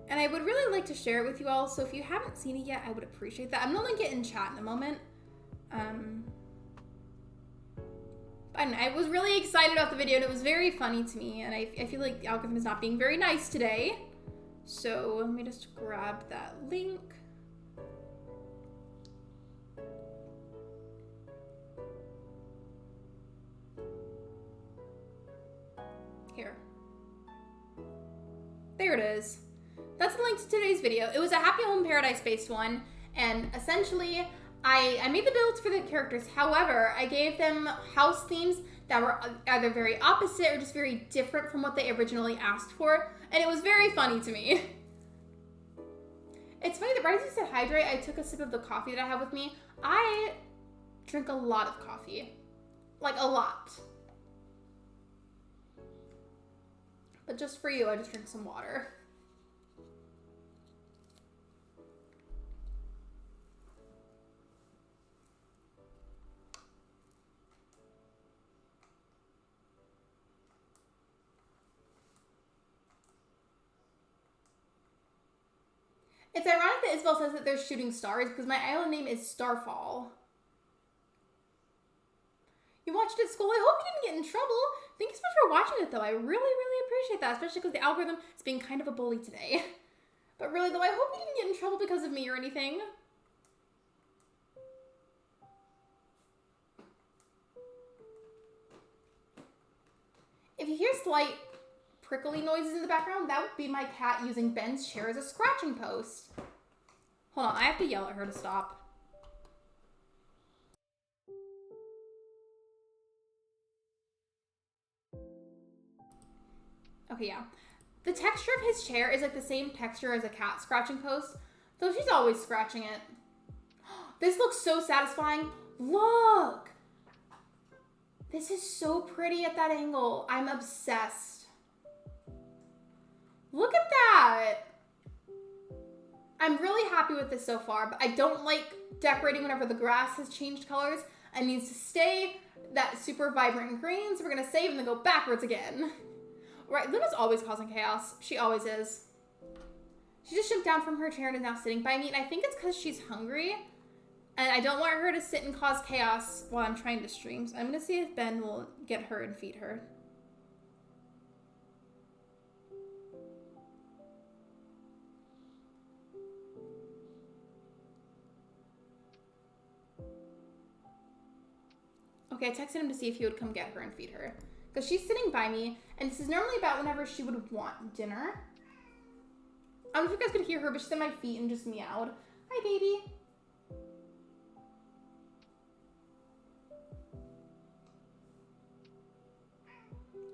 And I would really like to share it with you all, so if you haven't seen it yet, I would appreciate that. I'm gonna link it in chat in a moment. I was really excited about the video, and it was very funny to me, and I feel like the algorithm is not being very nice today. So let me just grab that link. Here. There it is. That's the link to today's video. It was a Happy Home Paradise based one, and essentially I made the builds for the characters. However, I gave them house themes that were either very opposite or just very different from what they originally asked for, and it was very funny to me. It's funny that right as you said hydrate, I took a sip of the coffee that I have with me. I drink a lot of coffee, like a lot. But just for you, I just drink some water. It's ironic that Isabel says that they're shooting stars because my island name is Starfall. You watched it at school? I hope you didn't get in trouble. Thank you so much for watching it, though. I really, really appreciate that, especially because the algorithm is being kind of a bully today. But really, though, I hope you didn't get in trouble because of me or anything. If you hear slight prickly noises in the background, that would be my cat using Ben's chair as a scratching post. Hold on, I have to yell at her to stop. Okay, yeah. The texture of his chair is like the same texture as a cat scratching post, though she's always scratching it. This looks so satisfying. Look! This is so pretty at that angle. I'm obsessed. Look at that. I'm really happy with this so far, but I don't like decorating whenever the grass has changed colors. It needs to stay that super vibrant green, so we're gonna save and then go backwards again. Right, Luna's always causing chaos. She always is. She just jumped down from her chair and is now sitting by me, and I think it's because she's hungry, and I don't want her to sit and cause chaos while I'm trying to stream, so I'm gonna see if Ben will get her and feed her. Okay, I texted him to see if he would come get her and feed her. Because she's sitting by me, and this is normally about whenever she would want dinner. I don't know if you guys could hear her, but she's at my feet and just meowed. Hi, baby.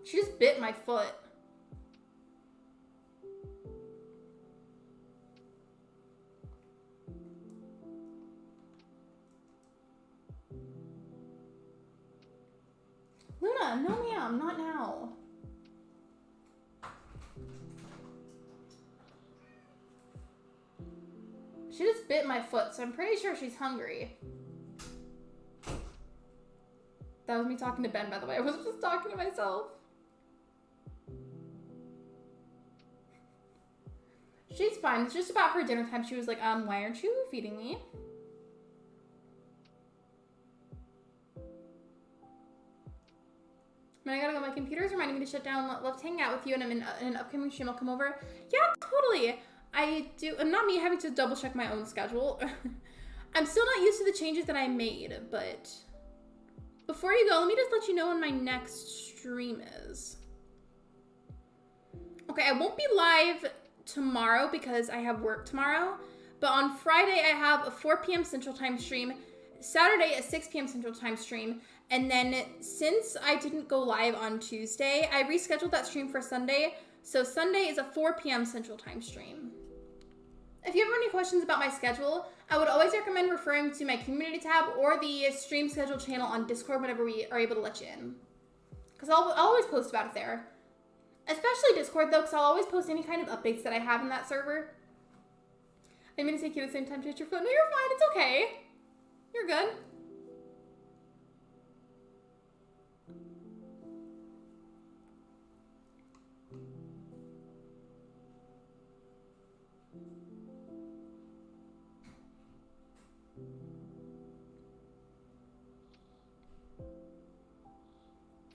She just bit my foot. Luna, no ma'am, not now. She just bit my foot, so I'm pretty sure she's hungry. That was me talking to Ben, by the way. I wasn't just talking to myself. She's fine. It's just about her dinner time. She was like, why aren't you feeding me? Man, I gotta go. My computer's reminding me to shut down. Love to hang out with you, and I'm in an upcoming stream. I'll come over. Yeah, totally. I do. And not me having to double check my own schedule. I'm still not used to the changes that I made, but before you go, let me just let you know when my next stream is. Okay, I won't be live tomorrow because I have work tomorrow, but on Friday I have a 4 p.m. Central Time stream, Saturday a 6 p.m. Central Time stream, and then since I didn't go live on Tuesday, I rescheduled that stream for Sunday, so Sunday is a 4 p.m. Central Time stream. If you have any questions about my schedule, I would always recommend referring to my community tab or the stream schedule channel on Discord whenever we are able to let you in, because I'll always post about it there. Especially Discord, though, because I'll always post any kind of updates that I have in that server. I'm going to take you at the same time to hit your foot. No, you're fine. It's okay. You're good.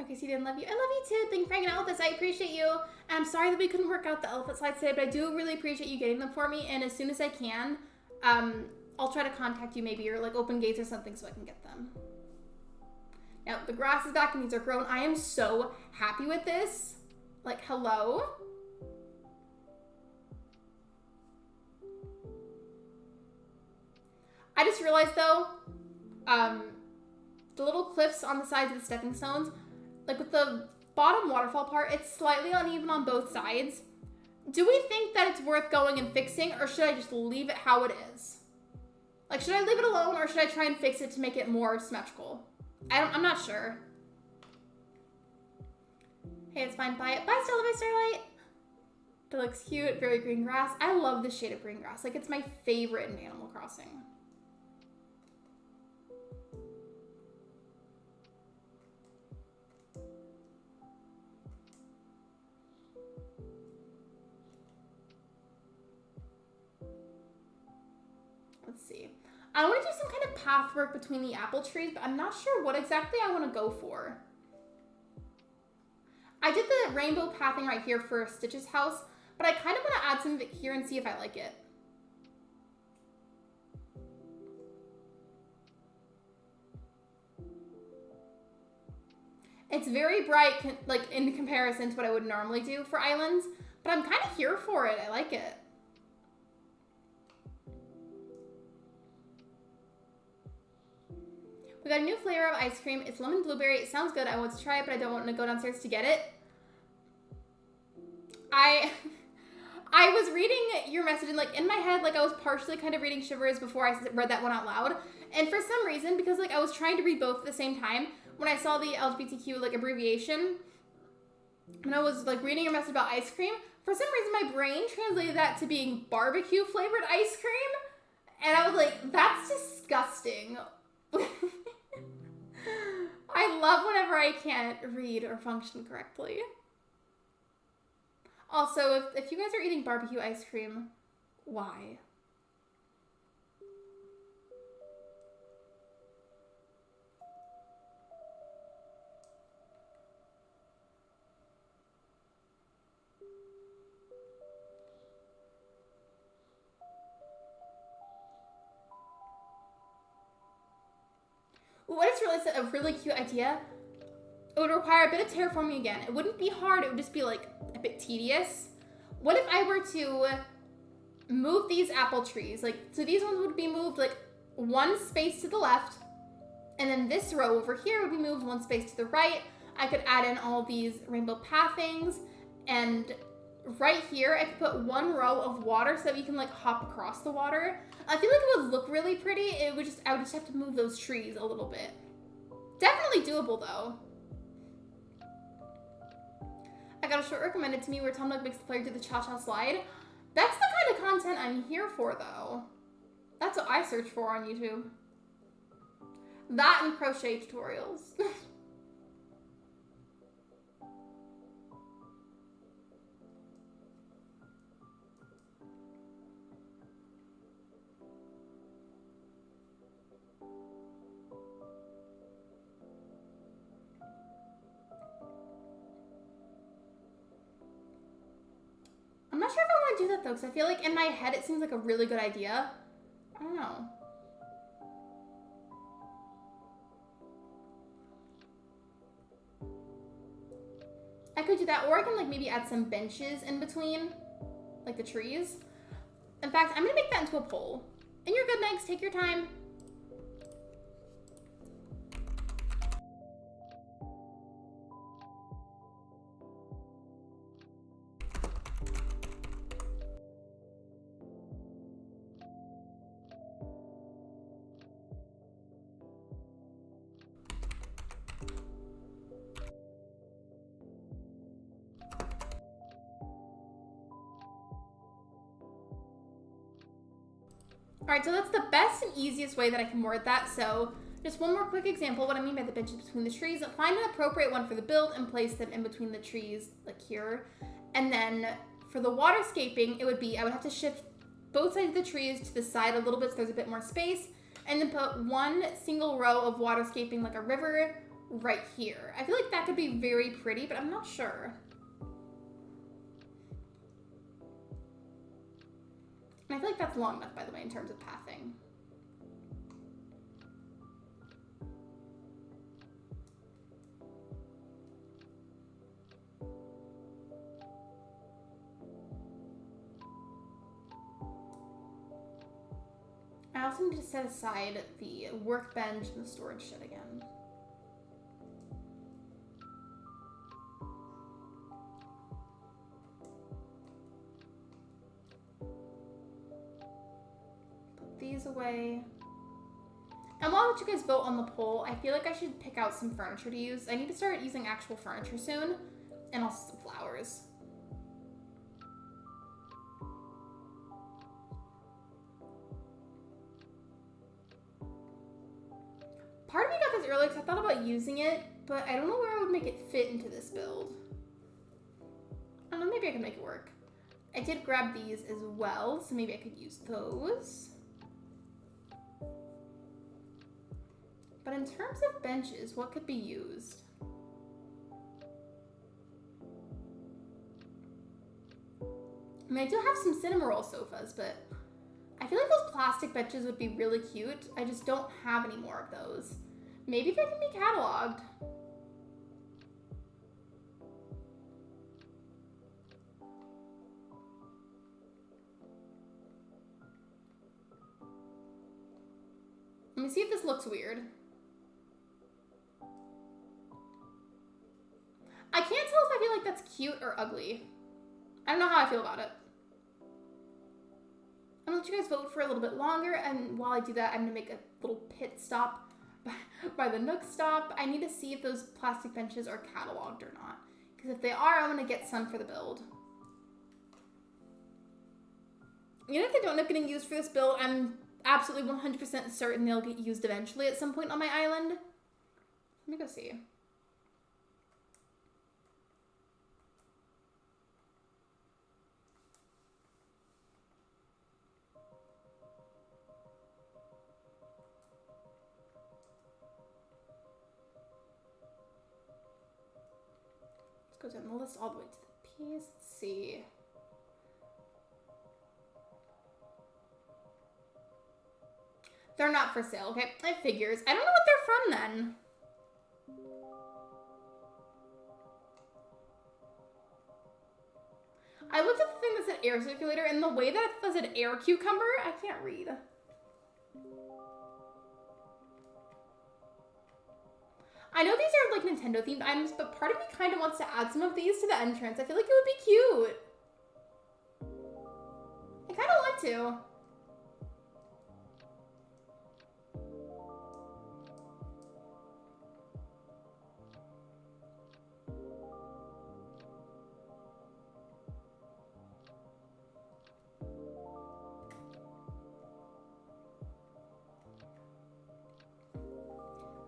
Okay, Cedia, I love you. I love you too. Thank you for hanging out with us. I appreciate you. I'm sorry that we couldn't work out the elephant slides today, but I do really appreciate you getting them for me. And as soon as I can, I'll try to contact you maybe, or like open gates or something so I can get them. Now, the grass is back and these are grown. I am so happy with this. Like, hello? I just realized though, the little cliffs on the sides of the stepping stones, like with the bottom waterfall part, it's slightly uneven on both sides. Do we think that it's worth going and fixing, or should I just leave it how it is? Like, should I leave it alone, or should I try and fix it to make it more symmetrical? I'm not sure. Hey, it's fine. Bye. Bye, Stella. Bye, Starlight. That looks cute. Very green grass. I love this shade of green grass. Like, it's my favorite in Animal Crossing. Let's see. I want to do some kind of path work between the apple trees, but I'm not sure what exactly I want to go for. I did the rainbow pathing right here for Stitch's house, but I kind of want to add some of it here and see if I like it. It's very bright, like in comparison to what I would normally do for islands, but I'm kind of here for it. I like it. We got a new flavor of ice cream. It's lemon blueberry. It sounds good. I want to try it, but I don't want to go downstairs to get it. I was reading your message and like in my head, like I was partially kind of reading Shivers before I read that one out loud. And for some reason, because like I was trying to read both at the same time, when I saw the LGBTQ like abbreviation, and I was like reading your message about ice cream, for some reason my brain translated that to being barbecue flavored ice cream. And I was like, that's disgusting. I love whenever I can't read or function correctly. Also, if you guys are eating barbecue ice cream, why? What is a really cute idea? It would require a bit of terraforming again. It wouldn't be hard, it would just be like a bit tedious. What if I were to move these apple trees? Like, so these ones would be moved like one space to the left, and then this row over here would be moved one space to the right. I could add in all these rainbow pathings, and right here I could put one row of water so that you can like hop across the water. I feel like it would look really pretty. I would just have to move those trees a little bit. Definitely doable though. I got a short recommended to me where Tom Nook makes the player do the cha-cha slide. That's the kind of content I'm here for though. That's what I search for on YouTube. That and crochet tutorials. I'm not sure if I want to do that though, because I feel like in my head it seems like a really good idea. I don't know. I could do that, or I can like maybe add some benches in between, like the trees. In fact, I'm gonna make that into a pole. And you're good, Megs, take your time. All right, so that's the best and easiest way that I can word that. So just one more quick example, what I mean by the benches between the trees. Find an appropriate one for the build and place them in between the trees, like here. And then for the waterscaping, it would be, I would have to shift both sides of the trees to the side a little bit so there's a bit more space. And then put one single row of waterscaping like a river right here. I feel like that could be very pretty, but I'm not sure. And I feel like that's long enough, by the way, in terms of pathing. I also need to set aside the workbench and the storage shed again. These away. And while I let you guys vote on the poll, I feel like I should pick out some furniture to use. I need to start using actual furniture soon, and also some flowers. Part of me got this earlier because I thought about using it, but I don't know where I would make it fit into this build. I don't know, maybe I can make it work. I did grab these as well, so maybe I could use those. But in terms of benches, what could be used? I mean, I do have some cinema roll sofas, but I feel like those plastic benches would be really cute. I just don't have any more of those. Maybe they can be cataloged. Let me see if this looks weird. I can't tell if I feel like that's cute or ugly. I don't know how I feel about it. I'm gonna let you guys vote for a little bit longer, and while I do that, I'm gonna make a little pit stop by the Nook stop. I need to see if those plastic benches are cataloged or not. Because if they are, I'm gonna get some for the build. Even if they don't end up getting used for this build, I'm absolutely 100% certain they'll get used eventually at some point on my island. Let me go see. Let's go down the list all the way to the piece. Let's see. They're not for sale, okay? I figures. I don't know what they're from then. I looked at the thing that said air circulator, and the way that it said air cucumber, I can't read. I know these are like Nintendo themed items, but part of me kind of wants to add some of these to the entrance. I feel like it would be cute. I kind of want to.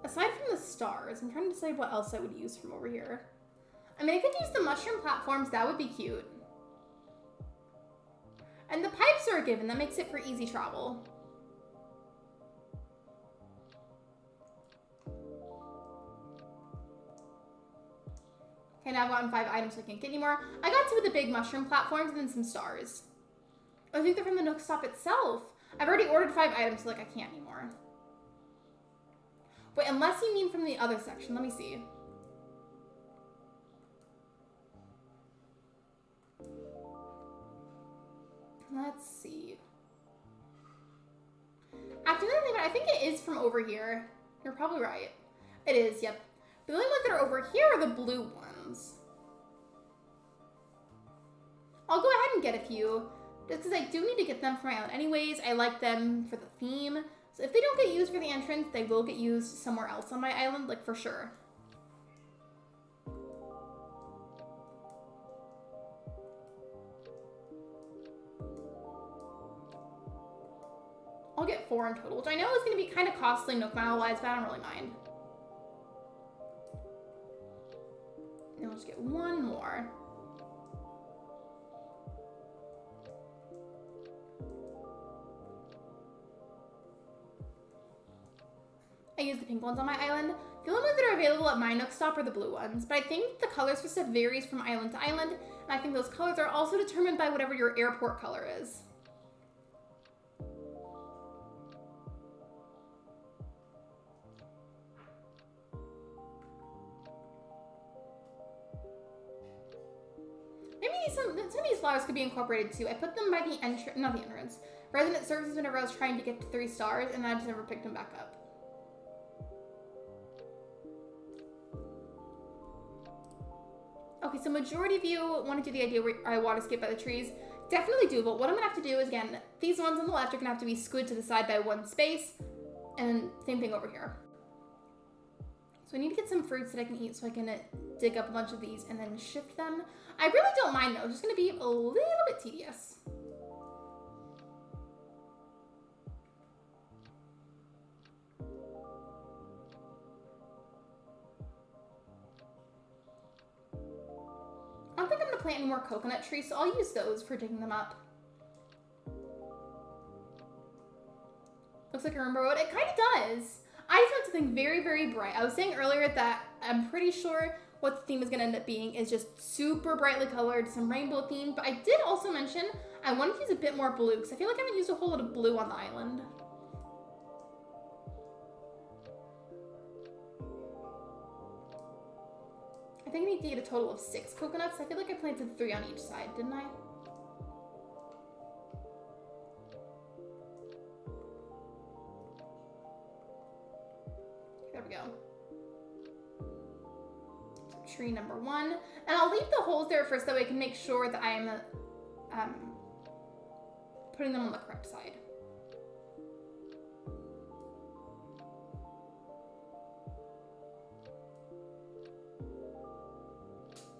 Aside from the stars, I'm trying to decide what else I would use from over here. I mean, I could use the mushroom platforms. That would be cute. And the pipes are a given. That makes it for easy travel. Okay, now I've gotten 5 items, so I can't get any more. I got 2 of the big mushroom platforms and then some stars. I think they're from the Nook stop itself. I've already ordered 5 items, so like I can't anymore. Wait, unless you mean from the other section. Let me see. Let's see. Actually, I think it is from over here. You're probably right. It is, yep. The only ones that are over here are the blue ones. I'll go ahead and get a few, just because I do need to get them for my island anyways. I like them for the theme. So if they don't get used for the entrance, they will get used somewhere else on my island, like for sure. I'll get 4 in total, which I know is going to be kind of costly Nook Mile-wise, but I don't really mind. And we'll just get 1 more. I use the pink ones on my island. The only ones that are available at my Nook stop are the blue ones, but I think the colors for stuff varies from island to island, and I think those colors are also determined by whatever your airport color is. Maybe some of these flowers could be incorporated too. I put them by the entrance, not the entrance, resident services whenever I was trying to get to 3 stars, and I just never picked them back up. Okay, so majority of you want to do the idea where I water skip by the trees. Definitely doable. What I'm going to have to do is, again, these ones on the left are going to have to be scoot to the side by 1 space. And same thing over here. So I need to get some fruits that I can eat so I can dig up a bunch of these and then shift them. I really don't mind though. It's just going to be a little bit tedious. plant any more coconut trees, so I'll use those for digging them up. Looks like a rainbow road. It kind of does. I just want something very, very bright. I was saying earlier that I'm pretty sure what the theme is going to end up being is just super brightly colored, some rainbow theme. But I did also mention I wanted to use a bit more blue because I feel like I haven't used a whole lot of blue on the island. I think I need to get a total of 6 coconuts. I feel like I planted 3 on each side, didn't I? There we go. So tree number 1. And I'll leave the holes there first, that way I can make sure that I am putting them on the correct side.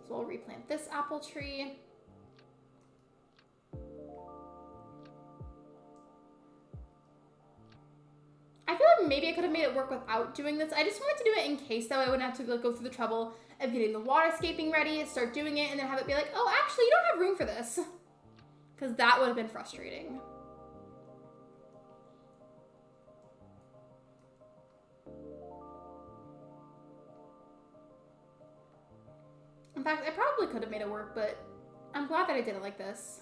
So I'll replant this apple tree. I feel like maybe I could have made it work without doing this. I just wanted to do it in case, though, I wouldn't have to like, go through the trouble of getting the waterscaping ready, start doing it, and then have it be like, oh, actually, you don't have room for this. Because that would have been frustrating. In fact, I probably could have made it work, but I'm glad that I did it like this.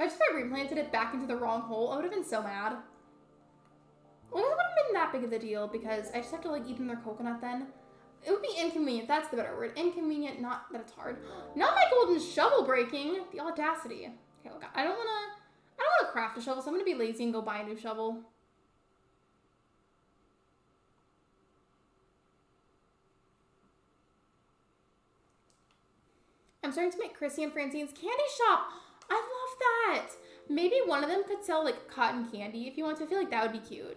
If I replanted it back into the wrong hole, I would have been so mad. Well, it wouldn't have been that big of a deal because I just have to like eat them their coconut then. It would be inconvenient. That's the better word. Inconvenient, not that it's hard. Not my golden shovel breaking. The audacity. Okay, look, I don't wanna craft a shovel, so I'm gonna be lazy and go buy a new shovel. I'm starting to make Chrissy and Francine's candy shop. I love that. Maybe one of them could sell like cotton candy if you want to. I feel like that would be cute.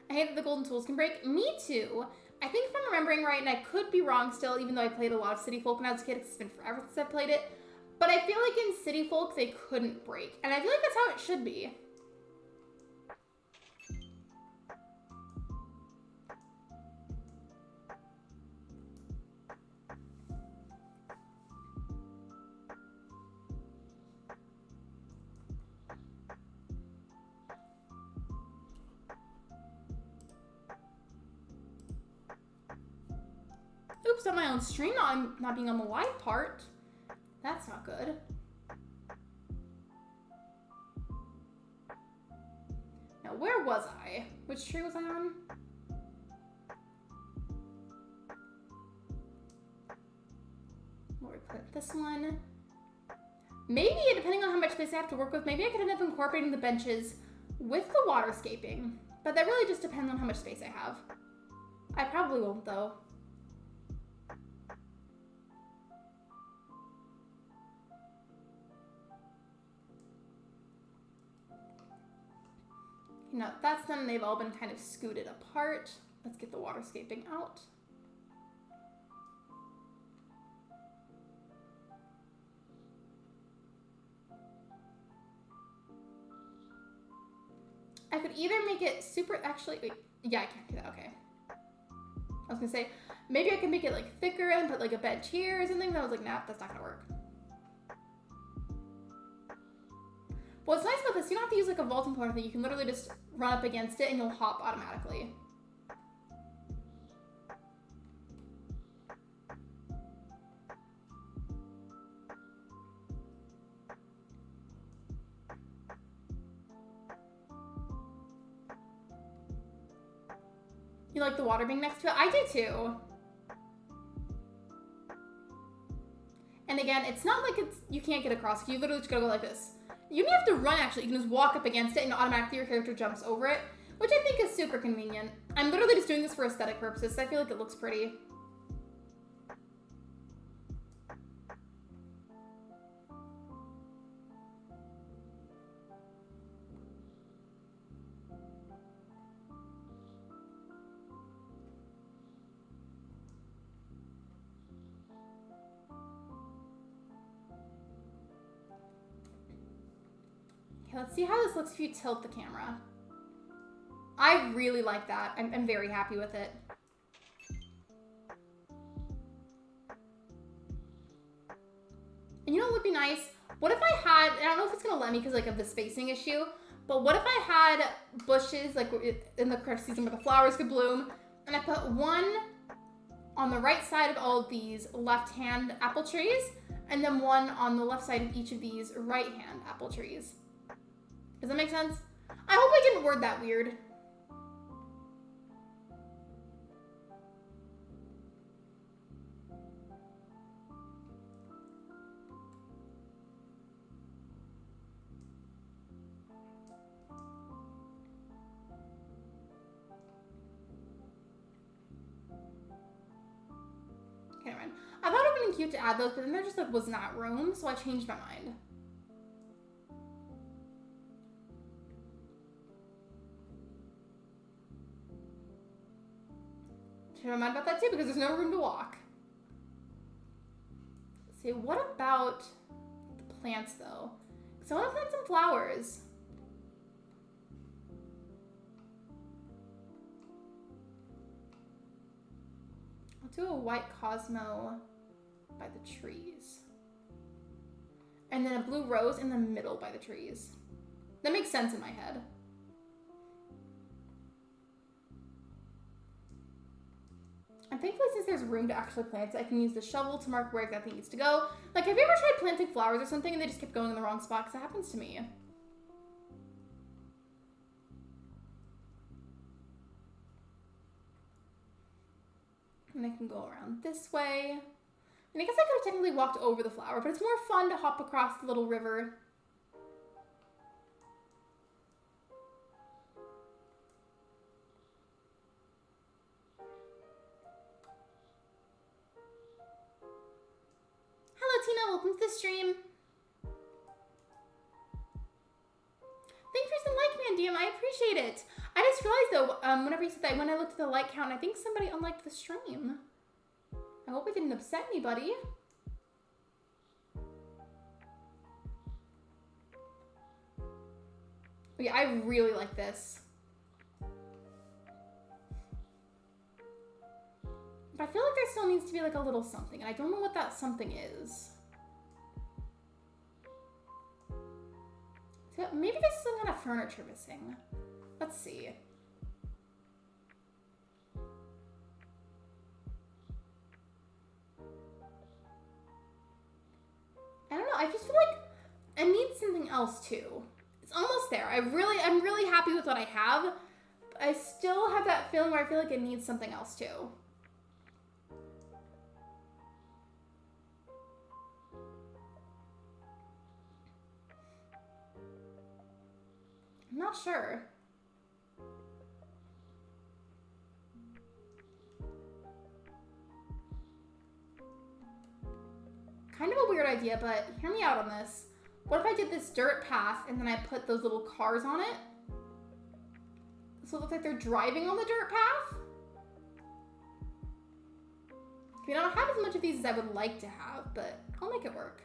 I hate that the golden tools can break. Me too. I think if I'm remembering right, and I could be wrong still, even though I played a lot of City Folk when I was a kid, it's been forever since I played it. But I feel like in City Folk, they couldn't break. And I feel like that's how it should be. Oops, on my own stream, not being on the live part. That's not good. Now, where was I? Which tree was I on? Where we put this one? Maybe, depending on how much space I have to work with, maybe I could end up incorporating the benches with the waterscaping. But that really just depends on how much space I have. I probably won't, though. No, that's done. They've all been kind of scooted apart. Let's get the waterscaping out. I could either make it super, actually, wait, yeah, I can't do that, okay. I was gonna say, maybe I can make it like thicker and put like a bench here or something. That was like, nah, that's not gonna work. What's nice about this, you don't have to use like a vaulting pole or anything. You can literally just run up against it and you'll hop automatically. You like the water being next to it? I do too. And again, it's not like you can't get across. You literally just gotta go like this. You don't have to run, actually. You can just walk up against it and automatically your character jumps over it, which I think is super convenient. I'm literally just doing this for aesthetic purposes, so I feel like it looks pretty. Okay, let's see how this looks if you tilt the camera. I really like that. I'm very happy with it. And you know what would be nice? What if I had, I don't know if it's gonna let me because like of the spacing issue, but what if I had bushes like in the correct season where the flowers could bloom, and I put one on the right side of all of these left-hand apple trees, and then one on the left side of each of these right-hand apple trees. Does that make sense? I hope I didn't word that weird. Okay, never mind. I thought it would have been cute to add those, but then there just like was not room, so I changed my mind. Should have mind about that too, because there's no room to walk. Let's see, what about the plants though? Because I want to plant some flowers. I'll do a white Cosmo by the trees. And then a blue rose in the middle by the trees. That makes sense in my head. And thankfully, since there's room to actually plant it, I can use the shovel to mark where exactly it needs to go. Like, have you ever tried planting flowers or something and they just kept going in the wrong spot? Because that happens to me. And I can go around this way. And I guess I could have technically walked over the flower, but it's more fun to hop across the little river. Hello, Tina. Welcome to the stream. Thanks for some like, Mandium. I appreciate it. I just realized, though, whenever you said that, when I looked at the like count, I think somebody unliked the stream. I hope it didn't upset anybody. But yeah, I really like this. But I feel like there still needs to be like a little something, and I don't know what that something is. So maybe this is some kind of furniture missing. Let's see. I don't know, I just feel like I need something else too. It's almost there. I'm really happy with what I have, but I still have that feeling where I feel like it needs something else too. I'm not sure. Kind of a weird idea, but hear me out on this. What if I did this dirt path and then I put those little cars on it? So it looks like they're driving on the dirt path? I mean, I don't have as much of these as I would like to have, but I'll make it work.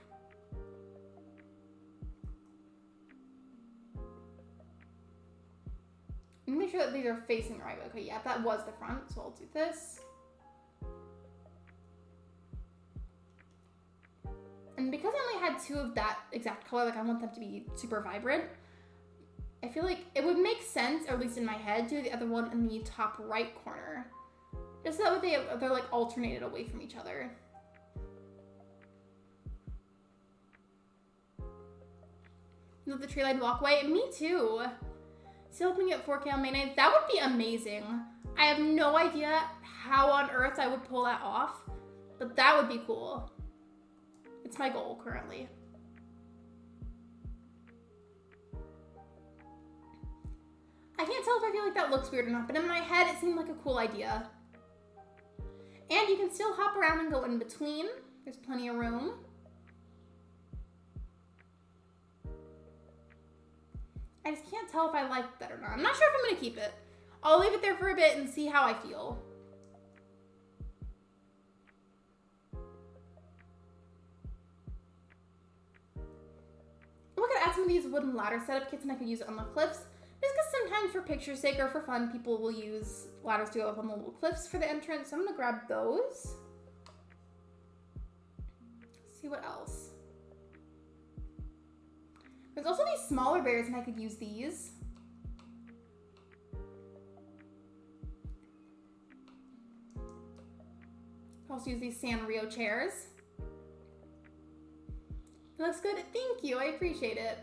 Let me make sure that these are facing the right way. Okay, yeah, that was the front, so I'll do this. And because I only had 2 of that exact color, like I want them to be super vibrant, I feel like it would make sense, or at least in my head, to do the other one in the top right corner. Just so that way they're like alternated away from each other. You know, the tree line walkway? Me too. Still hoping at 4K on May 9th. That would be amazing. I have no idea how on earth I would pull that off, but that would be cool. It's my goal currently. I can't tell if I feel like that looks weird or not, but in my head it seemed like a cool idea. And you can still hop around and go in between. There's plenty of room. I just can't tell if I like that or not. I'm not sure if I'm gonna keep it. I'll leave it there for a bit and see how I feel. Oh, I gotta add some of these wooden ladder setup kits and I could use it on the cliffs. Just because sometimes for picture's sake or for fun, people will use ladders to go up on the little cliffs for the entrance. So I'm gonna grab those. Let's see what else. There's also these smaller bears and I could use these. I'll also use these Sanrio chairs. It looks good. Thank you. I appreciate it.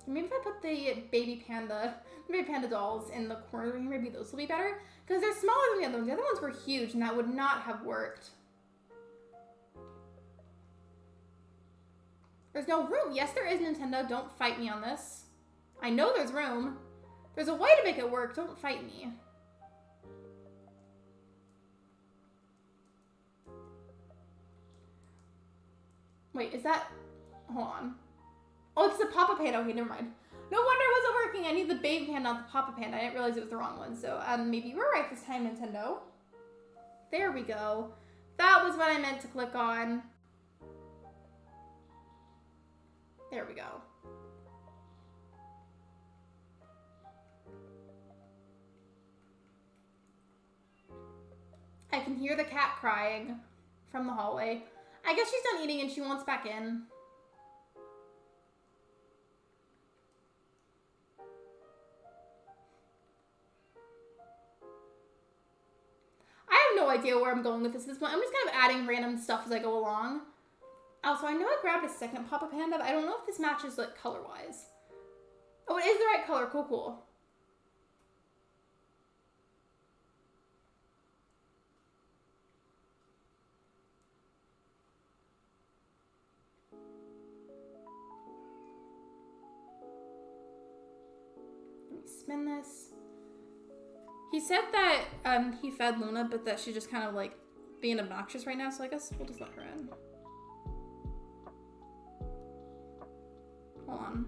Maybe if I put the baby panda dolls in the corner here, maybe those will be better. Because they're smaller than the other ones. The other ones were huge and that would not have worked. There's no room. Yes, there is, Nintendo. Don't fight me on this. I know there's room. There's a way to make it work. Don't fight me. Wait, is that... Hold on. Oh, it's the Papa Panda. Okay, never mind. No wonder it wasn't working. I need the baby panda, not the Papa Panda. I didn't realize it was the wrong one. So, maybe you were right this time, Nintendo. There we go. That was what I meant to click on. There we go. I can hear the cat crying from the hallway. I guess she's done eating and she wants back in. I have no idea where I'm going with this at this point. I'm just kind of adding random stuff as I go along. Also, I know I grabbed a second Papa Panda, but I don't know if this matches, like, color-wise. Oh, it is the right color. Cool, cool. Let me spin this. He said that he fed Luna, but that she's just kind of, like, being obnoxious right now, so I guess we'll just let her in. Hold on.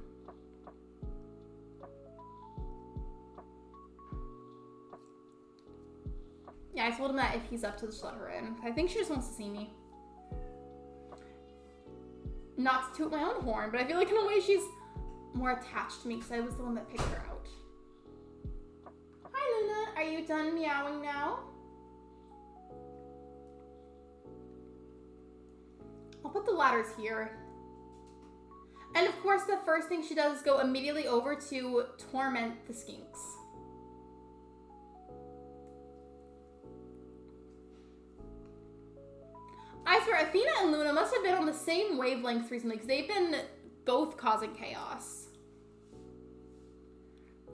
Yeah, I told him that if he's up to just let her in. I think she just wants to see me. Not to toot my own horn, but I feel like in a way she's more attached to me because I was the one that picked her out. Hi, Luna. Are you done meowing now? I'll put the ladders here. And of course, the first thing she does is go immediately over to torment the skinks. I swear, Athena and Luna must have been on the same wavelength recently because they've been both causing chaos.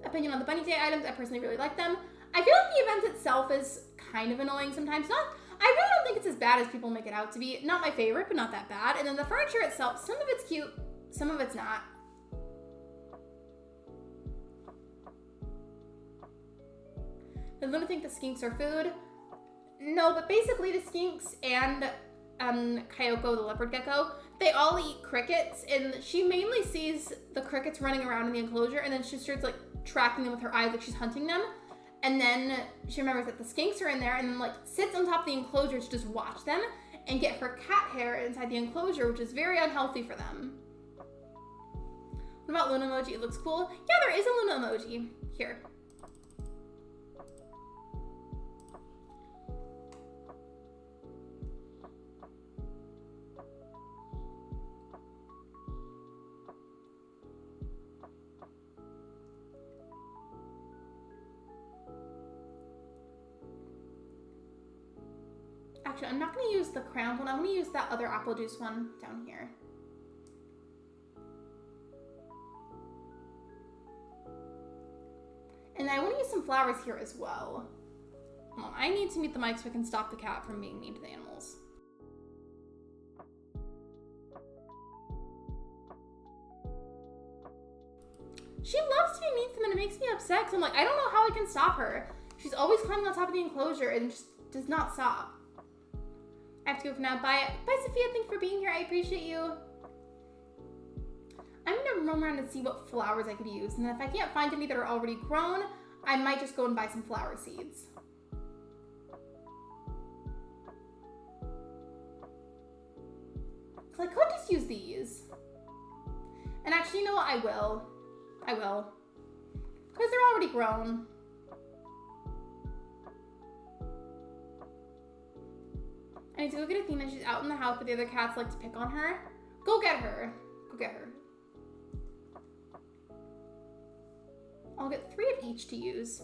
Opinion on the Bunny Day items, I personally really like them. I feel like the event itself is kind of annoying sometimes. I really don't think it's as bad as people make it out to be. Not my favorite, but not that bad. And then the furniture itself, some of it's cute, some of it's not. Does Luna think the skinks are food? No, but basically the skinks and Kyoko, the leopard gecko, they all eat crickets, and she mainly sees the crickets running around in the enclosure, and then she starts like tracking them with her eyes like she's hunting them. And then she remembers that the skinks are in there and then like sits on top of the enclosure to just watch them and get her cat hair inside the enclosure, which is very unhealthy for them. What about Luna emoji? It looks cool. Yeah, there is a Luna emoji. Here. Actually, I'm not going to use the crown one. I'm going to use that other apple juice one down here. And I want to use some flowers here as well. Hold on, I need to mute the mic so I can stop the cat from being mean to the animals. She loves to be mean to them and it makes me upset because I'm like, I don't know how I can stop her. She's always climbing on top of the enclosure and just does not stop. I have to go for now. Bye. Bye, Sophia. Thanks for being here. I appreciate you. I'm going to roam around and see what flowers I could use. And then if I can't find any that are already grown, I might just go and buy some flower seeds. Because I could just use these. And actually, you know what? I will. Because they're already grown. I need to go get Athena. She's out in the house, but the other cats like to pick on her. Go get her. I'll get 3 of each to use.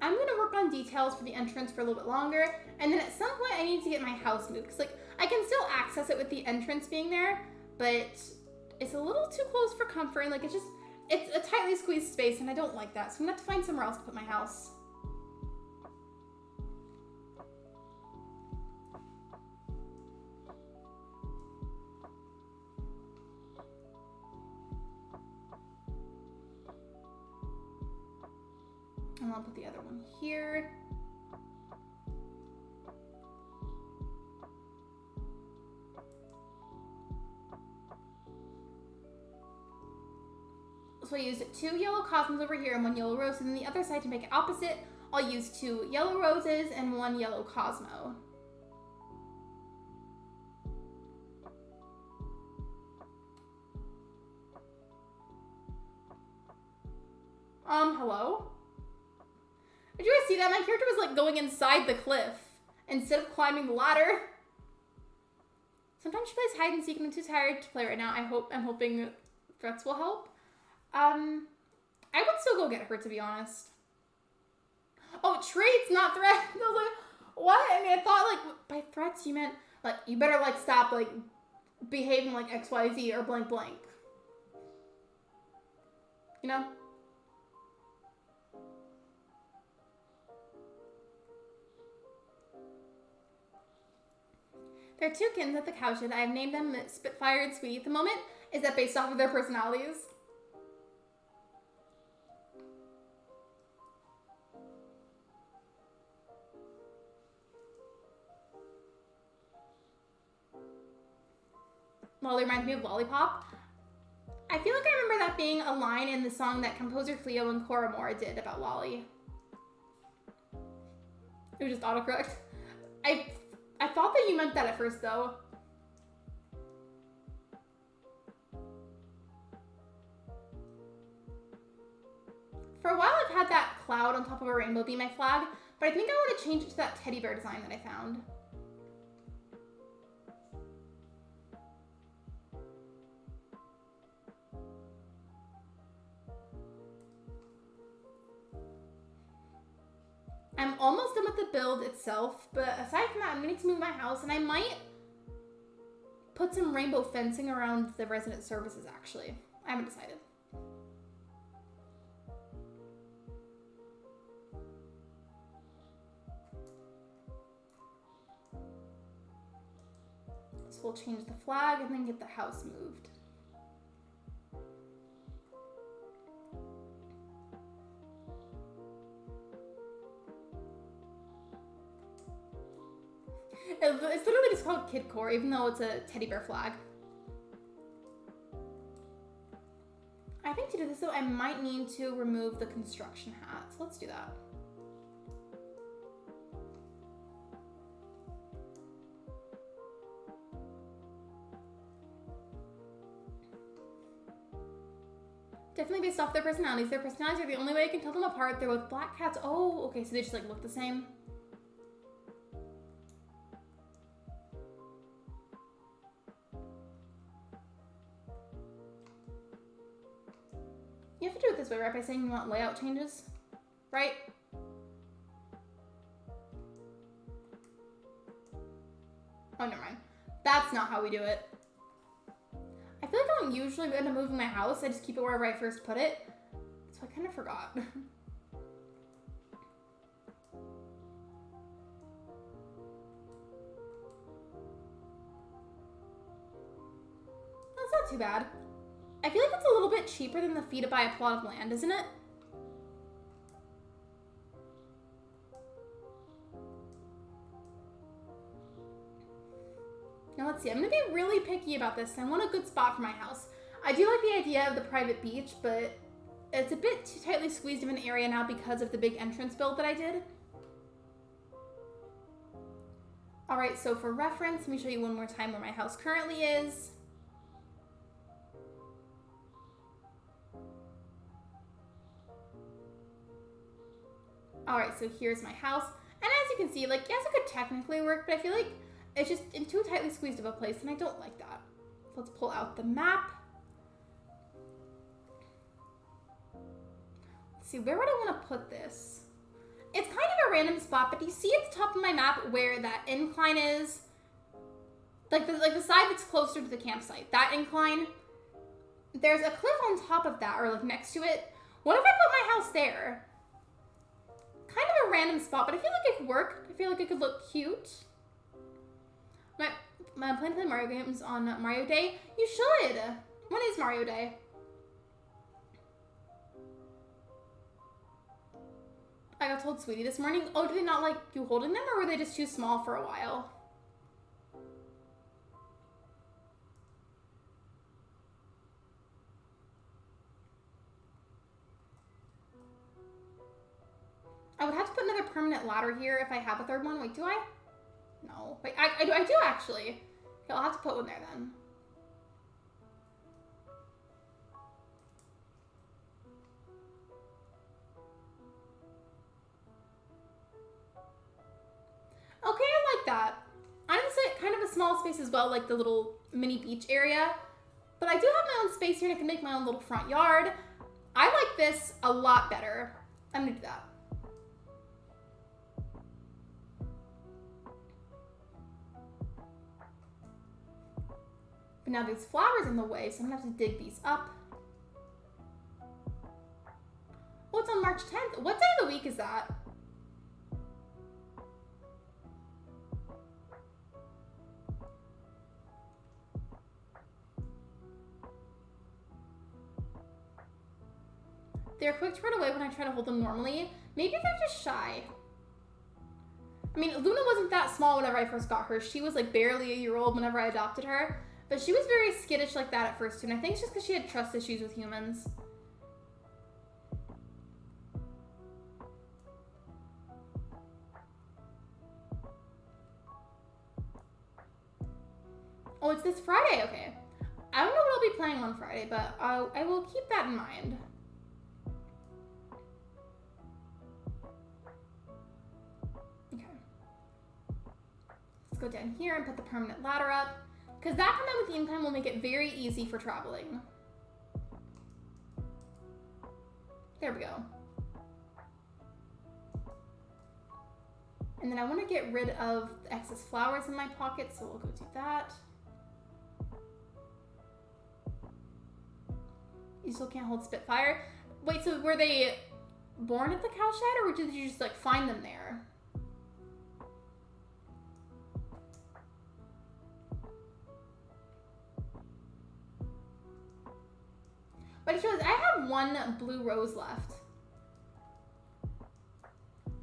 I'm gonna work on details for the entrance for a little bit longer, and then at some point I need to get my house moved. Cause like, I can still access it with the entrance being there, but it's a little too close for comfort, and like, it's a tightly squeezed space, and I don't like that. So I'm gonna have to find somewhere else to put my house. And I'll put the other one here. So I used 2 yellow cosmos over here and 1 yellow rose, and then the other side to make it opposite, I'll use 2 yellow roses and 1 yellow cosmo. Hello? Did you guys see that? My character was like going inside the cliff instead of climbing the ladder. Sometimes she plays hide and seek and I'm too tired to play right now. I'm hoping threats will help. I would still go get her, to be honest. Oh, traits, not threats. I was like, what? I mean, I thought like by threats you meant like you better like stop like behaving like XYZ or blank blank. You know? There are 2 kittens at the cowshed. I have named them Spitfire and Sweetie at the moment. Is that based off of their personalities? Lolly reminds me of Lollipop. I feel like I remember that being a line in the song that composer Cleo and Cora Mora did about Lolly. It was just autocorrect. I thought that you meant that at first, though. For a while, I've had that cloud on top of a rainbow be my flag, but I think I want to change it to that teddy bear design that I found. I'm almost done with the build itself, but aside from that, I'm going to move my house, and I might put some rainbow fencing around the resident services, actually. I haven't decided. So we'll change the flag and then get the house moved. It's literally just called Kidcore, even though it's a teddy bear flag. I think to do this though, I might need to remove the construction hat. So let's do that. Definitely based off their personalities. Their personalities are the only way I can tell them apart. They're both black cats. Oh, okay, so they just like look the same. You have to do it this way, right? By saying you want layout changes, right? Oh, never mind. That's not how we do it. I feel like I don't usually end up moving my house. I just keep it wherever I first put it. So I kind of forgot. That's not too bad. I feel like it's a little bit cheaper than the fee to buy a plot of land, isn't it? Now let's see, I'm gonna be really picky about this. I want a good spot for my house. I do like the idea of the private beach, but it's a bit too tightly squeezed of an area now because of the big entrance build that I did. All right, so for reference, let me show you one more time where my house currently is. All right, so here's my house. And as you can see, like, yes, it could technically work, but I feel like it's just in too tightly squeezed of a place, and I don't like that. So let's pull out the map. Let's see, where would I want to put this? It's kind of a random spot, but do you see at the top of my map where that incline is? Like the side that's closer to the campsite, that incline. There's a cliff on top of that, or like next to it. What if I put my house there? Kind of a random spot, but I feel like it could work. I feel like it could look cute. I'm planning to play Mario games on Mario Day. You should. When is Mario Day? I got told Sweetie this morning. Oh, do they not like you holding them, or were they just too small for a while? I would have to put another permanent ladder here if I have a third one. Wait, do I? No. Wait, I do actually. Okay, I'll have to put one there then. Okay, I like that. Honestly, kind of a small space as well, like the little mini beach area. But I do have my own space here and I can make my own little front yard. I like this a lot better. I'm gonna do that. But now there's flowers in the way, so I'm gonna have to dig these up. Oh, it's on March 10th. What day of the week is that? They're quick to run away when I try to hold them normally. Maybe they're just shy. I mean, Luna wasn't that small whenever I first got her. She was like barely a year old whenever I adopted her. But she was very skittish like that at first too. And I think it's just because she had trust issues with humans. Oh, it's this Friday. Okay. I don't know what I'll be playing on Friday, but I will keep that in mind. Okay. Let's go down here and put the permanent ladder up. Because that combined with the incline will make it very easy for traveling. There we go. And then I want to get rid of the excess flowers in my pocket, so we'll go do that. You still can't hold Spitfire? Wait, so were they born at the cow shed, or did you just like find them there? But it shows I have one blue rose left.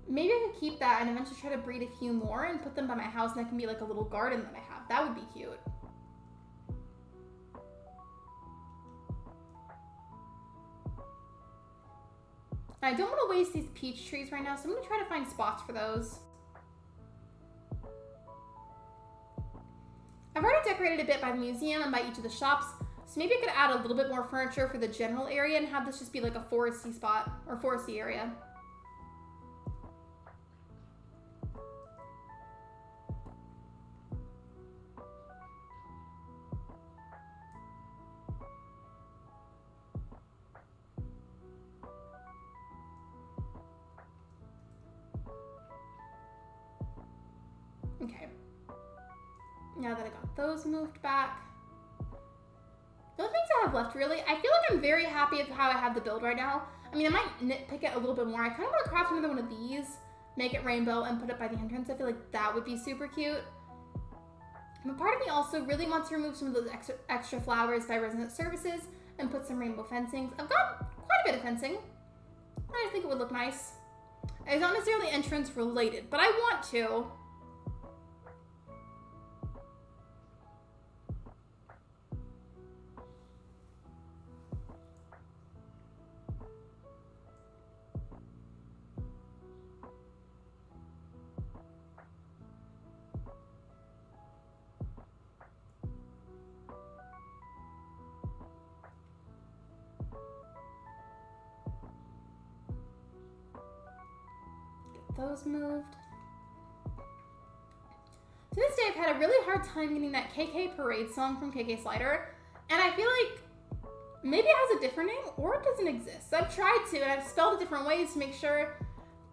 Maybe I could keep that and eventually try to breed a few more and put them by my house, and that can be like a little garden that I have. That would be cute. I don't want to waste these peach trees right now, so I'm going to try to find spots for those. I've already decorated a bit by the museum and by each of the shops, so maybe I could add a little bit more furniture for the general area and have this just be like a foresty spot or foresty area. Okay. Now that I got those moved back. The only things I have left, really, I feel like I'm very happy with how I have the build right now. I mean, I might nitpick it a little bit more. I kind of want to craft another one of these, make it rainbow, and put it by the entrance. I feel like that would be super cute. But part of me also really wants to remove some of those extra flowers by resident services and put some rainbow fencing. I've got quite a bit of fencing. I just think it would look nice. It's not necessarily entrance related, but I want to. those moved. To this day, I've had a really hard time getting that KK Parade song from KK Slider, and I feel like maybe it has a different name or it doesn't exist. So I've tried to, and I've spelled it different ways to make sure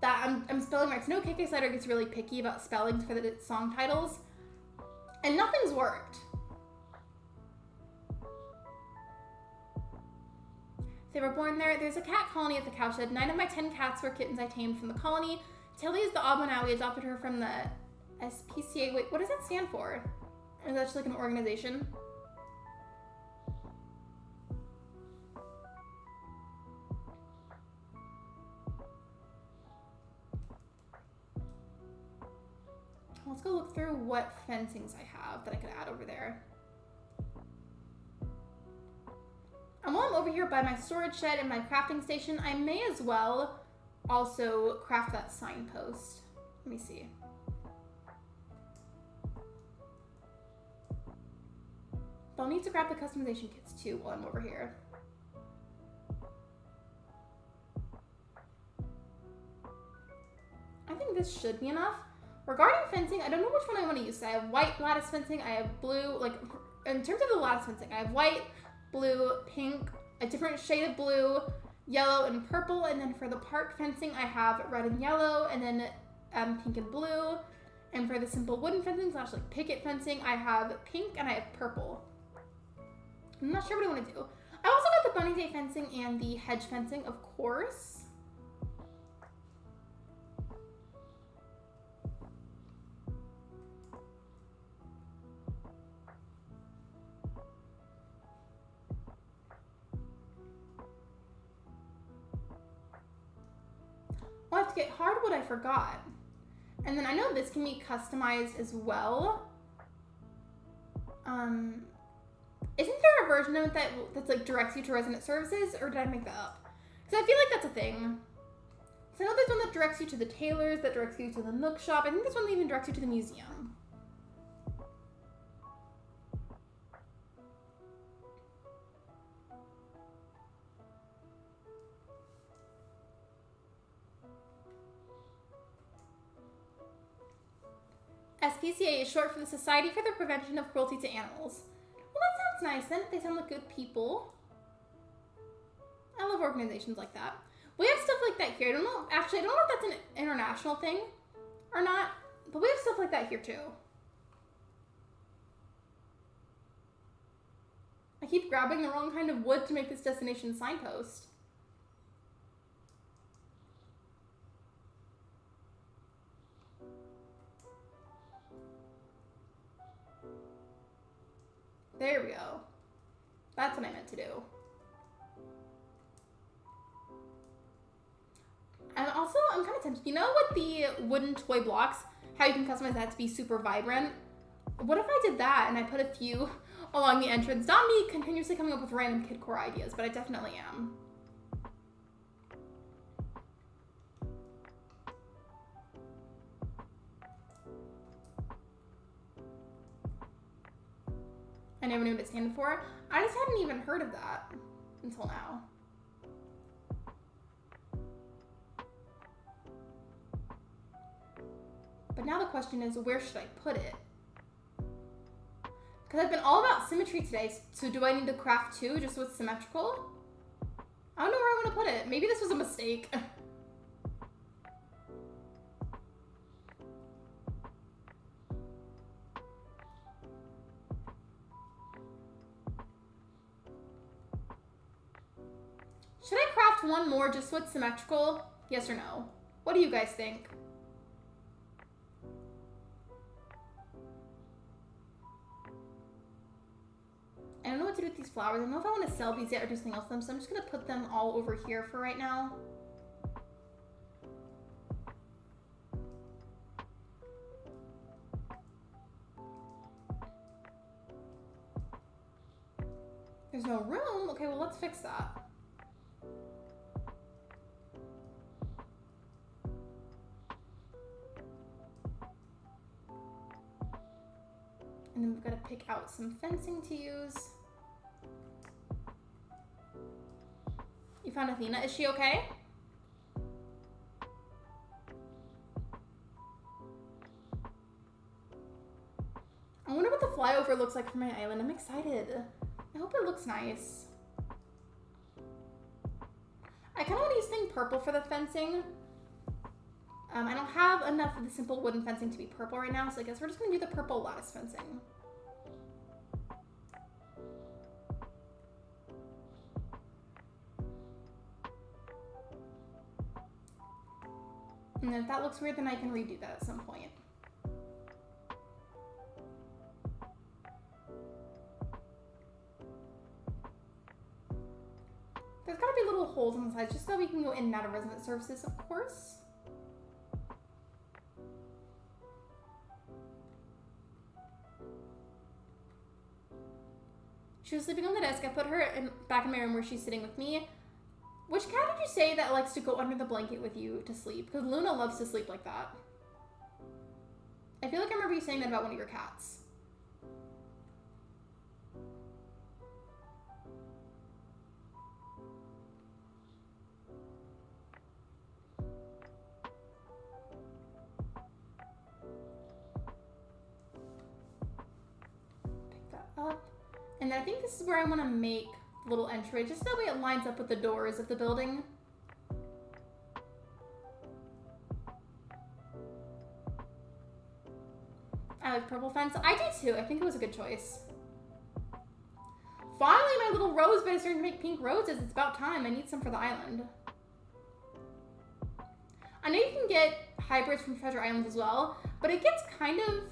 that I'm spelling right. So no, KK Slider gets really picky about spellings for the song titles, and nothing's worked. They were born there. There's a cat colony at the cowshed. 9 of my 10 cats were kittens I tamed from the colony. Tilly is the odd one out. We adopted her from the SPCA. Wait, what does that stand for? Is that just like an organization? Let's go look through what fencings I have that I could add over there. And while I'm over here by my storage shed and my crafting station, I may as well also craft that signpost. Let me see. But I'll need to grab the customization kits too while I'm over here. I think this should be enough. Regarding fencing, I don't know which one I want to use. I have white lattice fencing, I have blue, like in terms of the lattice fencing, I have white, blue, pink, a different shade of blue, yellow, and purple. And then for the park fencing, I have red and yellow, and then pink and blue. And for the simple wooden fencing / like picket fencing, I have pink and I have purple. I'm not sure what I want to do. I also got the bunny day fencing and the hedge fencing, of course. I'll have to get hardwood, I forgot. And then I know this can be customized as well. Isn't there a version of it that's like directs you to resident services, or did I make that up? Because I feel like that's a thing. So I know there's one that directs you to the tailors, that directs you to the Nook shop. I think this one even directs you to the museum. SPCA is short for the Society for the Prevention of Cruelty to Animals. Well, that sounds nice then. They sound like good people. I love organizations like that. We have stuff like that here. I don't know if that's an international thing or not, but we have stuff like that here too. I keep grabbing the wrong kind of wood to make this destination signpost. There we go. That's what I meant to do. And also, I'm kind of tempted. You know what the wooden toy blocks, how you can customize that to be super vibrant? What if I did that and I put a few along the entrance? Not me continuously coming up with random Kidcore ideas, but I definitely am. I never knew what it standed for. I just hadn't even heard of that until now. But now the question is, where should I put it? Because I've been all about symmetry today, so do I need to craft two just with symmetrical? I don't know where I want to put it. Maybe this was a mistake. Should I craft one more just with symmetrical? Yes or no? What do you guys think? I don't know what to do with these flowers. I don't know if I want to sell these yet or do something else with them, so I'm just going to put them all over here for right now. There's no room? Okay, well, let's fix that. And then we've got to pick out some fencing to use. You found Athena. Is she okay? looks like for my island. I'm excited. I hope it looks nice. I kind of want to use thing purple for the fencing. I don't have enough of the simple wooden fencing to be purple right now, so I guess we're just going to do the purple lattice fencing. And then if that looks weird, then I can redo that at some point. There's gotta be little holes on the sides just so we can go in and out of resident services, of course. She was sleeping on the desk. I put her back in my room where she's sitting with me. Which cat did you say that likes to go under the blanket with you to sleep? Because Luna loves to sleep like that. I feel like I remember you saying that about one of your cats. Pick that up. And then I think this is where I want to make a little entry, just that way it lines up with the doors of the building. I like purple fence. I do too. I think it was a good choice. Finally, my little rose bed is starting to make pink roses. It's about time. I need some for the island. I know you can get hybrids from Treasure Island as well, but it gets kind of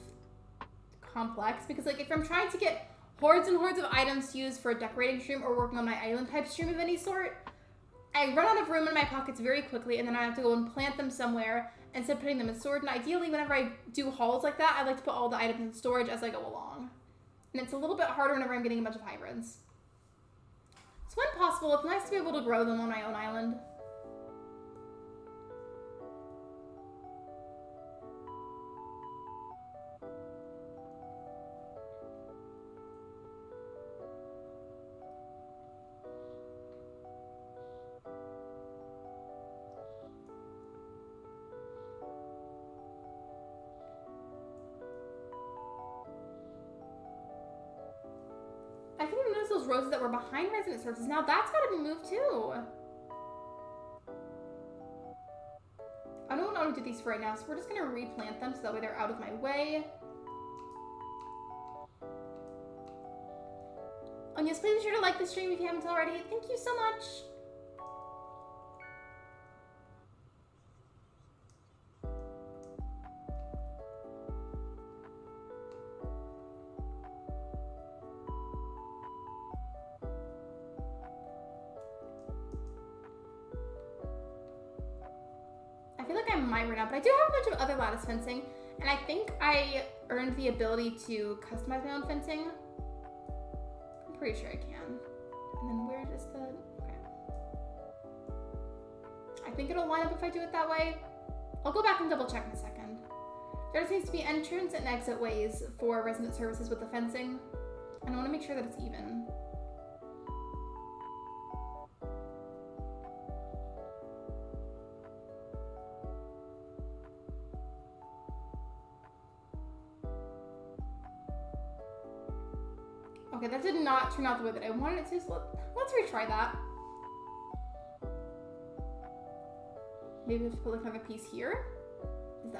complex because, like, if I'm trying to get hordes and hordes of items to use for a decorating stream or working on my island type stream of any sort, I run out of room in my pockets very quickly, and then I have to go and plant them somewhere instead of putting them in storage. And ideally, whenever I do hauls like that, I like to put all the items in storage as I go along. And it's a little bit harder whenever I'm getting a bunch of hybrids. So when possible, it's nice to be able to grow them on my own island. I think I noticed those roses that were behind resident services. Now that's got to be moved too. I don't want to do these for right now, so we're just going to replant them so that way they're out of my way. And yes, please be sure to like the stream if you haven't already. Thank you so much. I feel like I might run out, but I do have a bunch of other lattice fencing, and I think I earned the ability to customize my own fencing. I'm pretty sure I can. And then where does the... Okay. I think it'll line up if I do it that way. I'll go back and double check in a second. There just needs to be entrance and exit ways for resident services with the fencing, and I want to make sure that it's even. Okay, that did not turn out the way that I wanted it to, so let's retry that. Maybe let's put like another piece here. Is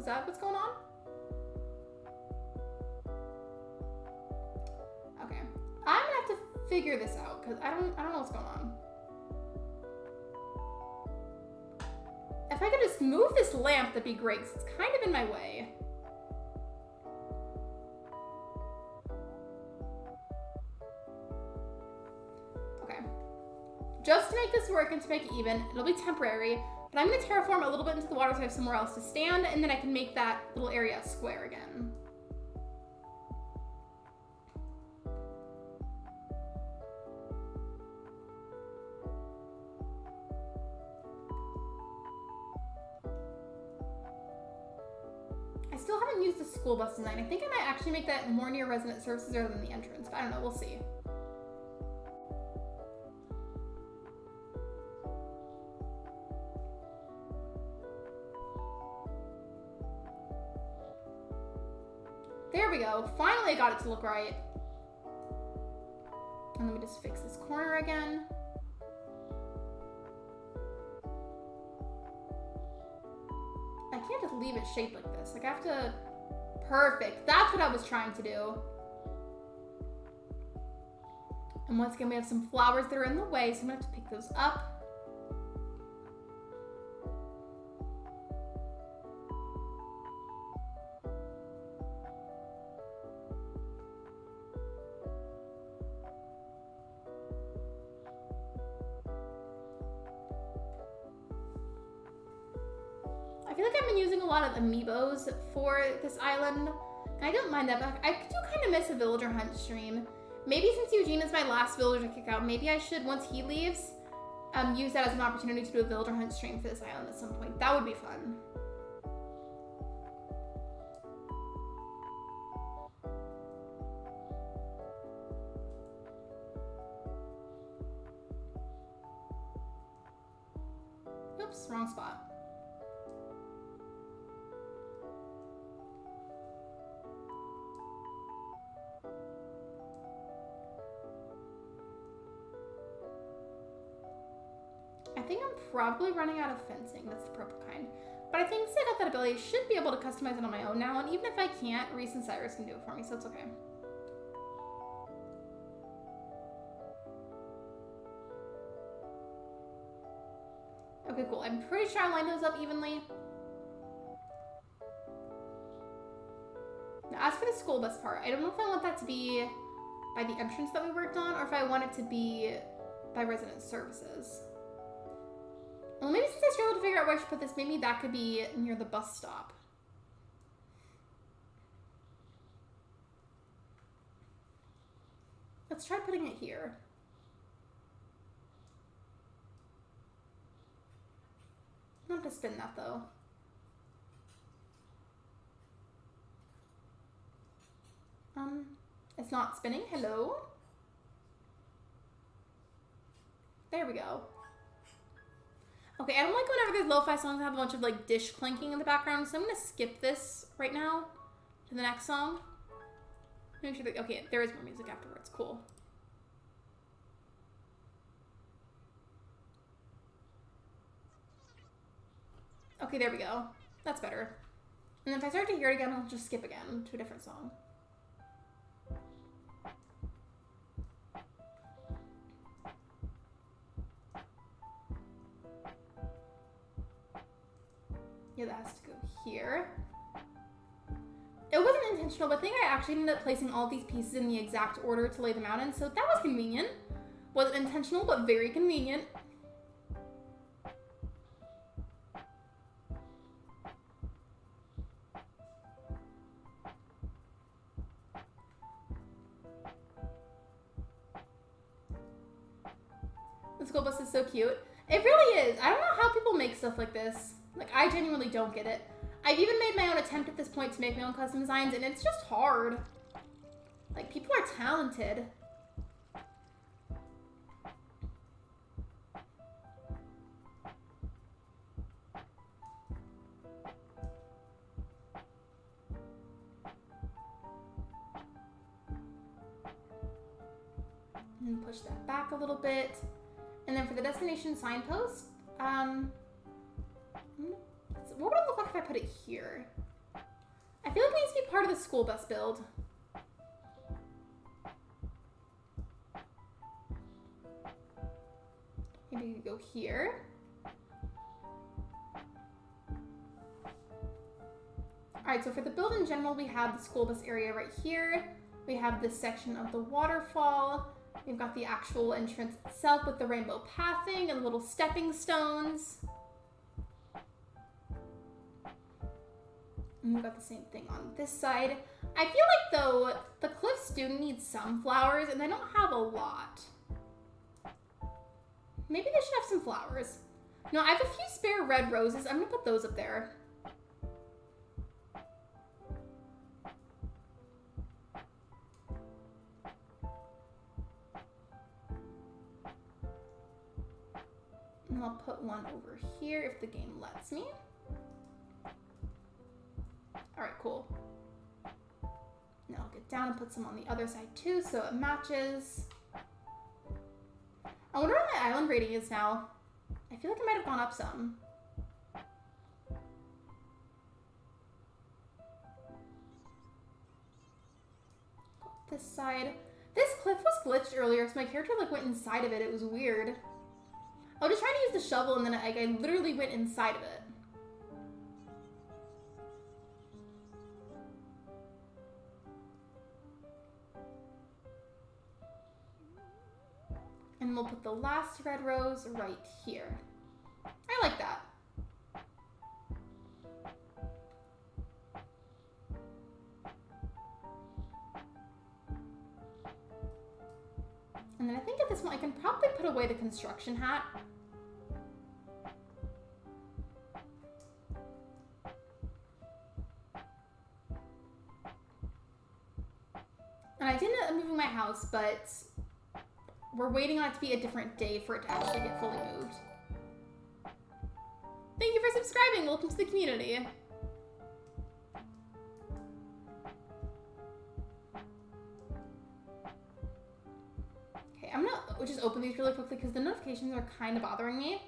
that what's going on? Okay, I'm gonna have to figure this out because I don't know what's going on. If I could just move this lamp, that'd be great because it's kind of in my way. Just to make this work and to make it even, it'll be temporary, but I'm going to terraform a little bit into the water so I have somewhere else to stand, and then I can make that little area square again. I still haven't used the school bus design. I think I might actually make that more near resident services rather than the entrance, but I don't know, we'll see. There we go. Finally I got it to look right. And let me just fix this corner again. I can't just leave it shaped like this. Like I have to, perfect. That's what I was trying to do. And once again, we have some flowers that are in the way, so I'm gonna have to pick those up. I feel like I've been using a lot of amiibos for this island, and I don't mind that, but I do kind of miss a villager hunt stream. Maybe since Eugene is my last villager to kick out, maybe I should, once he leaves, use that as an opportunity to do a villager hunt stream for this island at some point. That would be fun. Oops, wrong spot. I think I'm probably running out of fencing. That's the purple kind. But I think since I got that ability, I should be able to customize it on my own now. And even if I can't, Reese and Cyrus can do it for me, so it's okay. Okay, cool. I'm pretty sure I lined those up evenly. Now, as for the school bus part, I don't know if I want that to be by the entrance that we worked on, or if I want it to be by resident services. Well, maybe since I struggled to figure out where I should put this, maybe that could be near the bus stop. Let's try putting it here. I don't have to spin that though. It's not spinning. Hello? There we go. Okay, I don't like whenever there's lo-fi songs that have a bunch of like dish clinking in the background, so I'm gonna skip this right now to the next song. Make sure that, okay, there is more music afterwards. Cool. Okay, there we go. That's better. And then if I start to hear it again, I'll just skip again to a different song. Yeah, that has to go here. It wasn't intentional, but I think I actually ended up placing all these pieces in the exact order to lay them out in, so that was convenient. Wasn't intentional, but very convenient. The school bus is so cute. It really is. I don't know how people make stuff like this. Like, I genuinely don't get it. I've even made my own attempt at this point to make my own custom designs, and it's just hard. Like, people are talented. And push that back a little bit. And then for the destination signpost, what would it look like if I put it here? I feel like it needs to be part of the school bus build. Maybe you could go here. Alright, so for the build in general, we have the school bus area right here. We have this section of the waterfall. We've got the actual entrance itself with the rainbow pathing and little stepping stones. And we've got the same thing on this side. I feel like, though, the cliffs do need some flowers, and they don't have a lot. Maybe they should have some flowers. No, I have a few spare red roses. I'm gonna put those up there. And I'll put one over here if the game lets me. All right, cool. Now I'll get down and put some on the other side too, so it matches. I wonder what my island rating is now. I feel like it might have gone up some. This side. This cliff was glitched earlier, so my character like went inside of it. It was weird. I was just trying to use the shovel and then I literally went inside of it. And we'll put the last red rose right here. I like that. And then I think at this point I can probably put away the construction hat. And I didn't end up moving my house, but we're waiting on it to be a different day for it to actually get fully moved. Thank you for subscribing. Welcome to the community. Okay, I'm gonna just open these really quickly because the notifications are kind of bothering me.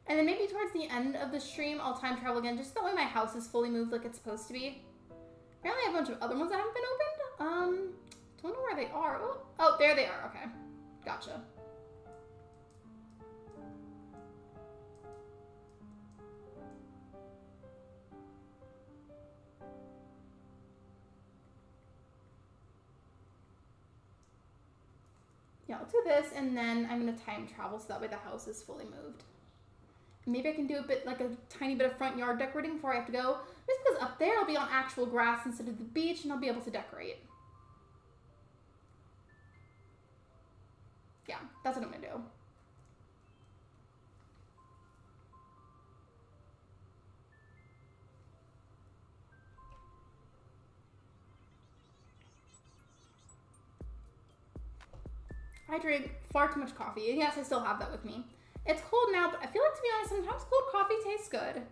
And then maybe towards the end of the stream, I'll time travel again, just so that way my house is fully moved like it's supposed to be. Apparently I have a bunch of other ones that haven't been opened. Don't know where they are. Oh, there they are. Okay. Gotcha. Yeah, I'll do this, and then I'm going to time travel so that way the house is fully moved. Maybe I can do a bit, like a tiny bit of front yard decorating before I have to go. Just because up there I'll be on actual grass instead of the beach, and I'll be able to decorate. Yeah, that's what I'm gonna do. I drink far too much coffee, and yes, I still have that with me. It's cold now, but I feel like, to be honest, sometimes cold coffee tastes good.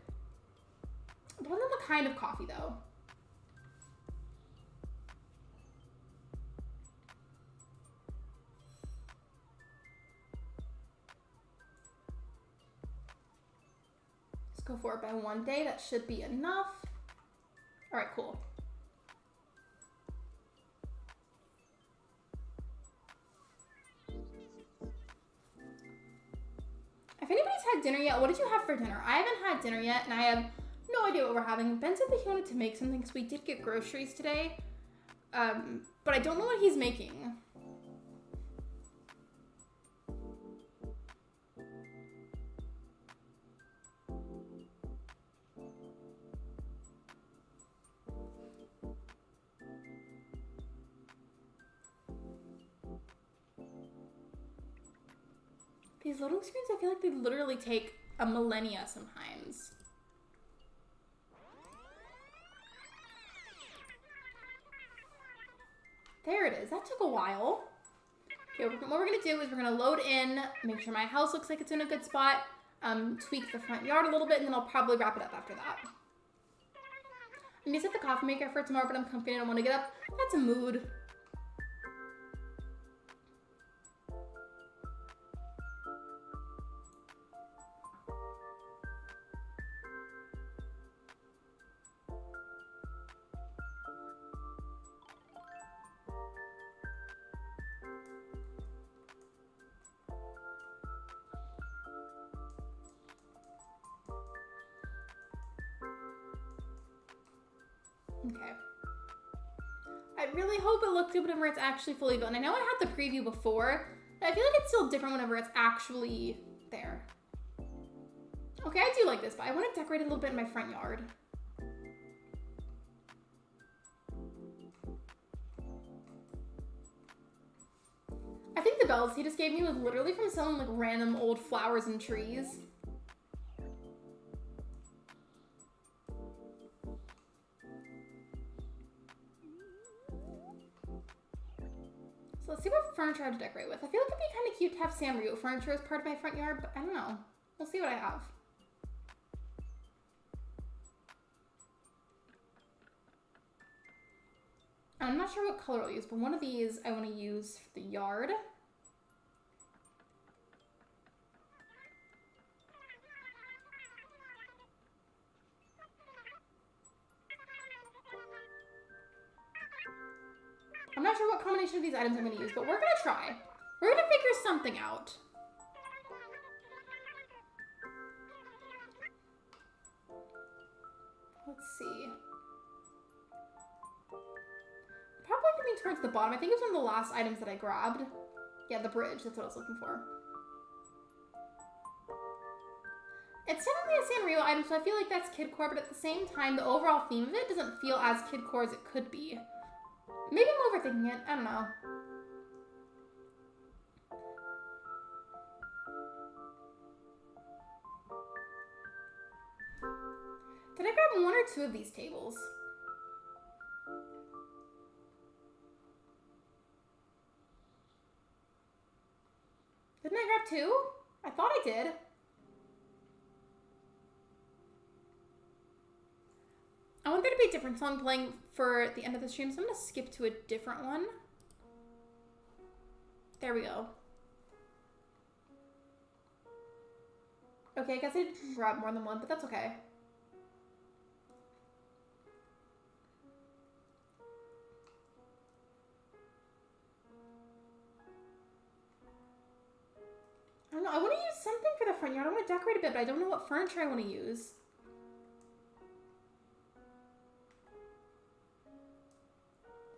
Depends on the kind of coffee, though. Let's go for it by one day. That should be enough. All right, cool. If anybody's had dinner yet, what did you have for dinner? I haven't had dinner yet, and I have no idea what we're having. Ben said that he wanted to make something because we did get groceries today, but I don't know what he's making. These loading screens, I feel like they literally take a millennia sometimes. There it is. That took a while. Okay, what we're going to do is we're going to load in, make sure my house looks like it's in a good spot, tweak the front yard a little bit, and then I'll probably wrap it up after that. I'm going to set the coffee maker for tomorrow, but I'm confident I don't want to get up. That's a mood. Okay. I really hope it looks good whenever it's actually fully built. And I know I had the preview before, but I feel like it's still different whenever it's actually there. Okay, I do like this, but I want to decorate a little bit in my front yard. I think the bells he just gave me was literally from selling like random old flowers and trees. Let's see what furniture I have to decorate with. I feel like it'd be kind of cute to have Sanrio furniture as part of my front yard, but I don't know. We'll see what I have. I'm not sure what color I'll use, but one of these I want to use for the yard. combination of these items I'm going to use, but we're going to try. We're going to figure something out. Let's see. Probably going to be towards the bottom. I think it was one of the last items that I grabbed. Yeah, the bridge. That's what I was looking for. It's technically a Sanrio item, so I feel like that's Kidcore, but at the same time, the overall theme of it doesn't feel as Kidcore as it could be. Maybe I'm overthinking it. I don't know. Did I grab one or two of these tables? Didn't I grab two? I thought I did. I want there to be a different song playing for the end of the stream, so I'm going to skip to a different one. There we go. Okay, I guess I didn't grab more than one, but that's okay. I don't know, I want to use something for the front yard. I want to decorate a bit, but I don't know what furniture I want to use.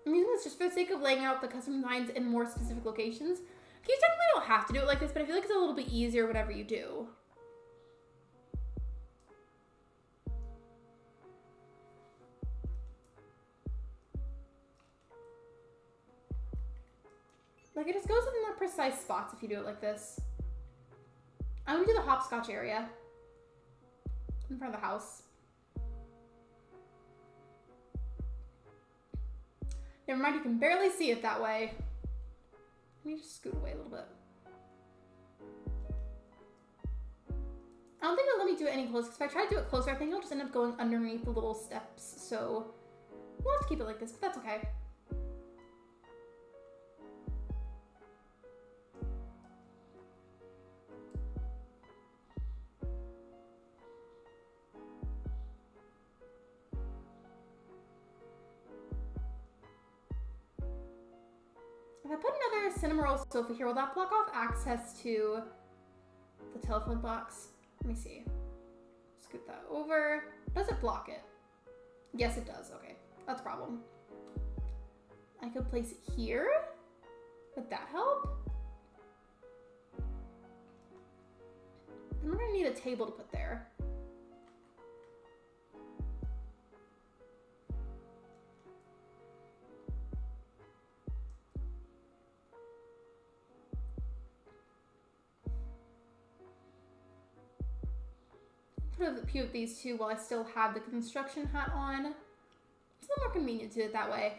I'm using this just for the sake of laying out the custom designs in more specific locations. You technically don't have to do it like this, but I feel like it's a little bit easier whatever you do. Like, it just goes in more precise spots if you do it like this. I'm gonna do the hopscotch area in front of the house. Never mind, you can barely see it that way. Let me just scoot away a little bit. I don't think it'll let me do it any closer, because if I try to do it closer, I think it'll just end up going underneath the little steps, so we'll have to keep it like this, but that's okay. If I put another Cinnamoroll sofa here, will that block off access to the telephone box? Let me see. Scoot that over. Does it block it? Yes, it does. Okay, that's a problem. I could place it here. Would that help? I'm gonna need a table to put there. Put a few of these too while I still have the construction hat on. It's a little more convenient to do it that way.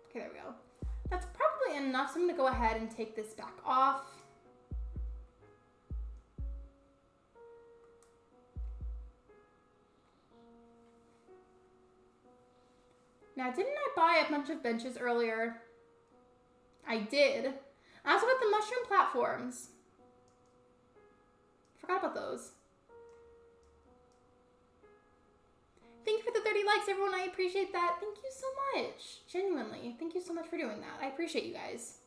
Okay, there we go. That's probably enough, so I'm gonna go ahead and take this back off. Now, didn't I buy a bunch of benches earlier? I did. I also got the mushroom platforms. Forgot about those. Thank you for the 30 likes, everyone. I appreciate that. Thank you so much. Genuinely. Thank you so much for doing that. I appreciate you guys.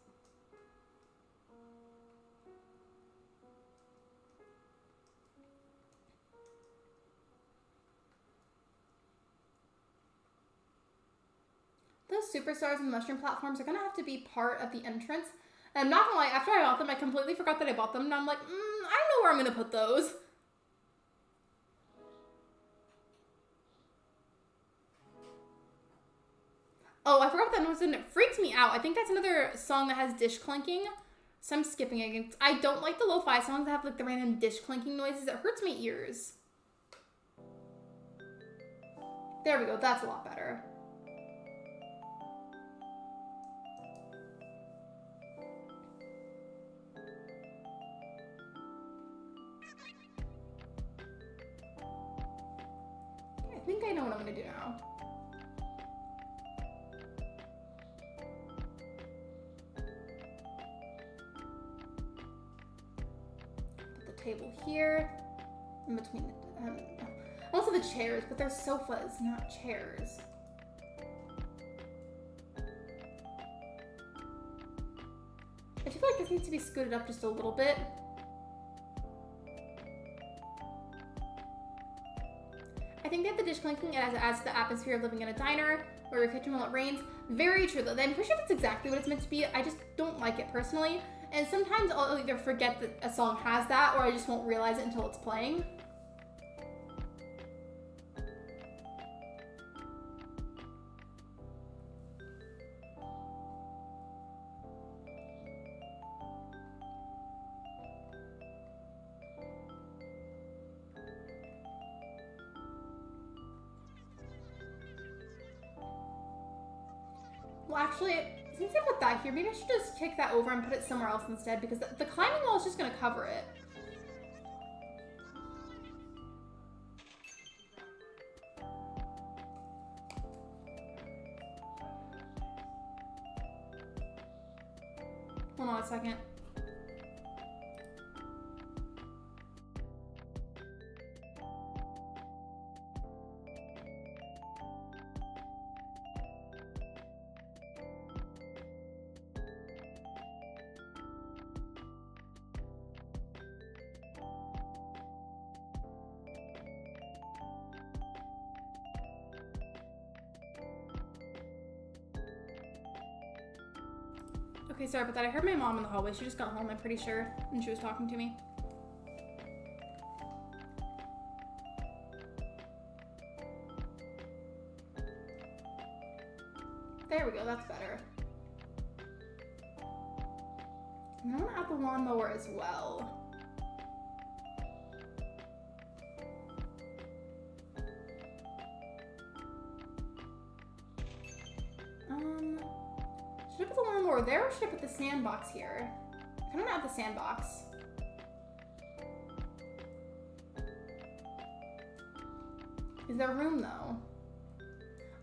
Those superstars and mushroom platforms are gonna have to be part of the entrance. And I'm not gonna lie, after I bought them, I completely forgot that I bought them. And I'm like, I don't know where I'm gonna put those. Oh, I forgot that noise and it freaked me out. I think that's another song that has dish clinking. So I'm skipping it. I don't like the lo-fi songs that have like the random dish clinking noises. It hurts my ears. There we go, that's a lot better. I think I know what I'm gonna do now. table here, in between, also the chairs, but they're sofas, not chairs. I feel like this needs to be scooted up just a little bit. I think that the dish clinking adds to the atmosphere of living in a diner or your kitchen while it rains. Very true though. I'm pretty sure that's exactly what it's meant to be. I just don't like it personally. And sometimes I'll either forget that a song has that or I just won't realize it until it's playing. Well, actually, since I put that here, maybe I should just take that over and put it somewhere else instead because the climbing wall is just going to cover it. Hold on a second. Okay, sorry about that. I heard my mom in the hallway. She just got home, I'm pretty sure, and she was talking to me. There we go, that's better. And I want to add the lawnmower as well. Should I put the lawnmower there or should I put the sandbox here? I don't have the sandbox. Is there room though?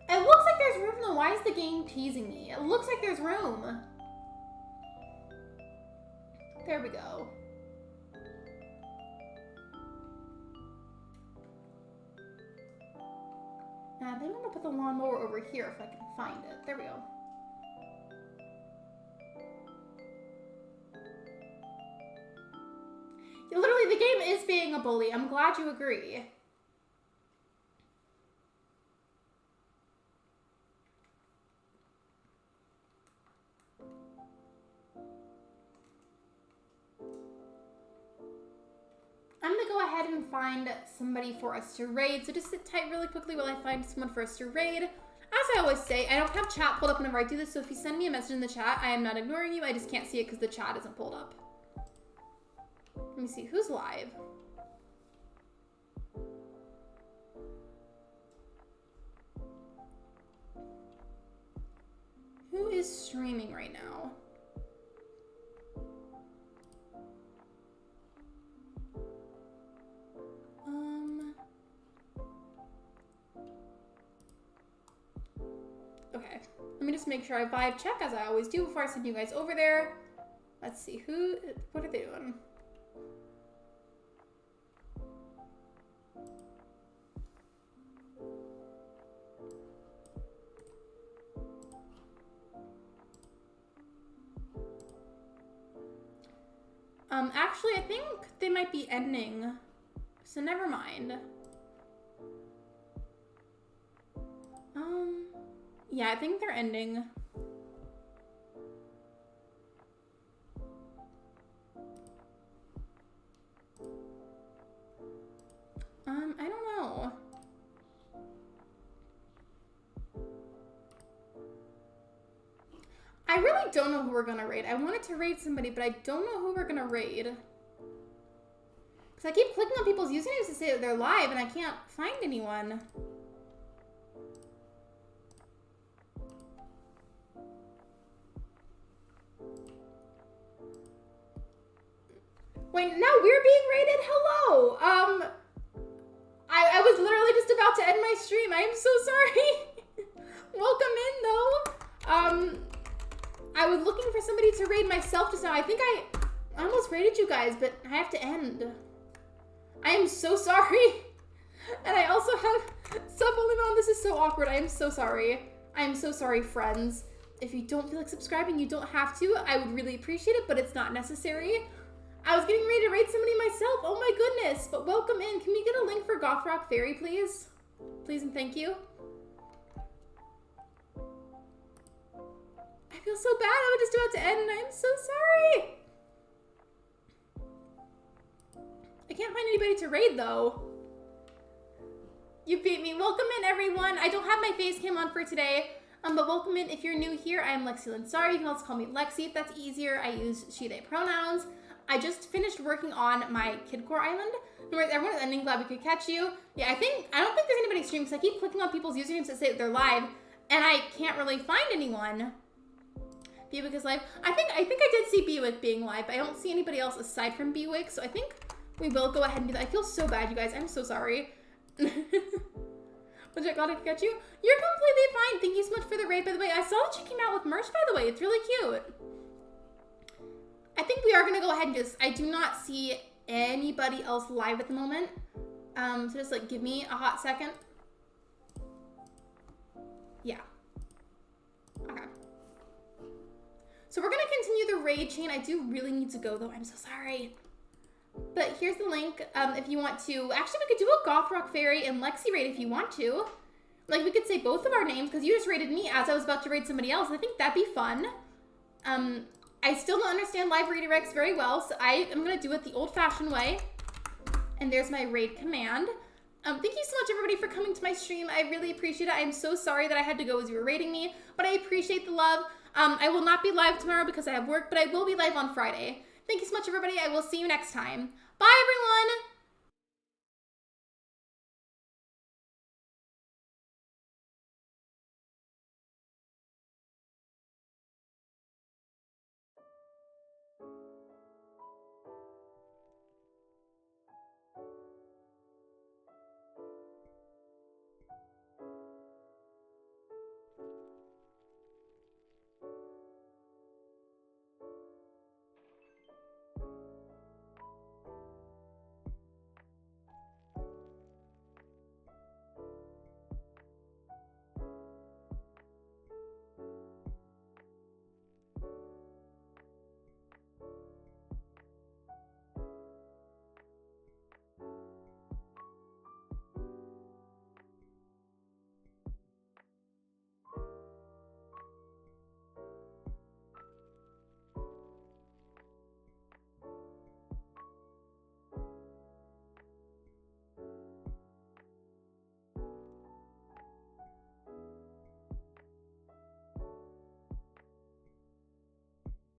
It looks like there's room though. Why is the game teasing me? It looks like there's room. There we go. And I think I'm gonna put the lawnmower over here if I can find it. There we go. Literally, the game is being a bully. I'm glad you agree. I'm gonna go ahead and find somebody for us to raid. So just sit tight really quickly while I find someone for us to raid. As I always say, I don't have chat pulled up whenever I do this, so if you send me a message in the chat, I am not ignoring you. I just can't see it because the chat isn't pulled up. Let me see, who's live? Who is streaming right now? Okay, let me just make sure I vibe check as I always do before I send you guys over there. Let's see, what are they doing? Actually, I think they might be ending, so never mind. Yeah, I think they're ending. I don't know. I really don't know who we're gonna raid. I wanted to raid somebody, but I don't know who we're gonna raid. Because I keep clicking on people's usernames to say that they're live, and I can't find anyone. Wait, no, we're being raided? Hello! I was literally just about to end my stream. I am so sorry. Welcome in, though. I was looking for somebody to raid myself just now. I think I almost raided you guys, but I have to end. I am so sorry. And I also have sub only on. This is so awkward. I am so sorry. I am so sorry, friends. If you don't feel like subscribing, you don't have to. I would really appreciate it, but it's not necessary. I was getting ready to raid somebody myself. Oh my goodness. But welcome in. Can we get a link for Goth Rock Fairy, please? Please and thank you. I feel so bad. I was just about to end and I'm so sorry. I can't find anybody to raid though. You beat me. Welcome in, everyone. I don't have my face cam on for today, but welcome in. If you're new here, I am Lexi. Sorry, you can also call me Lexi if that's easier. I use she/they pronouns. I just finished working on my Kidcore island. Everyone is ending. Glad we could catch you. Yeah, I don't think there's anybody streaming because I keep clicking on people's usernames that say they're live, and I can't really find anyone. Bewick is live. I think I did see Bewick being live, but I don't see anybody else aside from Bewick, so I think we will go ahead and do that. I feel so bad, you guys. I'm so sorry. Which I gotta catch you. You're completely fine. Thank you so much for the raid, by the way. I saw that you came out with merch, by the way. It's really cute. I think we are gonna go ahead and I do not see anybody else live at the moment. So just like give me a hot second. Yeah. Okay. So we're gonna continue the raid chain. I do really need to go though. I'm so sorry. But here's the link if you want to. Actually, we could do a Goth Rock Fairy and Lexi raid if you want to. Like, we could say both of our names because you just raided me as I was about to raid somebody else. I think that'd be fun. I still don't understand live redirects very well, so I am going to do it the old-fashioned way. And there's my raid command. Thank you so much, everybody, for coming to my stream. I really appreciate it. I am so sorry that I had to go as you were raiding me, but I appreciate the love. I will not be live tomorrow because I have work, but I will be live on Friday. Thank you so much, everybody. I will see you next time. Bye, everyone!